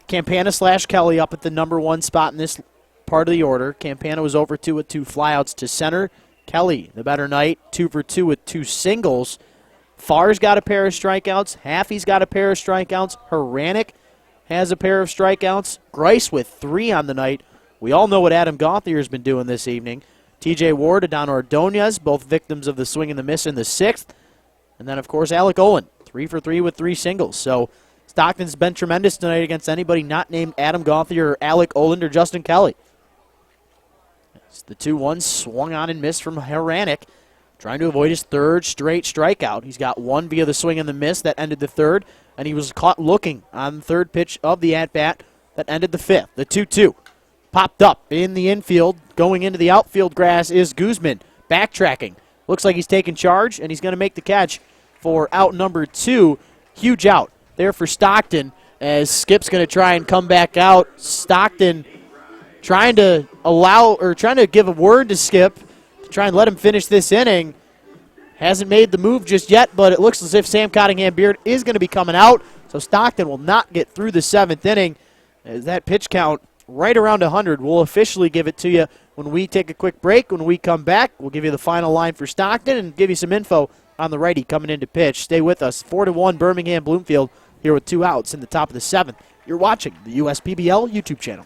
Campana/Kelly up at the number 1 spot in this part of the order. Campana was over 2 with 2 flyouts to center. Kelly, the better night, 2 for 2 with 2 singles. Farr's got a pair of strikeouts. Haffey's got a pair of strikeouts. Haranek has a pair of strikeouts. Grice with 3 on the night. We all know what Adam Gauthier has been doing this evening. TJ Ward, Adon Ordonez, both victims of the swing and the miss in the 6th. And then, of course, Alec Owen, 3 for 3 with 3 singles. So Stockton's been tremendous tonight against anybody not named Adam Gauthier or Alec Oland or Justin Kelly. It's the 2-1 swung on and missed from Haranek, trying to avoid his 3rd straight strikeout. He's got 1 via the swing and the miss that ended the 3rd, and he was caught looking on the 3rd pitch of the at-bat that ended the 5th. The 2-2 popped up in the infield. Going into the outfield grass is Guzman, backtracking. Looks like he's taking charge, and he's going to make the catch for out number 2. Huge out there for Stockton as Skip's going to try and come back out. Stockton trying to give a word to Skip to try and let him finish this inning. Hasn't made the move just yet, but it looks as if Sam Cottingham-Beard is going to be coming out. So Stockton will not get through the 7th inning. As that pitch count right around 100. We'll officially give it to you when we take a quick break. When we come back, we'll give you the final line for Stockton and give you some info on the righty coming into pitch. Stay with us. 4-1 Birmingham Bloomfield here with 2 outs in the top of the 7th. You're watching the USPBL YouTube channel.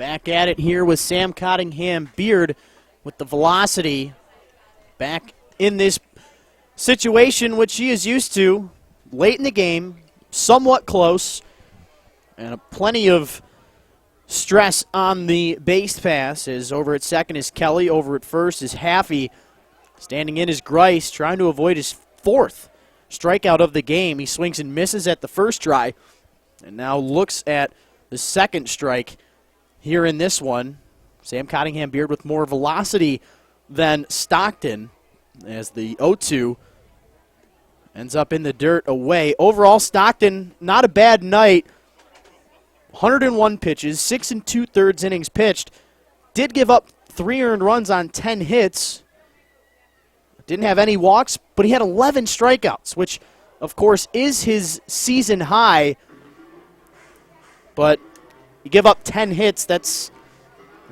Back at it here with Sam Cottingham Beard with the velocity. Back in this situation, which she is used to, late in the game, somewhat close, and plenty of stress on the base pass. As over at second is Kelly, over at first is Haffey. Standing in is Grice, trying to avoid his fourth strikeout of the game. He swings and misses at the first try, and now looks at the second strike here in this one. Sam Cottingham Beard with more velocity than Stockton, as the 0-2 ends up in the dirt away. Overall, Stockton, not a bad night. 101 pitches, 6 2/3 innings pitched. Did give up 3 earned runs on 10 hits. Didn't have any walks, but he had 11 strikeouts, which, of course, is his season high. But you give up 10 hits, that's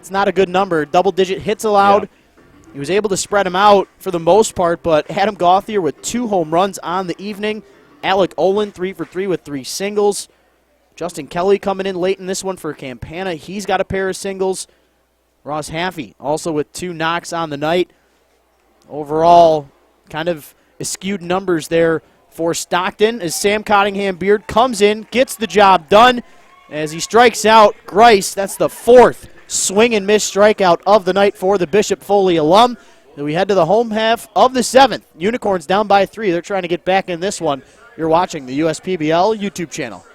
not a good number. Double-digit hits allowed. Yeah. He was able to spread them out for the most part, but Adam Gauthier with 2 home runs on the evening. Alec Olin 3 for 3 with 3 singles. Justin Kelly coming in late in this one for Campana. He's got a pair of singles. Ross Haffey also with 2 knocks on the night. Overall, kind of skewed numbers there for Stockton as Sam Cottingham Beard comes in, gets the job done as he strikes out Grice. That's the 4th swing and miss strikeout of the night for the Bishop Foley alum. Then we head to the home half of the 7th. Unicorns down by 3. They're trying to get back in this one. You're watching the USPBL YouTube channel.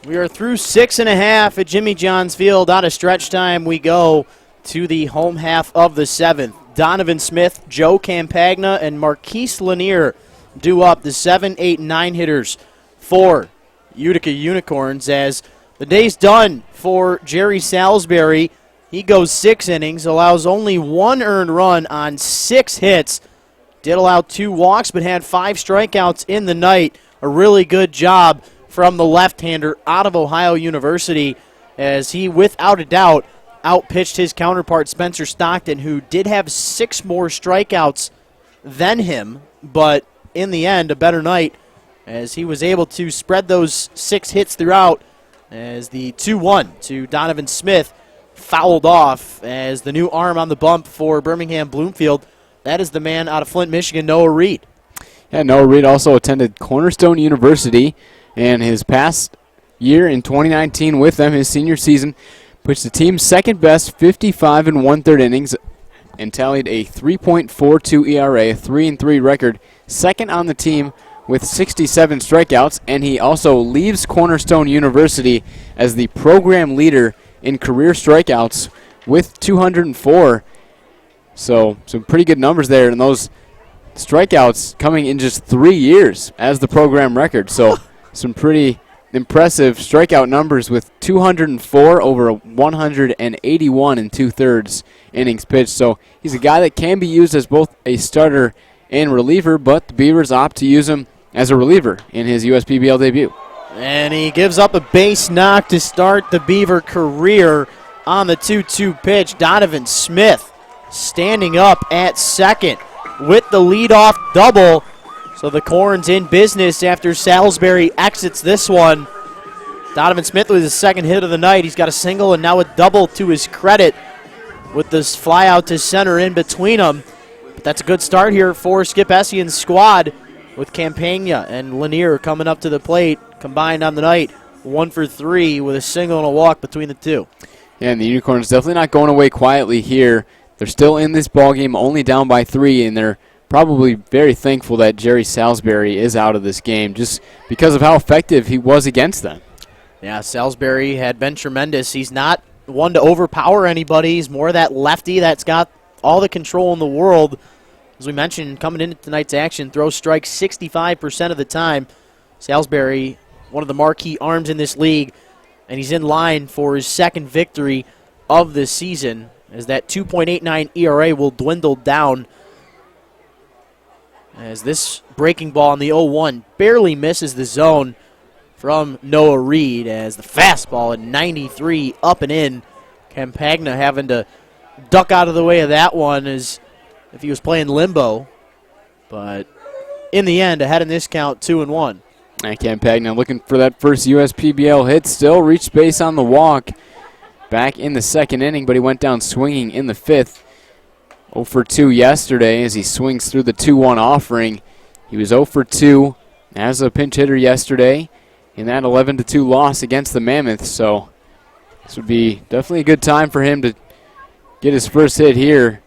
We are through 6.5 at Jimmy John's Field. Out of stretch time, we go to the home half of the 7th. Donovan Smith, Joe Campagna, and Marquise Lanier do up the 7, 8, 9 hitters for Utica Unicorns, as the day's done for Jerry Salisbury. He goes 6 innings, allows only 1 earned run on 6 hits. Did allow 2 walks, but had 5 strikeouts in the night. A really good job from the left-hander out of Ohio University, as he, without a doubt, outpitched his counterpart Spencer Stockton, who did have 6 more strikeouts than him, but in the end, a better night, as he was able to spread those 6 hits throughout, as the 2-1 to Donovan Smith fouled off as the new arm on the bump for Birmingham Bloomfield. That is the man out of Flint, Michigan, Noah Reed. Yeah, Noah Reed also attended Cornerstone University, and his past year in 2019 with them, his senior season, pitched the team's second best 55 1/3 innings and tallied a 3.42 ERA, a 3-3 record, second on the team with 67 strikeouts, and he also leaves Cornerstone University as the program leader in career strikeouts with 204. So some pretty good numbers there, and those strikeouts coming in just 3 years as the program record. So some pretty impressive strikeout numbers with 204 over 181 and 2/3 innings pitched. So he's a guy that can be used as both a starter and reliever, but the Beavers opt to use him as a reliever in his USPBL debut. And he gives up a base knock to start the Beaver career on the 2-2 pitch. Donovan Smith standing up at second with the leadoff double. So the Corns in business after Salisbury exits this one. Donovan Smith with his second hit of the night. He's got a single and now a double to his credit with this fly out to center in between them. But that's a good start here for Skip Essian's squad, with Campagna and Lanier coming up to the plate, combined on the night, 1 for 3 with a single and a walk between the two. Yeah, and the Unicorns definitely not going away quietly here. They're still in this ballgame, only down by 3, and they're probably very thankful that Jerry Salisbury is out of this game just because of how effective he was against them. Yeah, Salisbury had been tremendous. He's not one to overpower anybody. He's more that lefty that's got all the control in the world. As we mentioned, coming into tonight's action, throws strikes 65% of the time. Salisbury, one of the marquee arms in this league, and he's in line for his second victory of this season, as that 2.89 ERA will dwindle down, as this breaking ball on the 0-1 barely misses the zone from Noah Reed, as the fastball at 93 up and in. Campagna having to duck out of the way of that one as if he was playing limbo. But in the end, ahead in this count, 2-1. And Campagna looking for that first USPBL hit, still reached base on the walk back in the second inning, but he went down swinging in the 5th. 0 for 2 yesterday as he swings through the 2-1 offering. He was 0 for 2 as a pinch hitter yesterday in that 11-2 loss against the Mammoths. So this would be definitely a good time for him to get his first hit here.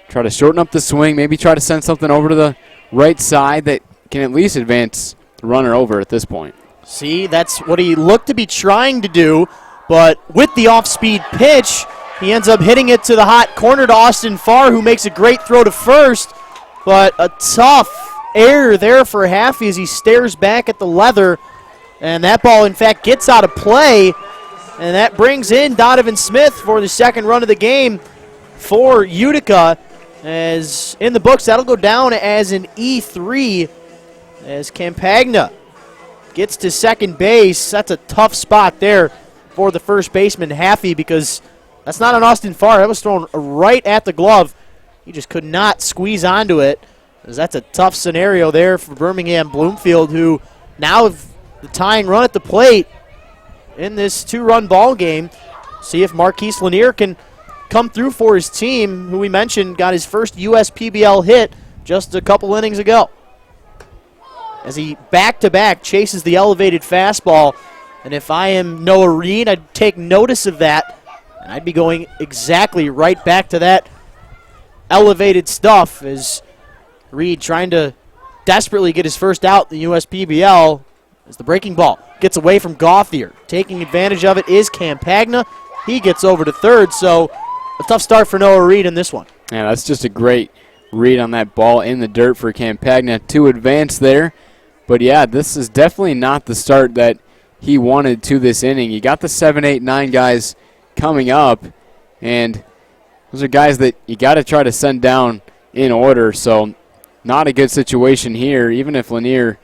Try to shorten up the swing, maybe try to send something over to the right side that can at least advance the runner over at this point. See, that's what he looked to be trying to do, but with the off-speed pitch, he ends up hitting it to the hot corner to Austin Farr, who makes a great throw to first, but a tough error there for Haffey as he stares back at the leather, and that ball, in fact, gets out of play, and that brings in Donovan Smith for the second run of the game for Utica. As in the books, that'll go down as an E3 as Campagna gets to second base. That's a tough spot there for the first baseman, Haffey, because that's not an Austin Farr. That was thrown right at the glove. He just could not squeeze onto it, as that's a tough scenario there for Birmingham Bloomfield, who now have the tying run at the plate in this 2-run ball game. See if Marquise Lanier can come through for his team, who we mentioned got his first USPBL hit just a couple innings ago, as he back-to-back chases the elevated fastball. And if I am Noah Reed, I'd take notice of that, and I'd be going exactly right back to that elevated stuff, as Reed trying to desperately get his first out in the USPBL, as the breaking ball gets away from Gauthier. Taking advantage of it is Campagna. He gets over to third, so a tough start for Noah Reed in this one. Yeah, that's just a great read on that ball in the dirt for Campagna to advance there. But yeah, this is definitely not the start that he wanted to this inning. You got the 7, 8, 9 guys coming up, and those are guys that you got to try to send down in order. So not a good situation here. Even if Lanier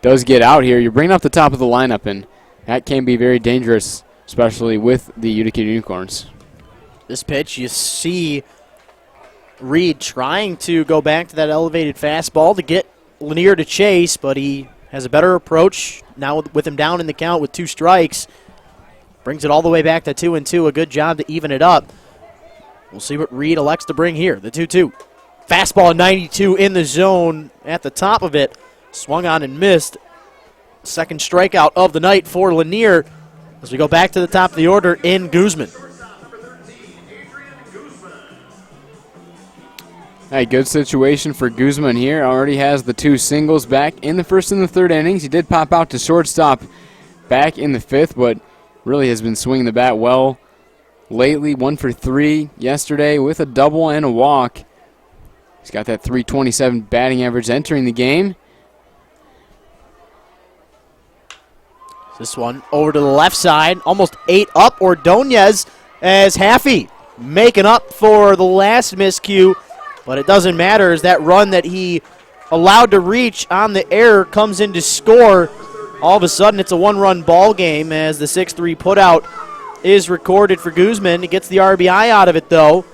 does get out here, you're bringing up the top of the lineup, and that can be very dangerous, especially with the Utica Unicorns. This pitch, you see Reed trying to go back to that elevated fastball to get Lanier to chase, but he has a better approach now with him down in the count with 2 strikes. Brings it all the way back to 2-2. A good job to even it up. We'll see what Reed elects to bring here. The 2-2. Fastball 92 in the zone at the top of it. Swung on and missed. Second strikeout of the night for Lanier as we go back to the top of the order in Guzman. A good situation for Guzman here. Already has the 2 singles back in the first and the third innings. He did pop out to shortstop back in the 5th, but really has been swinging the bat well lately. 1 for 3 yesterday with a double and a walk. He's got that .327 batting average entering the game. This one over to the left side, almost 8 up. Ordonez as Haffey making up for the last miscue. But it doesn't matter as that run that he allowed to reach on the error comes in to score. All of a sudden, it's a 1-run ball game as the 6-3 putout is recorded for Guzman. He gets the RBI out of it, though,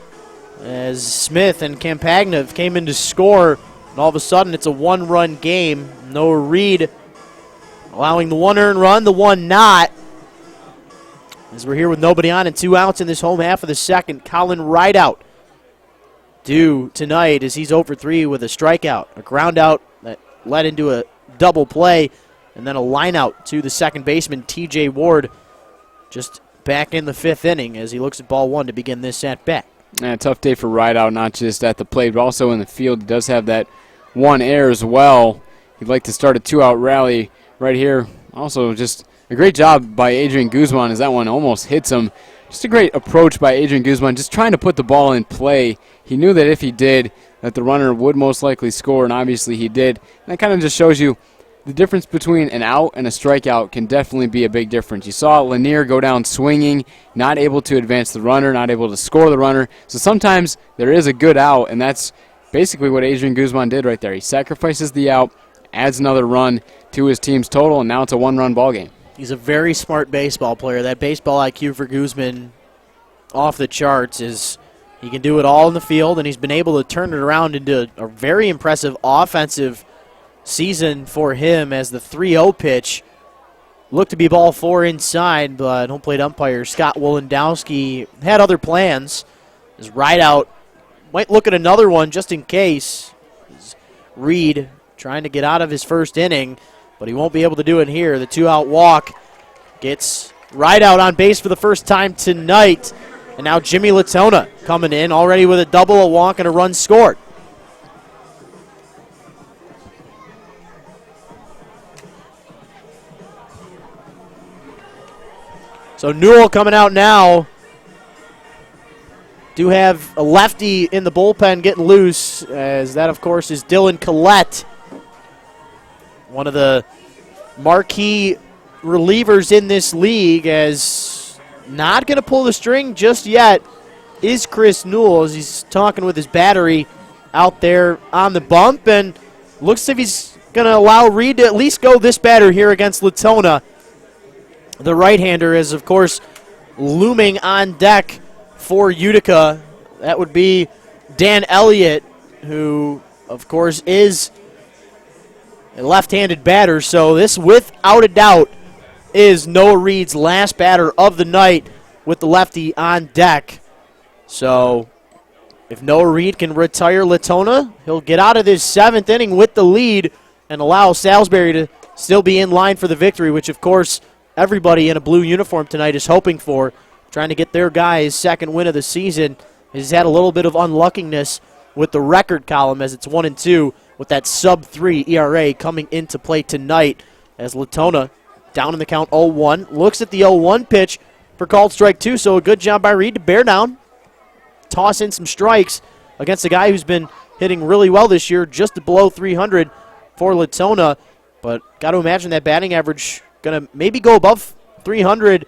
as Smith and Campagna came in to score. And all of a sudden, it's a 1-run game. Noah Reed allowing the 1 earned run, the 1 not. As we're here with nobody on and 2 outs in this home half of the second, Colin Rideout due tonight as he's 0 for 3 with a strikeout, a ground out that led into a double play, and then a line out to the second baseman, TJ Ward, just back in the 5th inning as he looks at ball 1 to begin this at bat. Yeah, tough day for Rideout, not just at the plate, but also in the field. He does have that 1 error as well. He'd like to start a 2-out rally right here. Also, just a great job by Adrian Guzman as that one almost hits him. Just a great approach by Adrian Guzman, just trying to put the ball in play. He knew that if he did, that the runner would most likely score, and obviously he did. And that kind of just shows you the difference between an out and a strikeout can definitely be a big difference. You saw Lanier go down swinging, not able to advance the runner, not able to score the runner. So sometimes there is a good out, and that's basically what Adrian Guzman did right there. He sacrifices the out, adds another run to his team's total, and now it's a 1-run ball game. He's a very smart baseball player. That baseball IQ for Guzman off the charts is he can do it all in the field, and he's been able to turn it around into a very impressive offensive season for him as the 3-0 pitch looked to be ball 4 inside, but home plate umpire Scott Wolendowski had other plans. His Rideout might look at another one just in case. Reed trying to get out of his first inning, but he won't be able to do it here. The 2-out walk gets Rideout on base for the first time tonight. And now Jimmy Latona coming in already with a double, a walk, and a run scored. So Newell coming out now. Do have a lefty in the bullpen getting loose, as that, of course, is Dylan Collette. One of the marquee relievers in this league, as not going to pull the string just yet is Chris Newell, as he's talking with his battery out there on the bump, and looks as if he's going to allow Reed to at least go this batter here against Latona. The right-hander is, of course, looming on deck for Utica. That would be Dan Elliott, who, of course, is a left-handed batter. So this, without a doubt, is Noah Reed's last batter of the night with the lefty on deck. So if Noah Reed can retire Latona, he'll get out of this 7th inning with the lead and allow Salisbury to still be in line for the victory, which, of course, everybody in a blue uniform tonight is hoping for, trying to get their guy's 2nd win of the season. He's had a little bit of unluckiness with the record column, as it's 1-2 with that sub-3 ERA coming into play tonight, as Latona down in the count 0-1. Looks at the 0-1 pitch for called strike 2, so a good job by Reed to bear down, toss in some strikes against a guy who's been hitting really well this year, just below 300 for Latona. But got to imagine that batting average going to maybe go above 300.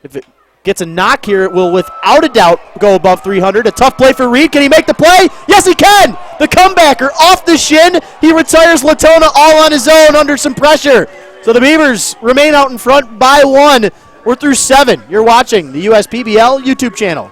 If it gets a knock here, it will without a doubt go above 300. A tough play for Reed. Can he make the play? Yes, he can. The comebacker off the shin. He retires Latona all on his own under some pressure. So the Beavers remain out in front by 1. We're through 7. You're watching the USPBL YouTube channel.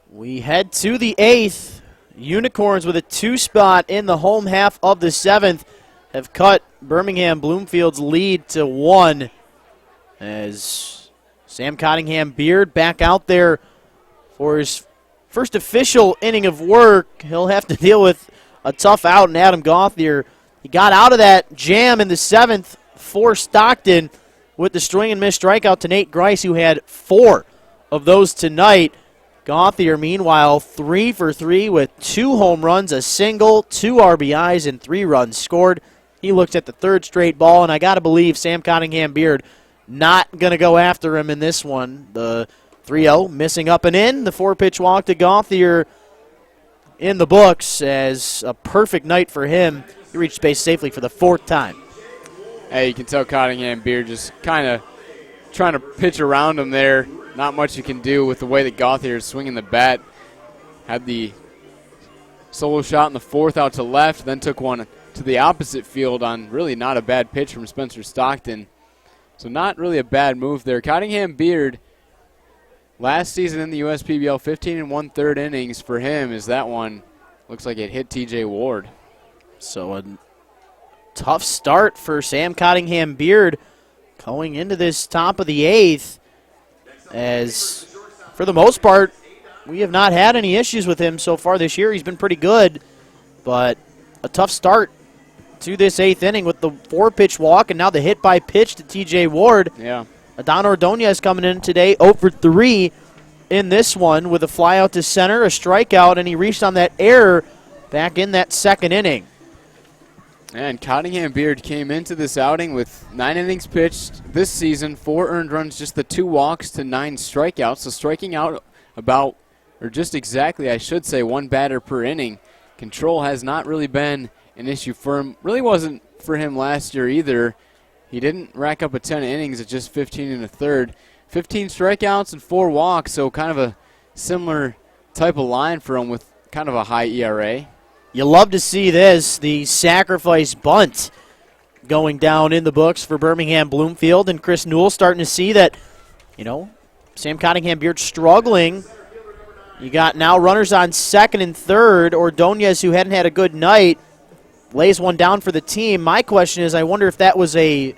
We head to the 8th. Unicorns with a 2 spot in the home half of the 7th have cut Birmingham Bloomfield's lead to 1 as Sam Cottingham Beard back out there for his first official inning of work. He'll have to deal with a tough out in Adam Gauthier. He got out of that jam in the 7th for Stockton with the swing and miss strikeout to Nate Grice, who had 4 of those tonight. Gauthier, meanwhile, 3 for 3 with 2 home runs, a single, 2 RBIs, and 3 runs scored. He looks at the 3rd straight ball, and I got to believe Sam Cottingham Beard not going to go after him in this one. The 3-0 missing up and in. The 4-pitch walk to Gauthier in the books as a perfect night for him. He reached base safely for the 4th time. Hey, you can tell Cottingham Beard just kind of trying to pitch around him there. Not much you can do with the way that Gauthier is swinging the bat. Had the solo shot in the 4th out to left, then took one to the opposite field on really not a bad pitch from Spencer Stockton. So not really a bad move there. Cottingham Beard, last season in the USPBL, 15 1/3 innings for him as that one looks like it hit TJ Ward. So a tough start for Sam Cottingham Beard going into this top of the 8th. As, for the most part, we have not had any issues with him so far this year. He's been pretty good, but a tough start to this 8th inning with the 4-pitch walk and now the hit by pitch to TJ Ward. Yeah. Adon Ordonez coming in today, 0 for 3 in this one with a fly out to center, a strikeout, and he reached on that error back in that 2nd inning. And Cottingham Beard came into this outing with 9 innings pitched this season, 4 earned runs, just the 2 walks to 9 strikeouts. So striking out about, or just exactly, I should say, 1 batter per inning. Control has not really been an issue for him. Really wasn't for him last year either. He didn't rack up a 10 innings at just 15 1/3. 15 strikeouts and 4 walks, so kind of a similar type of line for him with kind of a high ERA. You love to see this, the sacrifice bunt going down in the books for Birmingham Bloomfield, and Chris Newell starting to see that, Sam Cottingham-Beard struggling. You got now runners on second and third. Ordonez, who hadn't had a good night, lays one down for the team. My question is, I wonder if that was a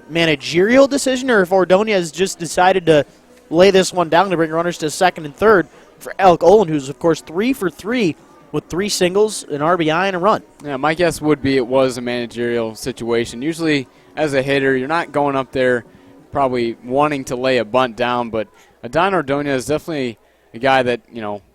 managerial decision or if Ordonez just decided to lay this one down to bring runners to second and third for Alec Olin, who's, of course, 3 for 3 with 3 singles, an RBI, and a run. Yeah, my guess would be it was a managerial situation. Usually, as a hitter, you're not going up there probably wanting to lay a bunt down, but Adon Ordonez is definitely a guy that,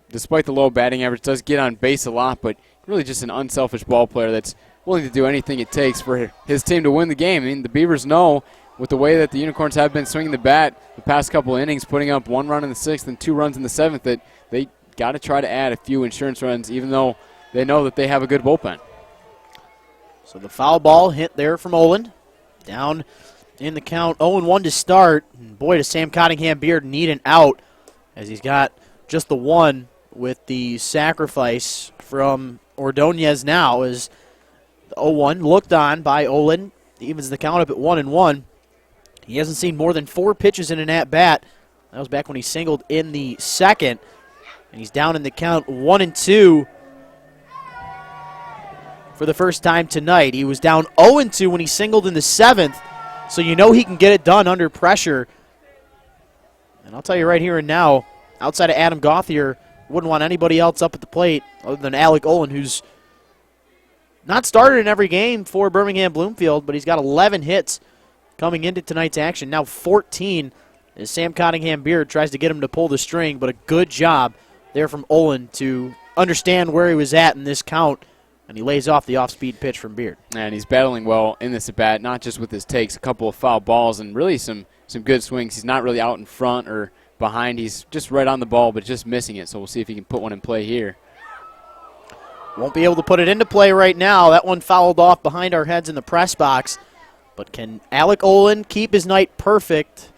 despite the low batting average, does get on base a lot, but really just an unselfish ball player that's willing to do anything it takes for his team to win the game. I mean, the Beavers know with the way that the Unicorns have been swinging the bat the past couple of innings, putting up 1 run in the 6th and 2 runs in the 7th, that they got to try to add a few insurance runs, even though they know that they have a good bullpen. So the foul ball hit there from Olin. Down in the count, 0-1 to start. And boy, does Sam Cottingham-Beard need an out, as he's got just the one with the sacrifice from Ordonez now, as the 0-1 looked on by Olin. Evens the count up at 1-1. He hasn't seen more than 4 pitches in an at-bat. That was back when he singled in the 2nd. And he's down in the count 1-2 for the first time tonight. He was down 0-2 when he singled in the 7th. So you know he can get it done under pressure. And I'll tell you right here and now, outside of Adam Gauthier, wouldn't want anybody else up at the plate other than Alec Olin, who's not started in every game for Birmingham Bloomfield, but he's got 11 hits coming into tonight's action. Now 14 as Sam Cottingham-Beard tries to get him to pull the string, but a good job there from Olin to understand where he was at in this count, and he lays off the off-speed pitch from Beard. And he's battling well in this at-bat, not just with his takes, a couple of foul balls, and really some good swings. He's not really out in front or behind. He's just right on the ball, but just missing it, so we'll see if he can put one in play here. Won't be able to put it into play right now. That one fouled off behind our heads in the press box. But can Alec Olin keep his night perfect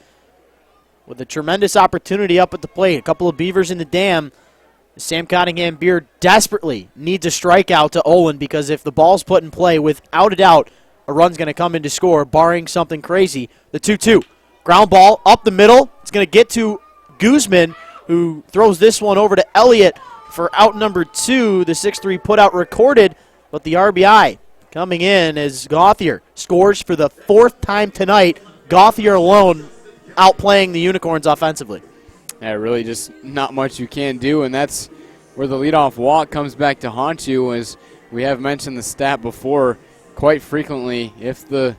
with a tremendous opportunity up at the plate? A couple of Beavers in the dam. Sam Cottingham-Beard desperately needs a strikeout to Olin, because if the ball's put in play, without a doubt, a run's going to come in to score, barring something crazy. The 2-2. Ground ball up the middle. It's going to get to Guzman, who throws this one over to Elliott for out number 2. The 6-3 put-out recorded, but the RBI coming in as Gauthier scores for the 4th time tonight. Gauthier alone outplaying the Unicorns offensively. Yeah, really just not much you can do, and that's where the leadoff walk comes back to haunt you. As we have mentioned the stat before, quite frequently, if the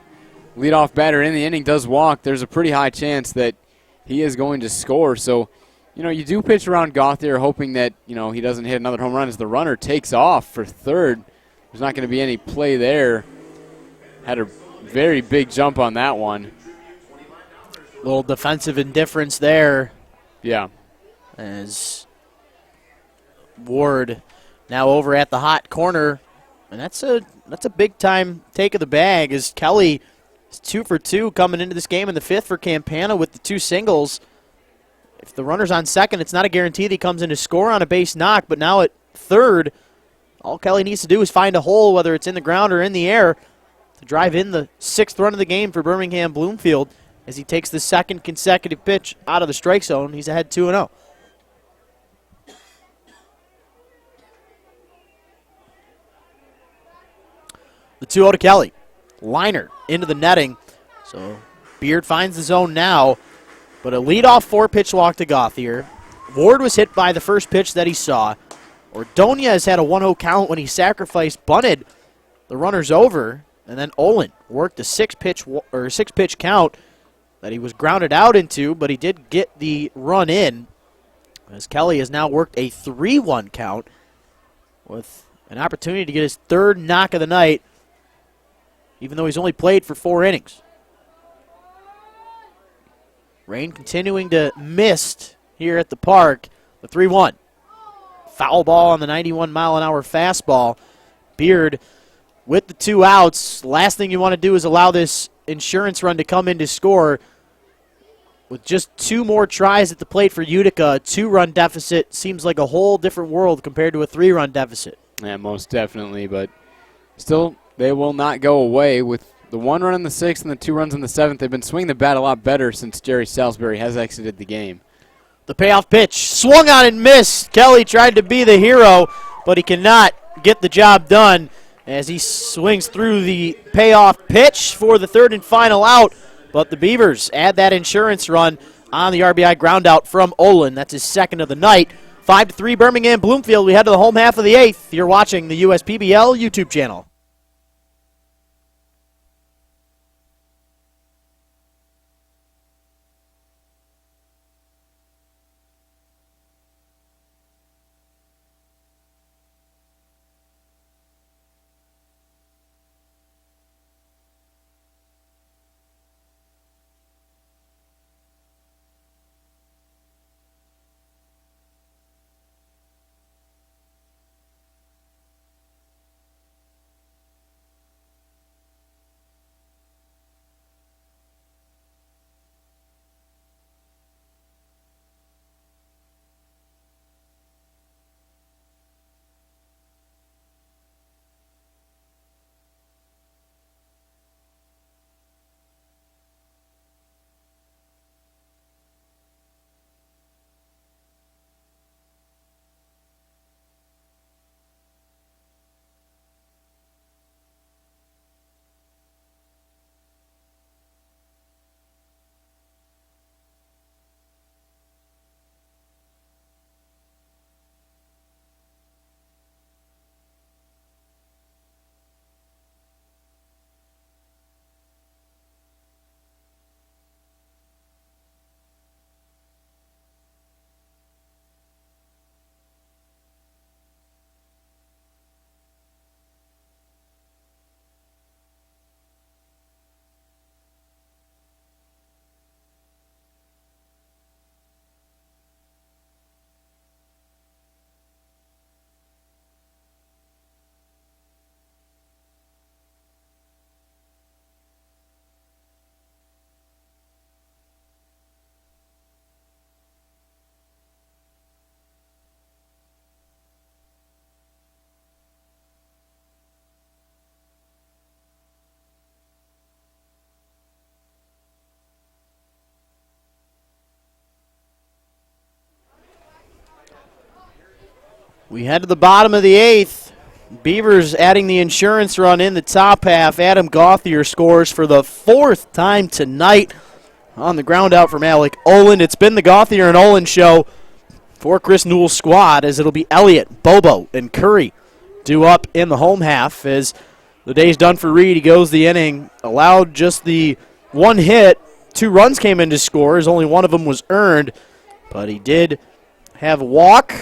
leadoff batter in the inning does walk, there's a pretty high chance that he is going to score. So, you do pitch around Gauthier hoping that, he doesn't hit another home run as the runner takes off for third. There's not going to be any play there. Had a very big jump on that one. Little defensive indifference there. Yeah. As Ward now over at the hot corner. And that's a big-time take of the bag, as Kelly is 2 for 2 coming into this game in the 5th for Campana with the 2 singles. If the runner's on second, it's not a guarantee that he comes in to score on a base knock, but now at third, all Kelly needs to do is find a hole, whether it's in the ground or in the air, to drive in the 6th run of the game for Birmingham Bloomfield as he takes the 2nd consecutive pitch out of the strike zone. He's ahead 2-0. The 2-0 to Kelly. Liner into the netting. So Beard finds the zone now, but a leadoff 4-pitch walk to Gauthier. Ward was hit by the first pitch that he saw. Ordonez had a 1-0 count when he sacrificed, bunted the runners over, and then Olin worked a 6-pitch count that he was grounded out into, but he did get the run in, as Kelly has now worked a 3-1 count with an opportunity to get his 3rd knock of the night, even though he's only played for 4 innings. Rain continuing to mist here at the park. The 3-1. Foul ball on the 91-mile-an-hour fastball. Beard with the 2 outs. Last thing you want to do is allow this insurance run to come in to score. With just 2 more tries at the plate for Utica, a 2-run deficit seems like a whole different world compared to a 3-run deficit. Yeah, most definitely, but still, they will not go away with The 1 run in the 6th and the 2 runs in the 7th. They've been swinging the bat a lot better since Jerry Salisbury has exited the game. The payoff pitch, swung on and missed. Kelly tried to be the hero, but he cannot get the job done as he swings through the payoff pitch for the 3rd and final out. But the Beavers add that insurance run on the RBI ground out from Olin. That's his 2nd of the night. 5-3 Birmingham Bloomfield. We head to the home half of the 8th. You're watching the USPBL YouTube channel. We head to the bottom of the 8th. Beavers adding the insurance run in the top half. Adam Gauthier scores for the 4th time tonight on the ground out from Alec Olin. It's been the Gauthier and Olin show for Chris Newell's squad, as it'll be Elliott, Bobo, and Curry due up in the home half. As the day's done for Reed, he goes the inning, allowed just the 1 hit. 2 runs came in to score, as only 1 of them was earned, but he did have a walk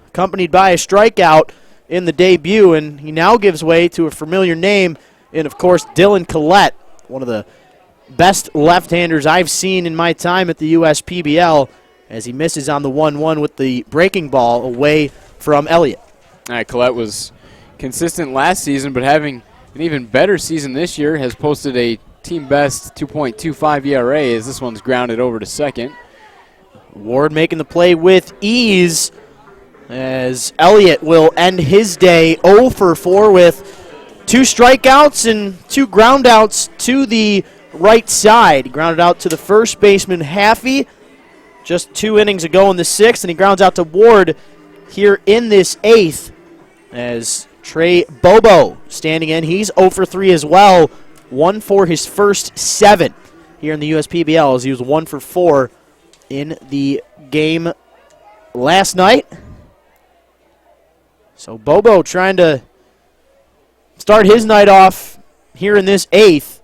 accompanied by a strikeout in the debut, and he now gives way to a familiar name in, of course, Dylan Collette, one of the best left-handers I've seen in my time at the USPBL, as he misses on the 1-1 with the breaking ball away from Elliott. All right, Collette was consistent last season, but having an even better season this year, has posted a team-best 2.25 ERA as this one's grounded over to second. Ward making the play with ease, as Elliott will end his day 0 for 4 with 2 strikeouts and 2 groundouts to the right side. He grounded out to the first baseman, Haffey, just 2 innings ago in the 6th, and he grounds out to Ward here in this 8th, as Trey Bobo standing in. He's 0 for 3 as well, 1 for his first 7 here in the USPBL, as he was 1 for 4 in the game last night. So Bobo trying to start his night off here in this 8th.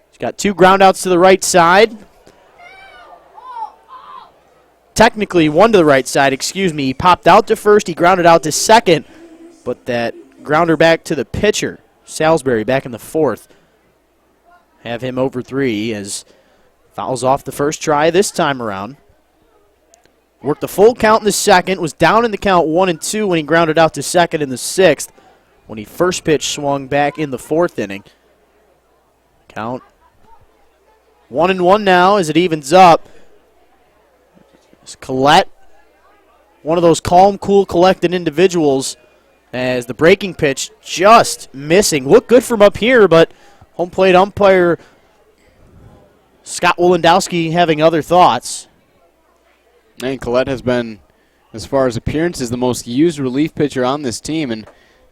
He's got 2 groundouts to the right side. Technically 1 to the right side, excuse me. He popped out to first, he grounded out to second, but that grounder back to the pitcher, Salisbury, back in the 4th. Have him over 3 as fouls off the first try this time around. Worked the full count in the 2nd, was down in the count 1-2 when he grounded out to second in the 6th, when he first pitch swung back in the 4th inning. Count 1-1 now as it evens up. It's Collette, one of those calm, cool, collected individuals, as the breaking pitch just missing. Looked good from up here, but home plate umpire Scott Wolendowski having other thoughts. And Collette has been, as far as appearances, the most used relief pitcher on this team and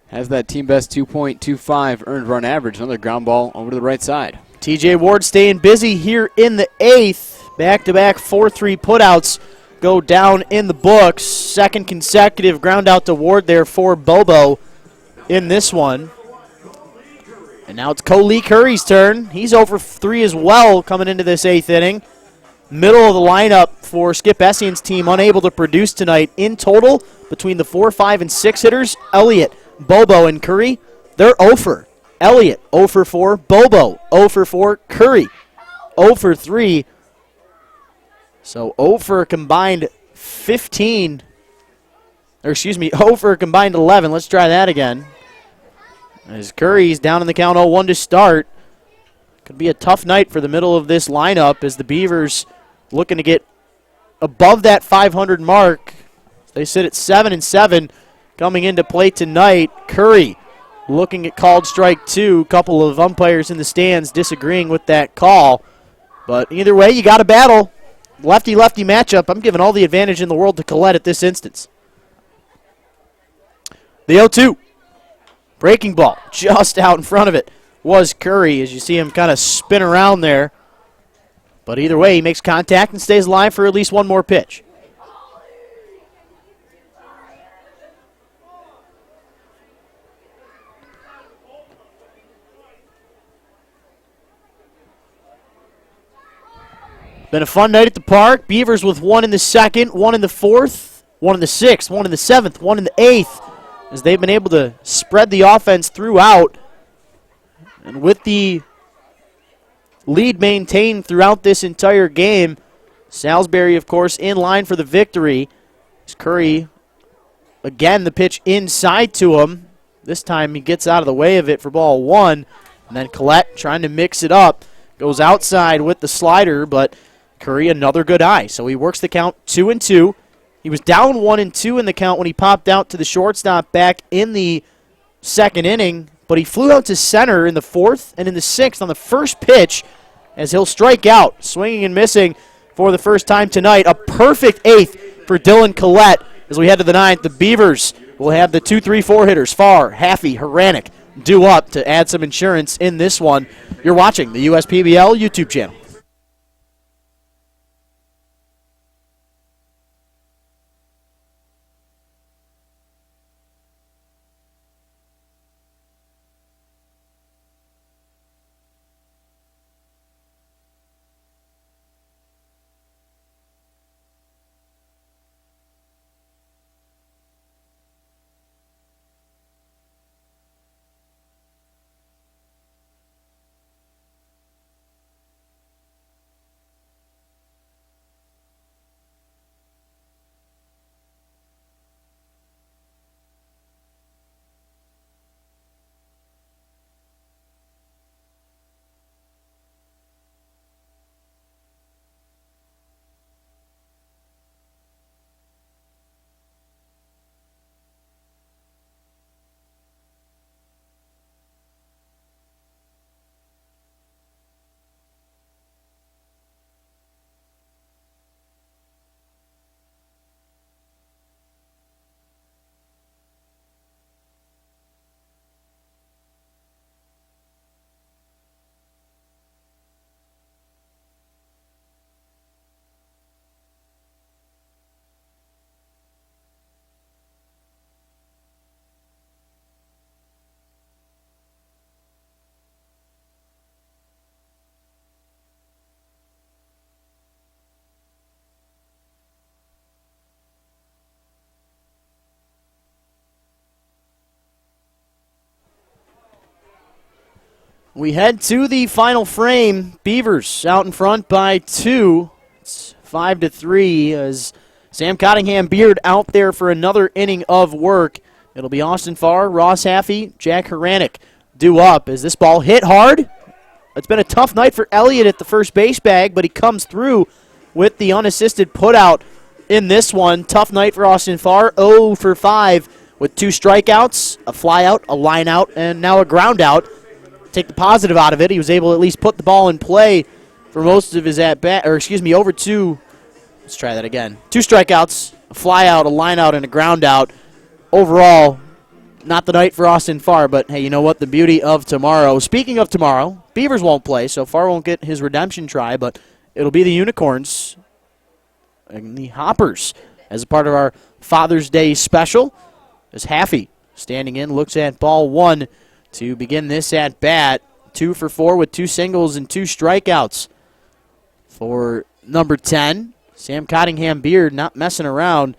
has that team best 2.25 earned run average. Another ground ball over to the right side. TJ Ward staying busy here in the 8th. Back-to-back 4-3 putouts go down in the books. Second consecutive ground out to Ward there for Bobo in this one. And now it's Lee Curry's turn. He's over 3 as well coming into this 8th inning. Middle of the lineup for Skip Essian's team, unable to produce tonight. In total, between the 4, 5, and 6 hitters, Elliott, Bobo, and Curry, they're 0 for. Elliott, 0 for 4. Bobo, 0 for 4. Curry, 0 for 3. So 0 for a combined 15. Or excuse me, 0 for a combined 11. Let's try that again. As Curry's down in the count 0-1 to start. Could be a tough night for the middle of this lineup as the Beavers looking to get above that 500 mark. They sit at 7-7 coming into play tonight. Curry looking at called strike 2. Couple of umpires in the stands disagreeing with that call. But either way, you got to battle. Lefty-lefty matchup. I'm giving all the advantage in the world to Collette at this instance. The 0-2. Breaking ball just out in front of it was Curry, as you see him kind of spin around there. But either way, he makes contact and stays alive for at least one more pitch. Been a fun night at the park. Beavers with 1 in the 2nd, 1 in the 4th, 1 in the 6th, 1 in the 7th, 1 in the 8th, as they've been able to spread the offense throughout. And with the lead maintained throughout this entire game, Salisbury, of course, in line for the victory. As Curry, again, the pitch inside to him. This time he gets out of the way of it for ball 1. And then Collette trying to mix it up. Goes outside with the slider, but Curry another good eye. So he works the count 2-2. He was down 1-2 in the count when he popped out to the shortstop back in the 2nd inning, but he flew out to center in the 4th and in the 6th on the first pitch as he'll strike out, swinging and missing for the first time tonight. A perfect 8th for Dylan Collette. As we head to the 9th, the Beavers will have the 2, 3, 4 hitters, Farr, Haffey, Haranek, due up to add some insurance in this one. You're watching the USPBL YouTube channel. We head to the final frame. Beavers out in front by 2. It's 5-3 as Sam Cottingham Beard out there for another inning of work. It'll be Austin Farr, Ross Haffey, Jack Haranek due up as this ball hit hard. It's been a tough night for Elliott at the first base bag, but he comes through with the unassisted putout in this one. Tough night for Austin Farr, 0 for 5 with 2 strikeouts, a flyout, a line out, and now a ground out. take the positive out of it. He was able to at least put the ball in play for most of his at-bat, over two. Let's try that again. 2 strikeouts, a fly out, a line out, and a ground out. Overall, not the night for Austin Farr, but hey, you know what? The beauty of tomorrow. Speaking of tomorrow, Beavers won't play, so Farr won't get his redemption try, but it'll be the Unicorns and the Hoppers as a part of our Father's Day special. As Haffey, standing in, looks at ball 1 to begin this at-bat. 2 for 4 with 2 singles and 2 strikeouts for number 10. Sam Cottingham Beard not messing around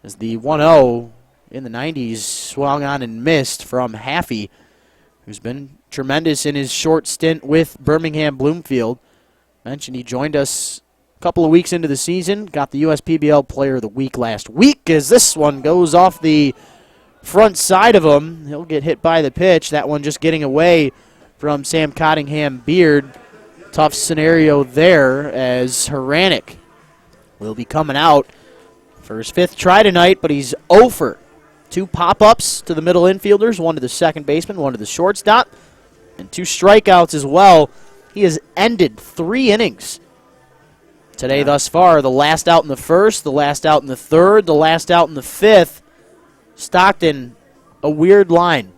as the 1-0 in the 90s swung on and missed from Haffey, who's been tremendous in his short stint with Birmingham Bloomfield. Mentioned he joined us a couple of weeks into the season, got the USPBL Player of the Week last week as this one goes off the front side of him. He'll get hit by the pitch. That one just getting away from Sam Cottingham Beard. Tough scenario there as Haranek will be coming out for his 5th try tonight, but he's 0 for 2 pop-ups to the middle infielders, 1 to the second baseman, 1 to the shortstop, and 2 strikeouts as well. He has ended 3 innings today thus far. The last out in the 1st, the last out in the 3rd, the last out in the 5th. Stockton, a weird line.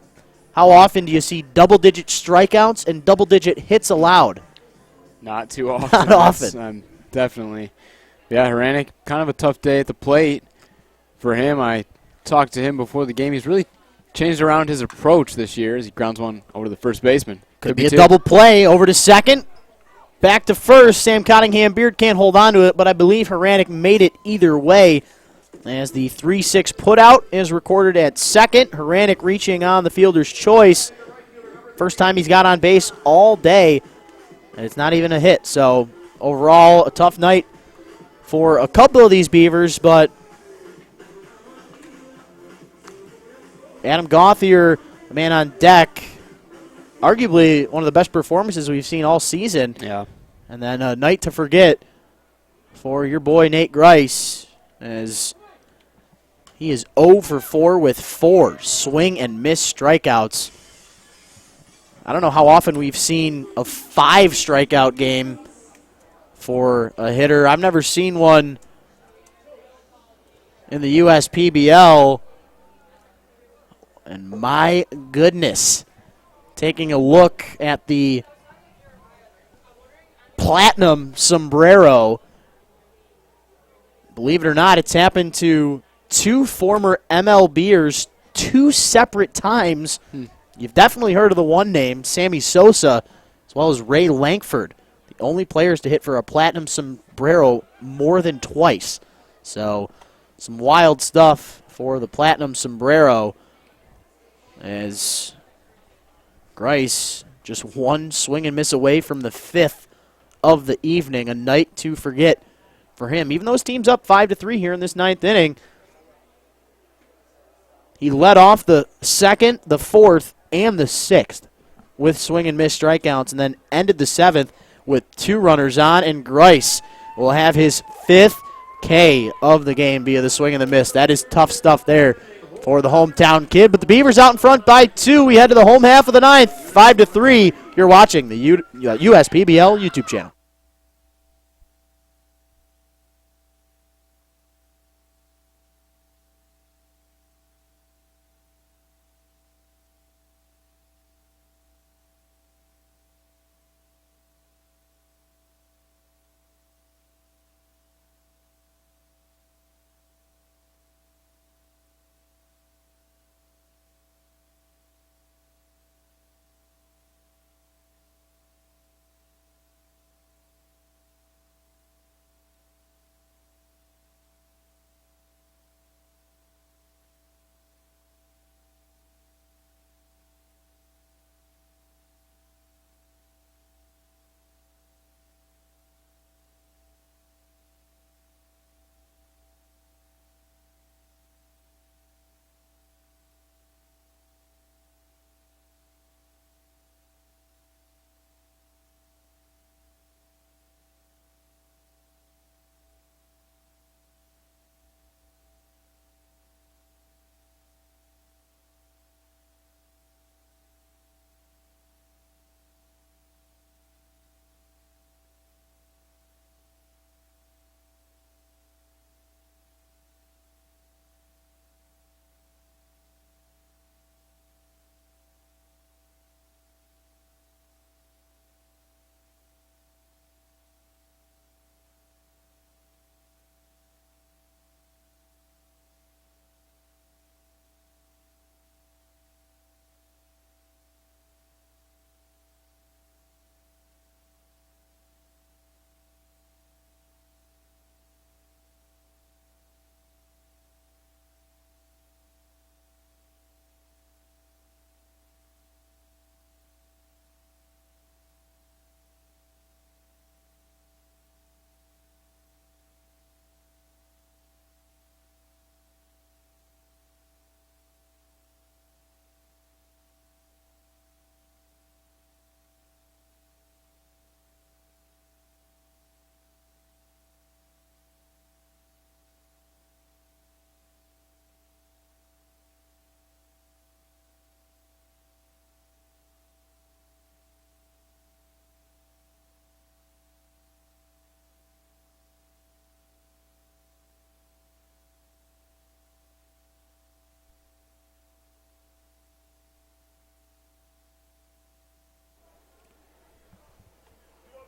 How often do you see double-digit strikeouts and double-digit hits allowed? Not too often. Not often. Definitely. Yeah, Haranek, kind of a tough day at the plate for him. I talked to him before the game. He's really changed around his approach this year as he grounds one over to the first baseman. Could be a double play over to second. Back to first. Sam Cottingham Beard can't hold on to it, but I believe Haranek made it either way as the 3-6 putout is recorded at second. Haranek reaching on the fielder's choice. First time he's got on base all day, and it's not even a hit. So overall, a tough night for a couple of these Beavers, but Adam Gauthier, the man on deck, arguably one of the best performances we've seen all season. Yeah. And then a night to forget for your boy Nate Grice, as he is 0 for 4 with 4 swing and miss strikeouts. I don't know how often we've seen a 5 strikeout game for a hitter. I've never seen one in the USPBL. And my goodness, taking a look at the platinum sombrero, believe it or not, it's happened to 2 former MLBers 2 separate times. You've definitely heard of the one name, Sammy Sosa, as well as Ray Lankford, the only players to hit for a platinum sombrero more than twice. So some wild stuff for the platinum sombrero, as Grice just 1 swing and miss away from the 5th of the evening. A night to forget for him. Even though his team's up 5-3 here in this 9th inning, he led off the 2nd, the 4th, and the 6th with swing and miss strikeouts, and then ended the 7th with 2 runners on, and Grice will have his 5th K of the game via the swing and the miss. That is tough stuff there for the hometown kid. But the Beavers out in front by 2. We head to the home half of the 9th, 5-3. You're watching the USPBL YouTube channel.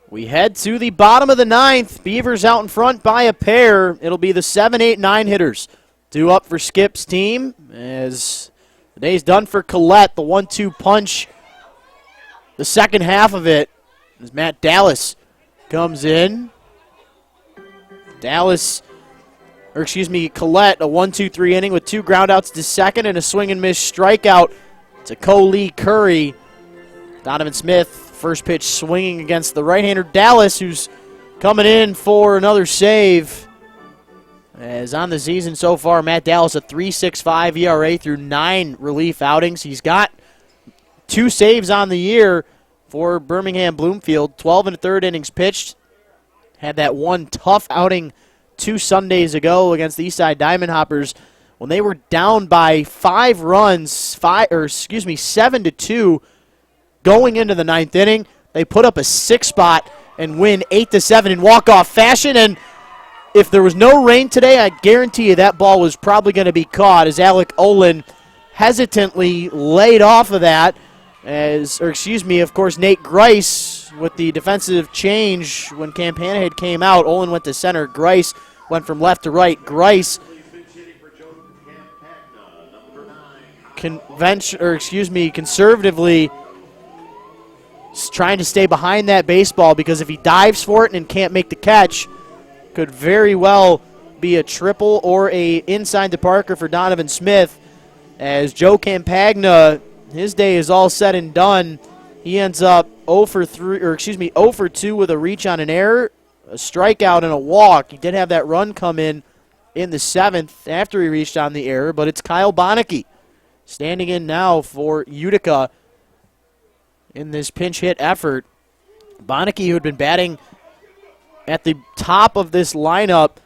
We head to the bottom of the ninth. Beavers out in front by a pair. It'll be the 7, 8, 9 hitters. 2 up for Skip's team as the day's done for Collette. The 1-2 punch, the second half of it, as Matt Dallas comes in. Collette, a 1-2-3 inning with 2 groundouts to second and a swing and miss strikeout to Coley Curry. Donovan Smith, first pitch swinging against the right-hander Dallas, who's coming in for another save. As on the season so far, Matt Dallas a 3.65 ERA through 9 relief outings. He's got 2 saves on the year for Birmingham Bloomfield. 12 1/3 innings pitched. Had that one tough outing 2 Sundays ago against the Eastside Diamond Hoppers when they were down by 5 runs, 7-2 going into the 9th inning. They put up a 6 spot and win 8-7 in walk-off fashion. And if there was no rain today, I guarantee you that ball was probably going to be caught as Alec Olin hesitantly laid off of that. Of course, Nate Grice with the defensive change when Campana came out. Olin went to center. Grice went from left to right. Grice conservatively trying to stay behind that baseball, because if he dives for it and can't make the catch, could very well be a triple or a inside to Parker for Donovan Smith. As Joe Campagna, his day is all said and done. He ends up 0 for 2 with a reach on an error, a strikeout, and a walk. He did have that run come in the 7th after he reached on the error, but it's Kyle Bonneke standing in now for Utica in this pinch hit effort. Bonneke, who had been batting at the top of this lineup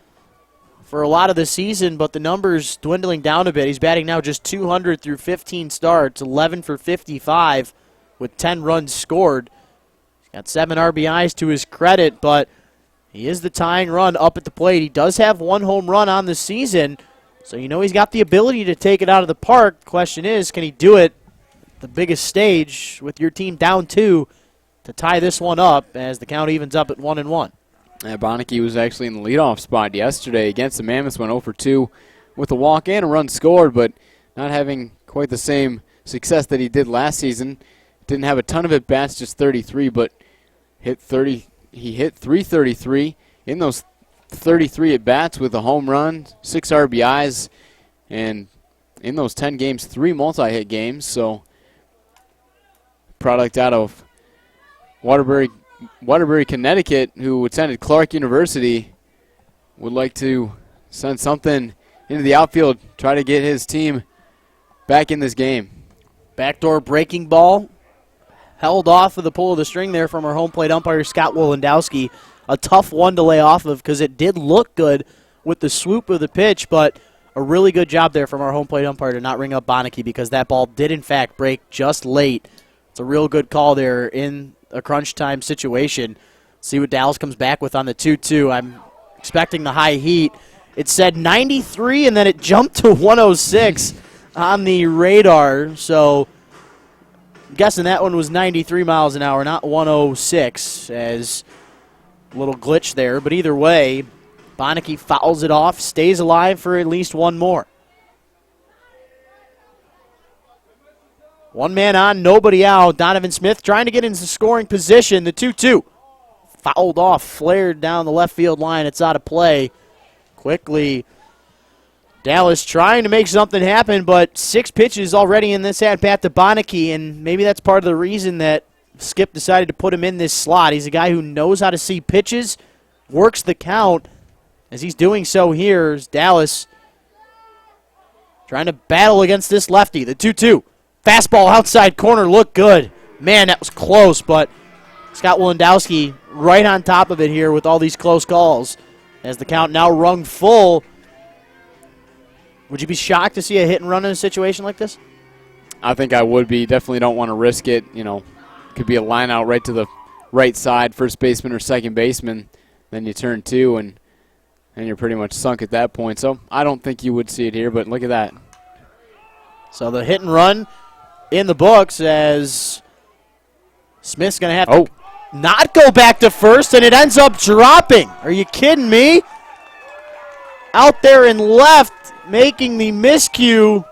for a lot of the season, but the numbers dwindling down a bit. He's batting now just 200 through 15 starts, 11 for 55 with 10 runs scored. He's got 7 RBIs to his credit, but he is the tying run up at the plate. He does have 1 home run on the season, so you know he's got the ability to take it out of the park. The question is, can he do it the biggest stage with your team down 2 to tie this one up as the count evens up at 1-1? Bonneke was actually in the leadoff spot yesterday against the Mammoths, went 0 for 2 with a walk and a run scored, but not having quite the same success that he did last season. Didn't have a ton of at-bats, just 33, but he hit 333 in those 33 at-bats with a home run, 6 RBIs, and in those 10 games, 3 multi-hit games. So product out of Waterbury, Connecticut, who attended Clark University, would like to send something into the outfield, try to get his team back in this game. Backdoor breaking ball, held off of the pull of the string there from our home plate umpire, Scott Wolendowski. A tough one to lay off of because it did look good with the swoop of the pitch, but a really good job there from our home plate umpire to not ring up Bonneke, because that ball did, in fact, break just late. It's a real good call there in a crunch time situation. See what Dallas comes back with on the 2-2. I'm expecting the high heat. It said 93, and then it jumped to 106 on the radar. So I'm guessing that one was 93 miles an hour, not 106, as a little glitch there. But either way, Bonneke fouls it off, stays alive for at least one more. 1 man on, nobody out. Donovan Smith trying to get into scoring position. The 2-2. Fouled off, flared down the left field line. It's out of play. Quickly, Dallas trying to make something happen, but 6 pitches already in this at-bat to Bonneke, and maybe that's part of the reason that Skip decided to put him in this slot. He's a guy who knows how to see pitches, works the count, as he's doing so here. Is Dallas trying to battle against this lefty. The 2-2. Fastball outside corner looked good. Man, that was close, but Scott Wolendowski right on top of it here with all these close calls. As the count now rung full, would you be shocked to see a hit and run in a situation like this? I think I would be. Definitely don't want to risk it. You know, could be a line out right to the right side, first baseman or second baseman. Then you turn 2, and you're pretty much sunk at that point. So I don't think you would see it here, but look at that. So the hit and run in the books, as Smith's going to have to... not go back to first, and it ends up dropping. Are you kidding me? Out there in left, making the miscue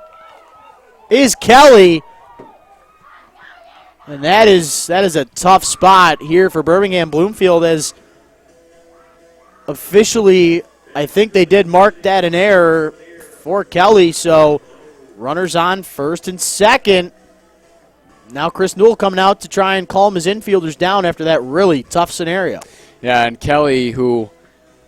is Kelly. And that is a tough spot here for Birmingham Bloomfield, as officially I think they did mark that an error for Kelly. So runners on first and second. Now Chris Newell coming out to try and calm his infielders down after that really tough scenario. Yeah, and Kelly, who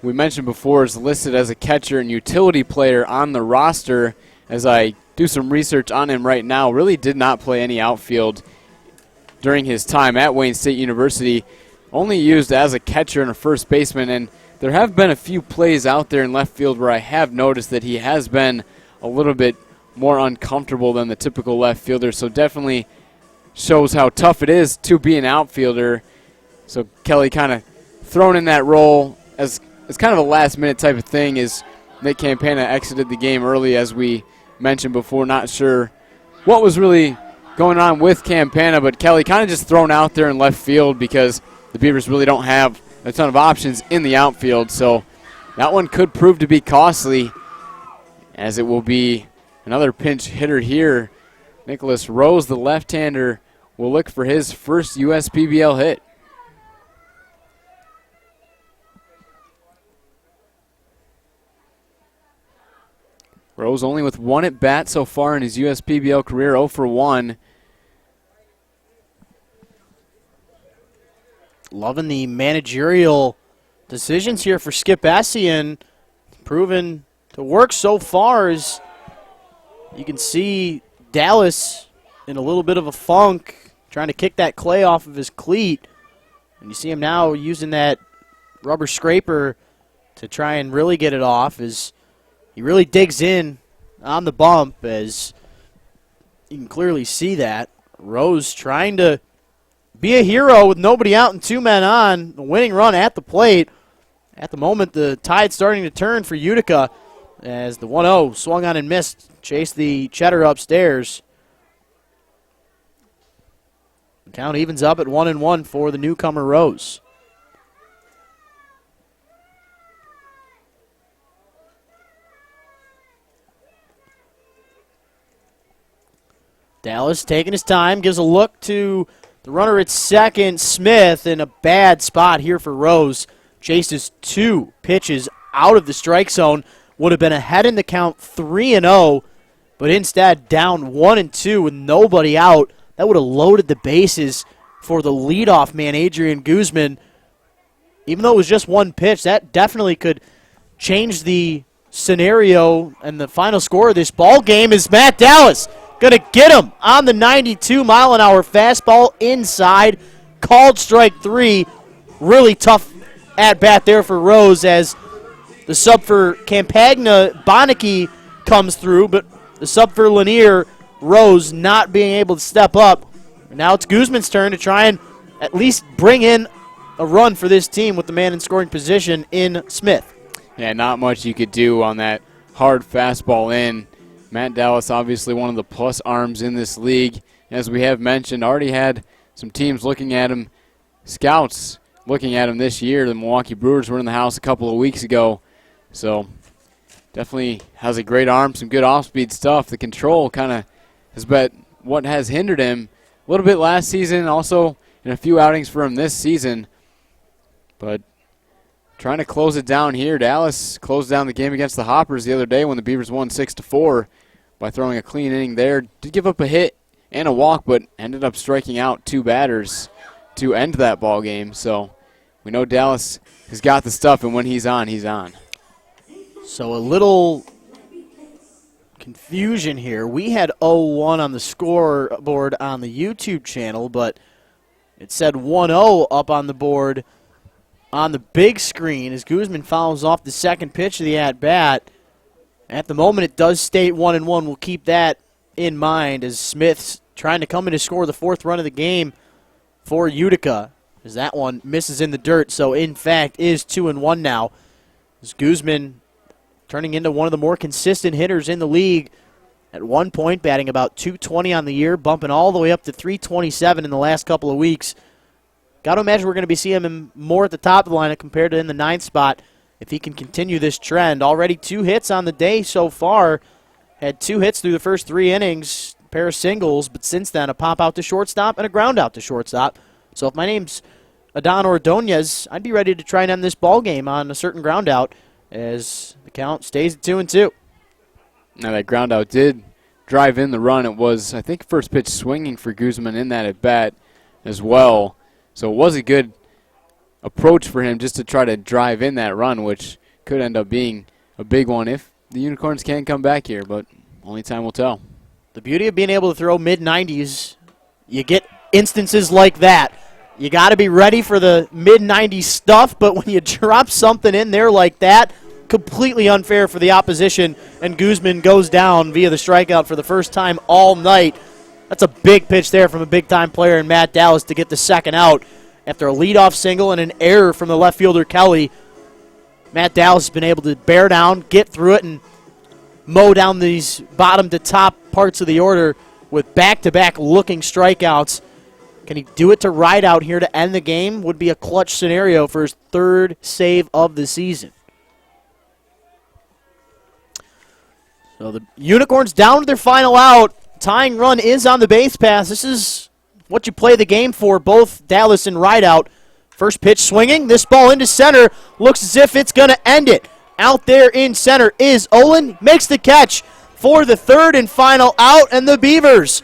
we mentioned before, is listed as a catcher and utility player on the roster. As I do some research on him right now, really did not play any outfield during his time at Wayne State University. Only used as a catcher and a first baseman, and there have been a few plays out there in left field where I have noticed that he has been a little bit more uncomfortable than the typical left fielder, so definitely shows how tough it is to be an outfielder. So Kelly kind of thrown in that role as kind of a last-minute type of thing, as Nick Campana exited the game early, as we mentioned before. Not sure what was really going on with Campana, but Kelly kind of just thrown out there in left field because the Beavers really don't have a ton of options in the outfield. So that one could prove to be costly, as it will be another pinch hitter here. Nicholas Rose, the left-hander, will look for his first USPBL hit. Rose only with one at bat so far in his USPBL career, 0 for 1. Loving the managerial decisions here for Skip Essien. Proven to work so far, as you can see Dallas in a little bit of a funk, trying to kick that clay off of his cleat. And you see him now using that rubber scraper to try and really get it off, as he really digs in on the bump, as you can clearly see that. Rose trying to be a hero with nobody out and 2 men on. The winning run at the plate. At the moment, the tide's starting to turn for Utica, as the 1-0 swung on and missed, chased the Cheddar upstairs. The count evens up at 1-1 for the newcomer Rose. Dallas taking his time, gives a look to the runner at second, Smith, in a bad spot here for Rose. Chases 2 pitches out of the strike zone. Would have been ahead in the count 3-0, but instead down 1-2 with nobody out. That would have loaded the bases for the leadoff man, Adrian Guzman. Even though it was just one pitch, that definitely could change the scenario, and the final score of this ball game is Matt Dallas going to get him on the 92-mile-an-hour fastball inside. Called strike 3. Really tough at-bat there for Rose, as the sub for Campagna, Bonneke, comes through, but the sub for Lanier, Rose, not being able to step up. And now it's Guzman's turn to try and at least bring in a run for this team with the man in scoring position in Smith. Yeah, not much you could do on that hard fastball in. Matt Dallas, obviously one of the plus arms in this league. As we have mentioned, already had some teams looking at him, scouts looking at him this year. The Milwaukee Brewers were in the house a couple of weeks ago. So definitely has a great arm, some good off-speed stuff. The control kind of has been what has hindered him a little bit last season, also in a few outings for him this season. But trying to close it down here. Dallas closed down the game against the Hoppers the other day when the Beavers won 6-4 by throwing a clean inning there. Did give up a hit and a walk, but ended up striking out 2 batters to end that ball game. So we know Dallas has got the stuff, and when he's on, he's on. So a little confusion here. We had 0-1 on the scoreboard on the YouTube channel, but it said 1-0 up on the board on the big screen as Guzman fouls off the second pitch of the at-bat. At the moment, it does state 1-1. We'll keep that in mind as Smith's trying to come in to score the 4th run of the game for Utica, as that one misses in the dirt. So, in fact, is 2-1 now, as Guzman turning into one of the more consistent hitters in the league. At one point, batting about .220 on the year, bumping all the way up to .327 in the last couple of weeks. got to imagine we're going to be seeing him more at the top of the lineup compared to in the 9th spot if he can continue this trend. Already 2 hits on the day so far. Had 2 hits through the first 3 innings, a pair of singles, but since then a pop out to shortstop and a ground out to shortstop. So if my name's Adon Ordonez, I'd be ready to try and end this ball game on a certain ground out as the count stays at 2-2. Now that ground out did drive in the run. It was, I think, first pitch swinging for Guzman in that at bat as well. So it was a good approach for him just to try to drive in that run, which could end up being a big one if the Unicorns can come back here, but only time will tell. The beauty of being able to throw mid-90s, you get instances like that. You got to be ready for the mid-90s stuff, but when you drop something in there like that, completely unfair for the opposition, and Guzman goes down via the strikeout for the first time all night. That's a big pitch there from a big-time player in Matt Dallas to get the second out. After a leadoff single and an error from the left fielder Kelly, Matt Dallas has been able to bear down, get through it, and mow down these bottom to top parts of the order with back-to-back looking strikeouts. Can he do it to ride out here to end the game? Would be a clutch scenario for his 3rd save of the season. So the Unicorns down to their final out. Tying run is on the base pass. This is what you play the game for, both Dallas and Rideout. First pitch swinging. This ball into center. Looks as if it's going to end it. Out there in center is Olin. Makes the catch for the 3rd and final out. And the Beavers,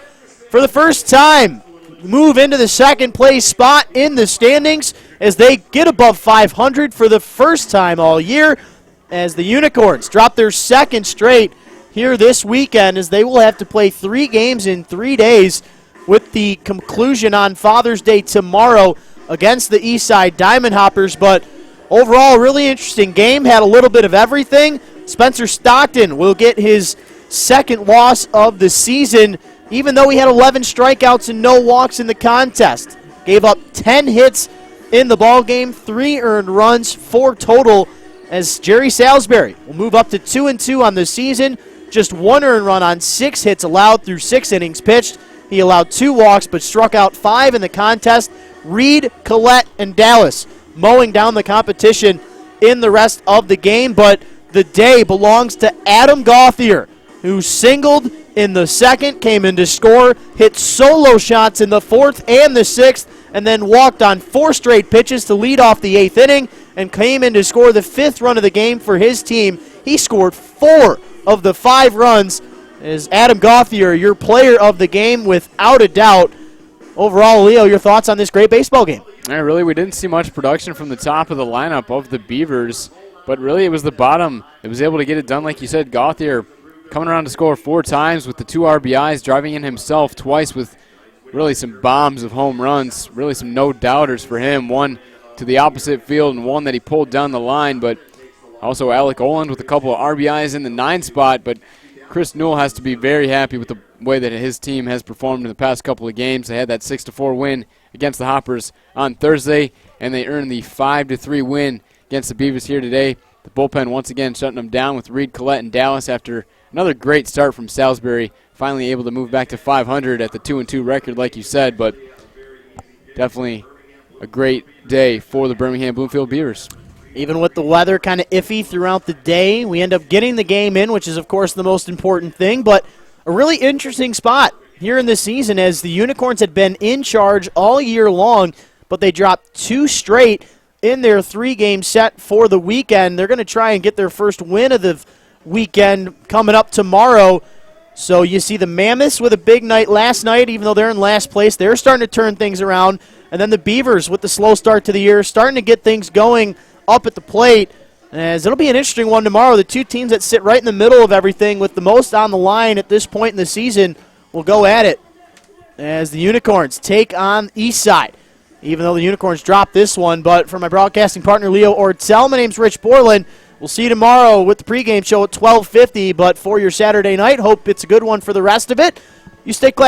for the first time, move into the 2nd place spot in the standings as they get above 500 for the first time all year, as the Unicorns drop their 2nd straight here this weekend, as they will have to play 3 games in 3 days, with the conclusion on Father's Day tomorrow against the Eastside Diamond Hoppers. But overall, really interesting game. Had a little bit of everything. Spencer Stockton will get his 2nd loss of the season, even though he had 11 strikeouts and no walks in the contest. Gave up 10 hits in the ball game, 3 earned runs, 4 total, as Jerry Salisbury will move up to 2-2 on the season. Just 1 earned run on 6 hits allowed through 6 innings pitched. He allowed 2 walks but struck out 5 in the contest. Reed, Collette, and Dallas mowing down the competition in the rest of the game. But the day belongs to Adam Gauthier, who singled in the 2nd, came in to score, hit solo shots in the 4th and the 6th, and then walked on 4 straight pitches to lead off the 8th inning and came in to score the 5th run of the game for his team. He scored 4 of the 5 runs. Is Adam Gauthier your player of the game without a doubt. Overall, Leo, your thoughts on this great baseball game? Yeah, really, we didn't see much production from the top of the lineup of the Beavers, but really it was the bottom that was able to get it done. Like you said, Gauthier coming around to score 4 times with the 2 RBIs, driving in himself twice with really some bombs of home runs, really some no-doubters for him, one to the opposite field and one that he pulled down the line. But also Alec Oland with a couple of RBIs in the 9th spot, but Chris Newell has to be very happy with the way that his team has performed in the past couple of games. They had that 6-4 win against the Hoppers on Thursday, and they earned the 5-3 win against the Beavers here today. The bullpen once again shutting them down with Reed, Collette, and Dallas after another great start from Salisbury, finally able to move back to 500 at the 2-2 record, like you said, but definitely a great day for the Birmingham Bloomfield Beavers. Even with the weather kind of iffy throughout the day, we end up getting the game in, which is, of course, the most important thing. But a really interesting spot here in this season, as the Unicorns had been in charge all year long, but they dropped 2 straight in their 3-game set for the weekend. They're going to try and get their first win of the weekend coming up tomorrow. So you see the Mammoths with a big night last night, even though they're in last place. They're starting to turn things around. And then the Beavers with the slow start to the year, starting to get things going up at the plate, as it'll be an interesting one tomorrow. The 2 teams that sit right in the middle of everything with the most on the line at this point in the season will go at it, as the Unicorns take on Eastside, even though the Unicorns dropped this one. But for my broadcasting partner, Leo Ortel, my name's Rich Borland. We'll see you tomorrow with the pregame show at 12:50. But for your Saturday night, hope it's a good one for the rest of it. You stay classy.